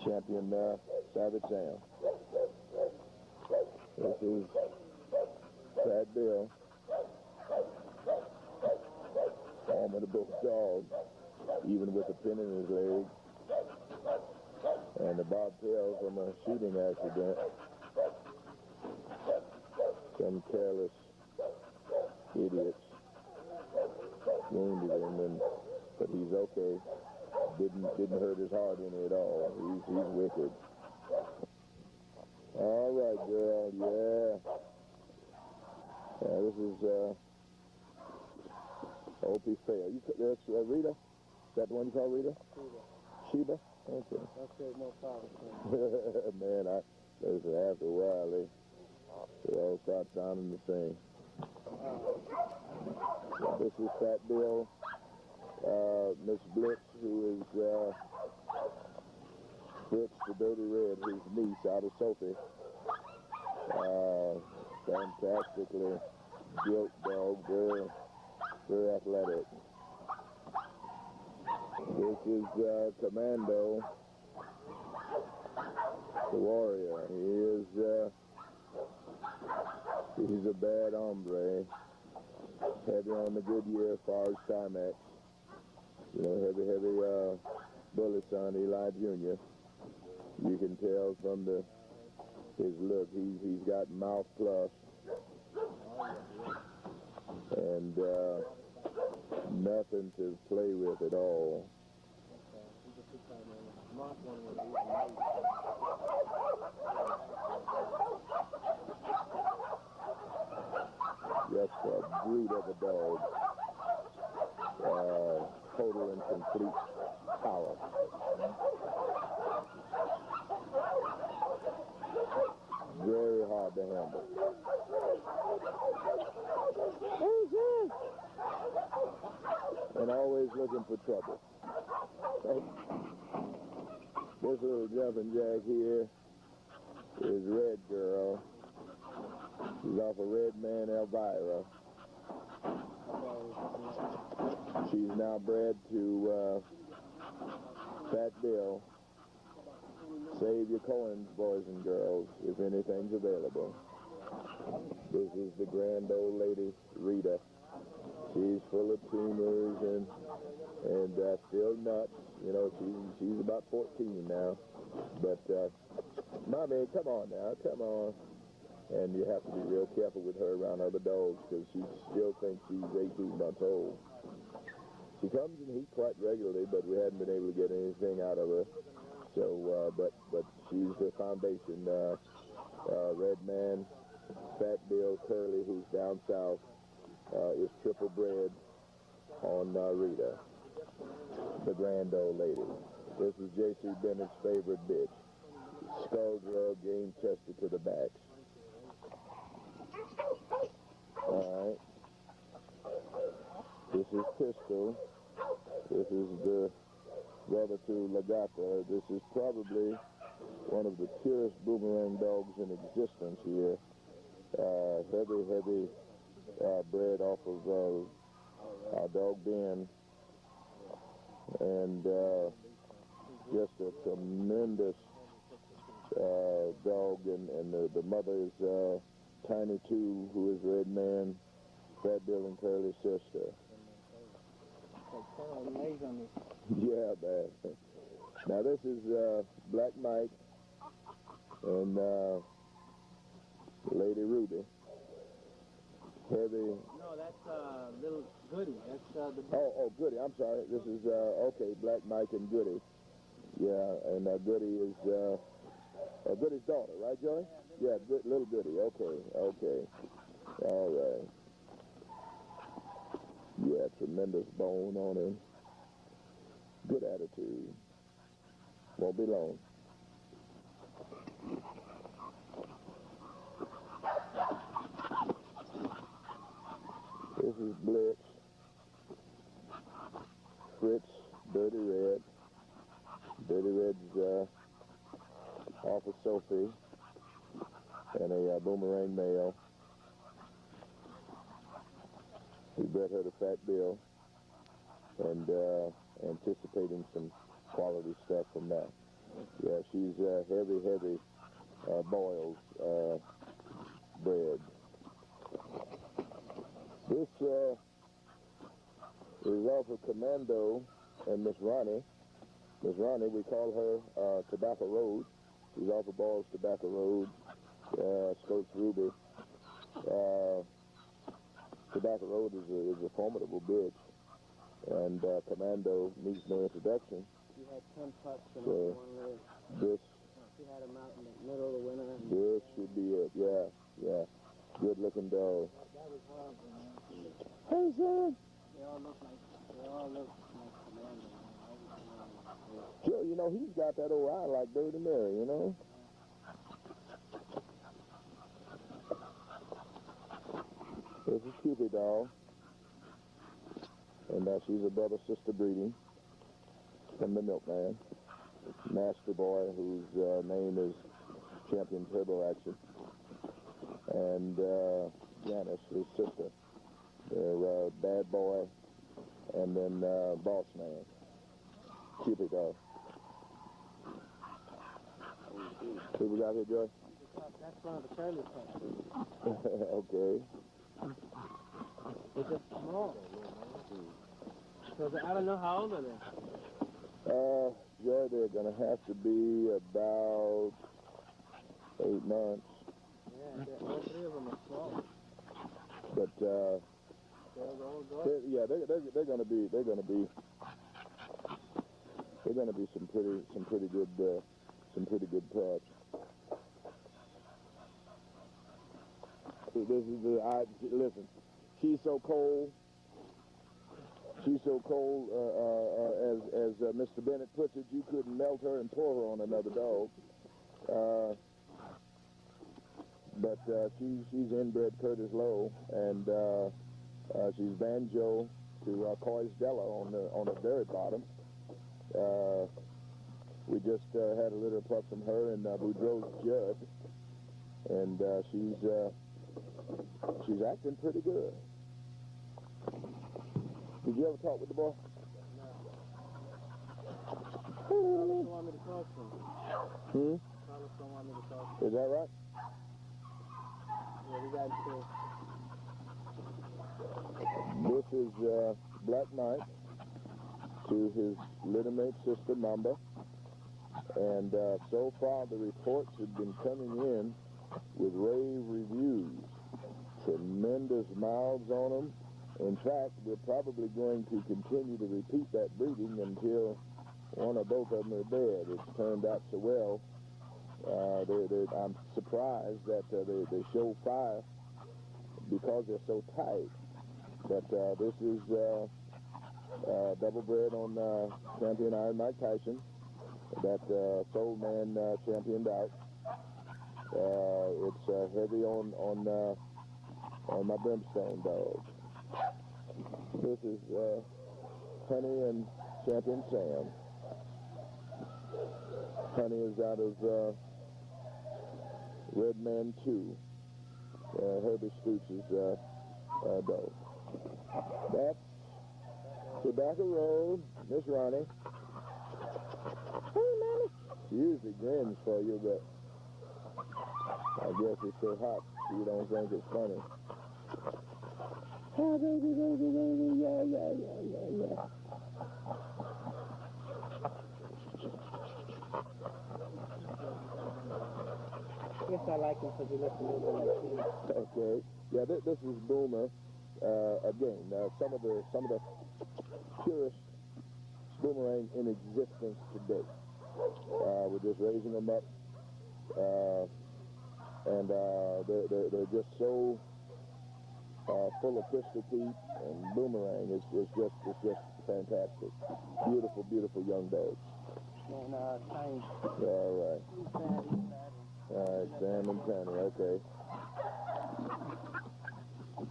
champion Savage Sam. This is Fat Bill, formidable dog, even with a pin in his leg, and the bobtail from a shooting accident. Some careless idiots wounded him, but he's okay. Didn't hurt his heart any at all. He's wicked. All right, girl. Yeah. Yeah, this is Opie Fair. That's Rita? Is that the one you call Rita? Sheba. Okay. Okay, no problem. Man, listen, after a while, they all start sounding the same. This is Fat Bill. Miss Blitz, who is Fritz the Dirty Red, his niece out of Sophie. Fantastically built dog, very athletic. This is Commando, the warrior. He's a bad hombre. Heavy on the Goodyear as far as Timex. You know, heavy bullets on Eli Jr. You can tell from his look, he's got mouth plus. And nothing to play with at all. Just a brute of a dog. total and complete power. Very hard to handle. And always looking for trouble. This little jumping jack here is Red Girl. She's off of Red Man Elvira. She's now bred to Fat Bill. Save your coins, boys and girls, if anything's available. This is the grand old lady, Rita. She's full of tumors and still nuts. You know, she's about 14 now. But, Mommy, come on now, come on. And you have to be real careful with her around other dogs because she still thinks she's 18 months old. She comes and eats quite regularly, but we haven't been able to get anything out of her. So, but she's the foundation. Red Man, Fat Bill, Curly, who's down south, is triple bred on Rita, the grand old lady. This is J.C. Bennett's favorite bitch. Skull grub, game chested to the back. All right. This is Pistol. This is the brother to Lagata. This is probably one of the purest boomerang dogs in existence here. Heavy bred off of our dog Ben. And just a tremendous dog. And the mother is Tiny Two, who is Red Man, Fat Bill and Curly's sister. Yeah, man. Now this is Black Mike and Lady Ruby. Heavy. No, that's little Goody. That's the. Oh, Goody. I'm sorry. This is okay. Black Mike and Goody. Yeah, and Goody is Goody's daughter, right, Joey? Yeah, little Goody. Okay. All right. Yeah, tremendous bone on him. Good attitude. Won't be long. This is Blitz. Fritz, Dirty Red. Dirty Red's off of Sophie. And a boomerang male. We bred her to Fat Bill. And anticipating some quality stuff from that. Yeah, she's heavy boils bred. This is off of Commando and Miss Ronnie. Miss Ronnie, we call her Tobacco Road. She's off of Balls Tobacco Road, Scopes Ruby. Tobacco Road is a formidable bitch. And Commando needs no introduction. She had 10 pups and So, only one lived. This She had them out in the middle of the winter. And this should be it. Yeah. Good looking dog. Hey, son. they all look like Commando. Joe, you know, he's got that old eye like Dirty Mary, you know? This is Cupid doll. And she's a brother-sister breeding from the Milkman. Master Boy, whose name is Champion Turbo Action. And Janice, his sister. They're Bad Boy and then Boss Man. Cupid doll. Who we got here, Joy? That's one of the Curly pups. Okay. They're just small. So I don't know how old are they? Joy, they're going to have to be about 8 months. Yeah, all three of them are small. But They're all good. they're going to be some pretty good pups. This is listen. She's so cold. Cole, as Mr. Bennett puts it, you couldn't melt her and pour her on another dog. But she's inbred Curtis Lowe, and she's Banjo to Coy's Della on the very bottom. We just had a litter pup from her and Boudreaux's Judd, and she's acting pretty good. Did you ever talk with the boy? Carlos don't want me to talk to him. Carlos don't want me to talk to him. Is that right? Yeah, we got to. This is Black Knight to his littermate sister Mamba, and so far the reports have been coming in with rave reviews. Tremendous mouths on them. In fact, we're probably going to continue to repeat that breeding until one or both of them are dead. It's turned out so well. I'm surprised that they show fire because they're so tight. But this is double bred on champion Iron Mike Tyson that Soul Man championed out. It's heavy on my Brimstone dog. This is Honey and Champion Sam. Honey is out of Red Man 2, Herbie Stooch's dog. That's Tobacco Road, Miss Ronnie. Hey, Mommy. She usually grins for you, but I guess it's so hot you don't think it's funny. Oh, baby, baby, baby. Yeah, yeah, yeah, yeah, yeah. I guess I like him because he looks a little bit like me. Okay. Yeah, this is Boomer. Again, some of the purest boomerang in existence today. We're just raising them up, and they're just so full of pistol teeth and boomerang. It's just fantastic. Beautiful, beautiful young dogs. And Tiny. All right. He's bad, he's bad. All right, Sam and Tiny. Okay.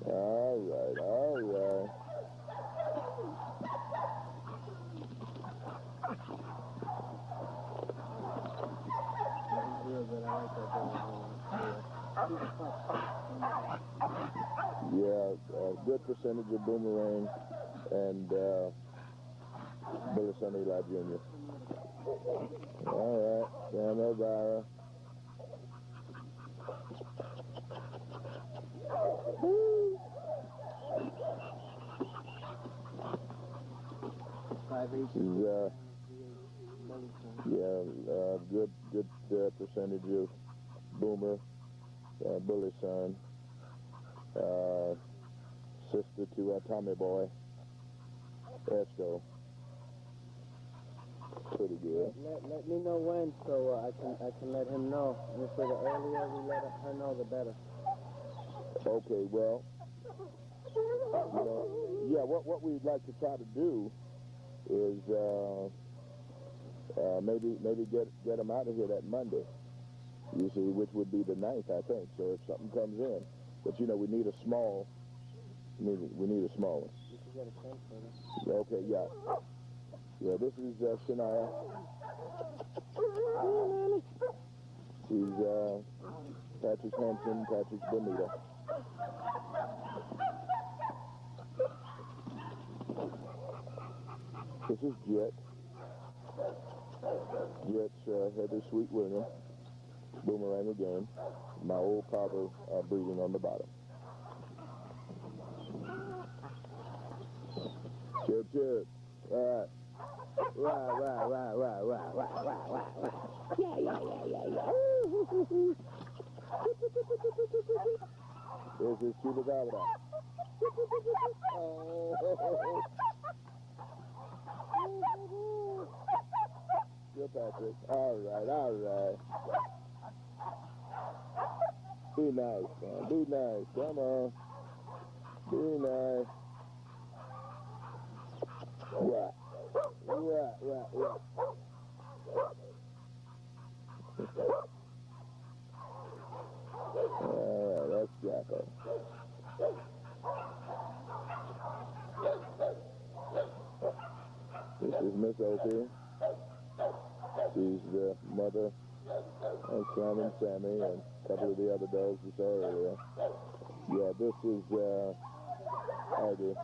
All right, all right. He's real good. I like that dog. Yeah, good percentage of boomerang and Billy Son Eli Jr. All right, Sam Elvira. Good percentage of Boomer, Bully Son, sister to Tommy Boy, Esco. Pretty good. Let me know when, so I can let him know. And so the earlier we let her know, the better. Okay, well, yeah, what we'd like to try to do is maybe get them out of here that Monday. You see, which would be the 9th, I think. So if something comes in, but we need a small. We need a small one. You can get a sense for this. Okay, yeah. Yeah, this is Shania. She's Patrick Hansen, Patrick Bonita. This is Jet. Jet's Heather Sweet William. Boomerang again. My old Carver breeding on the bottom. Chip. All right. Right. Yeah. This is Chupacabra. Oh. Good, Patrick. All right. Be nice, man. Be nice. Come on. Be nice. This is Miss Opie. She's the mother of Slim and Sammy and a couple of the other dogs we saw earlier. Yeah, this is Aggie.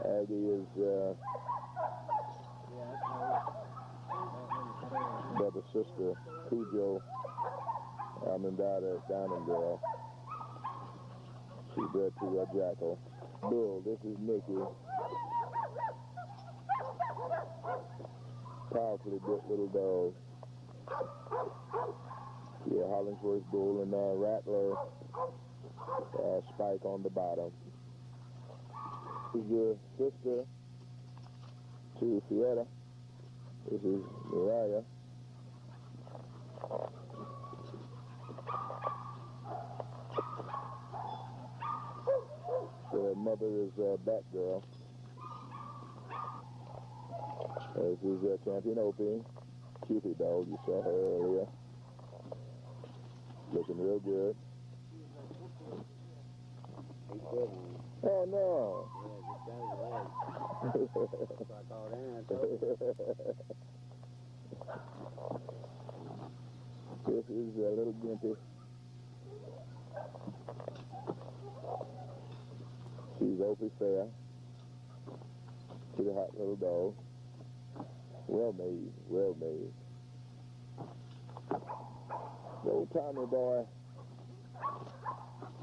Aggie is brother, sister, Cujo, Almondata, Diamond Girl. She bred to a Jackal. Bull, this is Mickey. Powerfully built little dog. Yeah, Hollingsworth Bull and Rattler Spike on the bottom. This is the sister to Fietta. This is Mariah. The mother is Batgirl. This is Champion Opie. Cupid dog, you saw her earlier. Looking real good. Oh no! This is a little gimpy. She's Opie Fair. She's a hot little dog. Well made, well made. Old Tommy boy.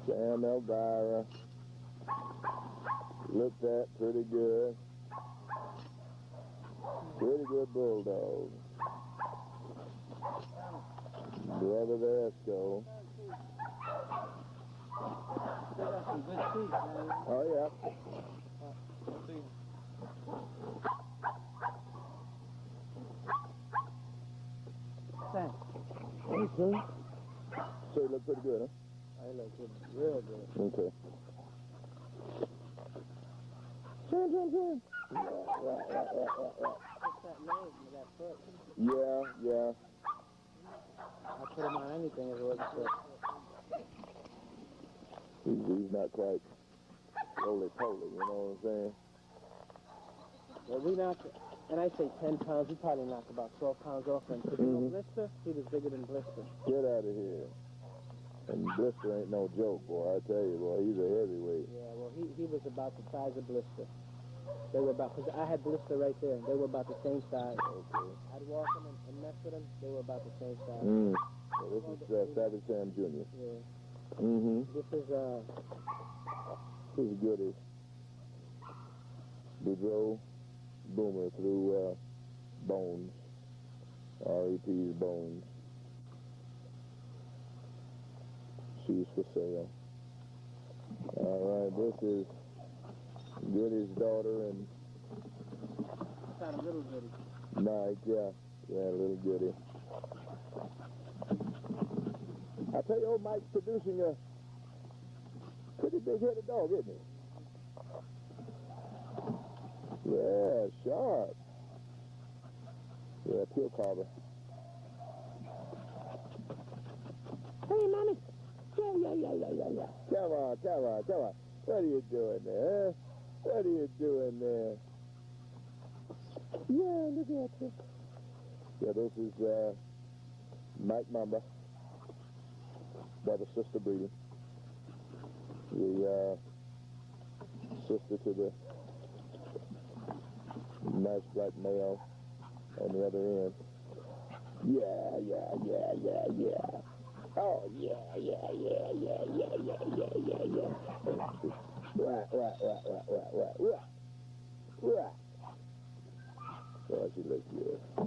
Sam Elvira. Looked at pretty good. Pretty good bulldog. Brother Esco. Oh yeah. Thanks. Okay. So you look pretty good, huh? I look good, real good. Okay. What's that name with that foot? Yeah. I put him on anything if it wasn't foot. He's not quite roly-poly, you know what I'm saying? Well, we knocked, and I say 10 pounds, we probably knocked about 12 pounds off him. Because you know Blister, he was bigger than Blister. Get out of here. And Blister ain't no joke, boy. I tell you, boy, he's a heavyweight. Yeah, well, he was about the size of Blister. They were about, because I had Blister right there. They were about the same size. Okay. I'd walk them and mess with them. They were about the same size. Well, this is Savage Sam Jr. Yeah. This This is Goody. Boudreaux Boomer through Bones. R.E.P.'s Bones. She's for sale. All right, this is Goody's daughter and kind of little Goody. Mike, yeah, little Goody. I tell you, old Mike's producing a pretty big-headed dog, isn't he? Yeah, sharp. Yeah, Pure Carver. Hey, mommy. Yeah. Come on. What are you doing there? What are you doing there? Yeah, look at you. Yeah, this is Mike Mamba. Brother, sister breeding. The sister to the nice black male on the other end. Yeah. Oh, yeah. Right. Oh, she looks good. I'll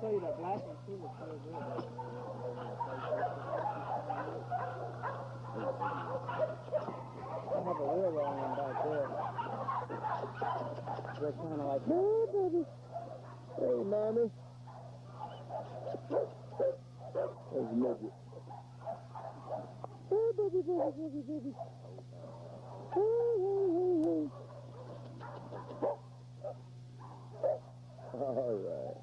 show you that black one too. Looks real good. I have a real long one back there. They're kind of like, Hey, baby. Hey, mommy. That's midget. Hey, baby. Hey. All right.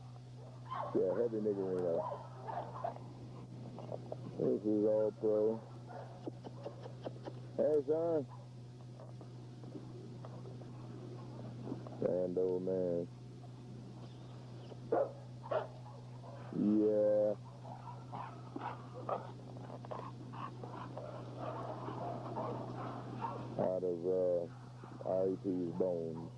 Yeah, heavy niggerino. This is all pro. Hey, son. Grand old man. Yeah. Out of REP's bones.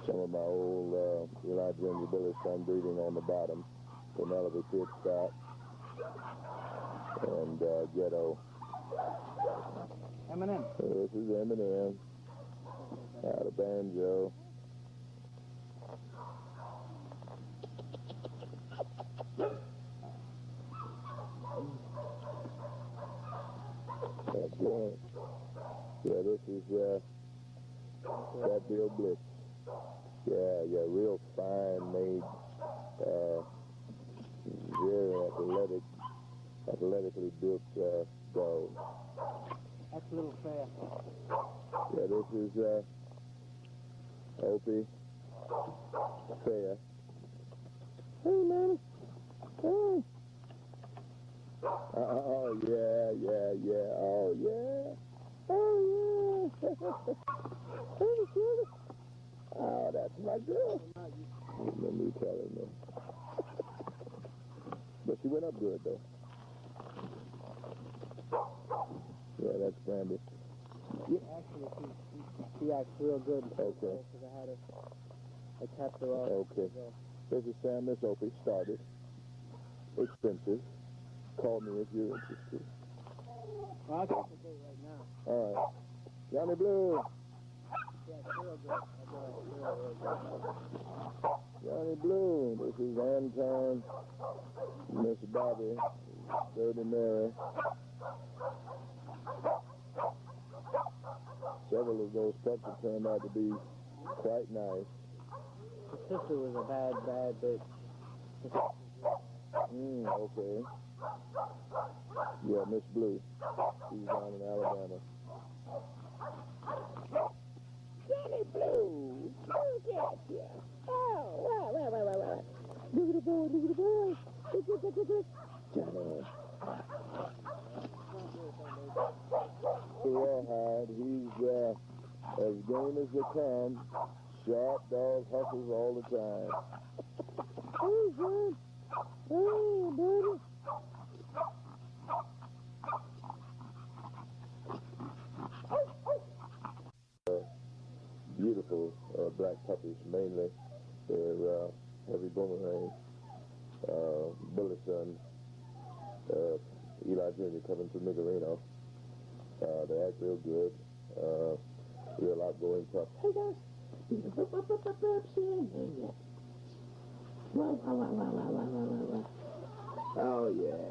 Some of my old Eli Jr. Billy son breeding on the bottom. Penelope Pitstop and Ghetto. Eminem. This is Eminem. Out of Banjo. That's good. Yeah, this is that Bill Blitz. Yeah, real fine made, very athletically built dog. That's a little fair. Yeah, this is Opie Fair. Hey, Mommy. Hey. Oh, yeah. Oh, yeah. Oh, yeah. Hey, sugar. Oh, that's my girl. Remember you telling me. But she went up good, though. Yeah, that's Brandy. Actually, she acts real good. Okay. Because I tapped her off. Okay. This is Sam, Miss Opie. Started. Expensive. Call me if you're interested. Well, I'll take the date right now. All right. Johnny Blue. Yeah, it's real good. I do it real good. Johnny Blue. This is Anton. Miss Bobby. Dirty Mary. Several of those pups have turned out to be quite nice. The sister was a bad bitch. Okay. Yeah, Miss Blue. She's down in Alabama. Johnny Blue. Look at you. Oh, wow. Look at the boy. Look. Johnny. Rawhide, he's as game as they come. Sharp dog, hustles all the time. Hey, John. Hey, buddy. Beautiful black puppies, mainly. They're heavy boomerang. Bully son, Eli Jr. coming to Miguelino. They act real good. Real outgoing pup. Hey, guys. Wow. Oh yeah.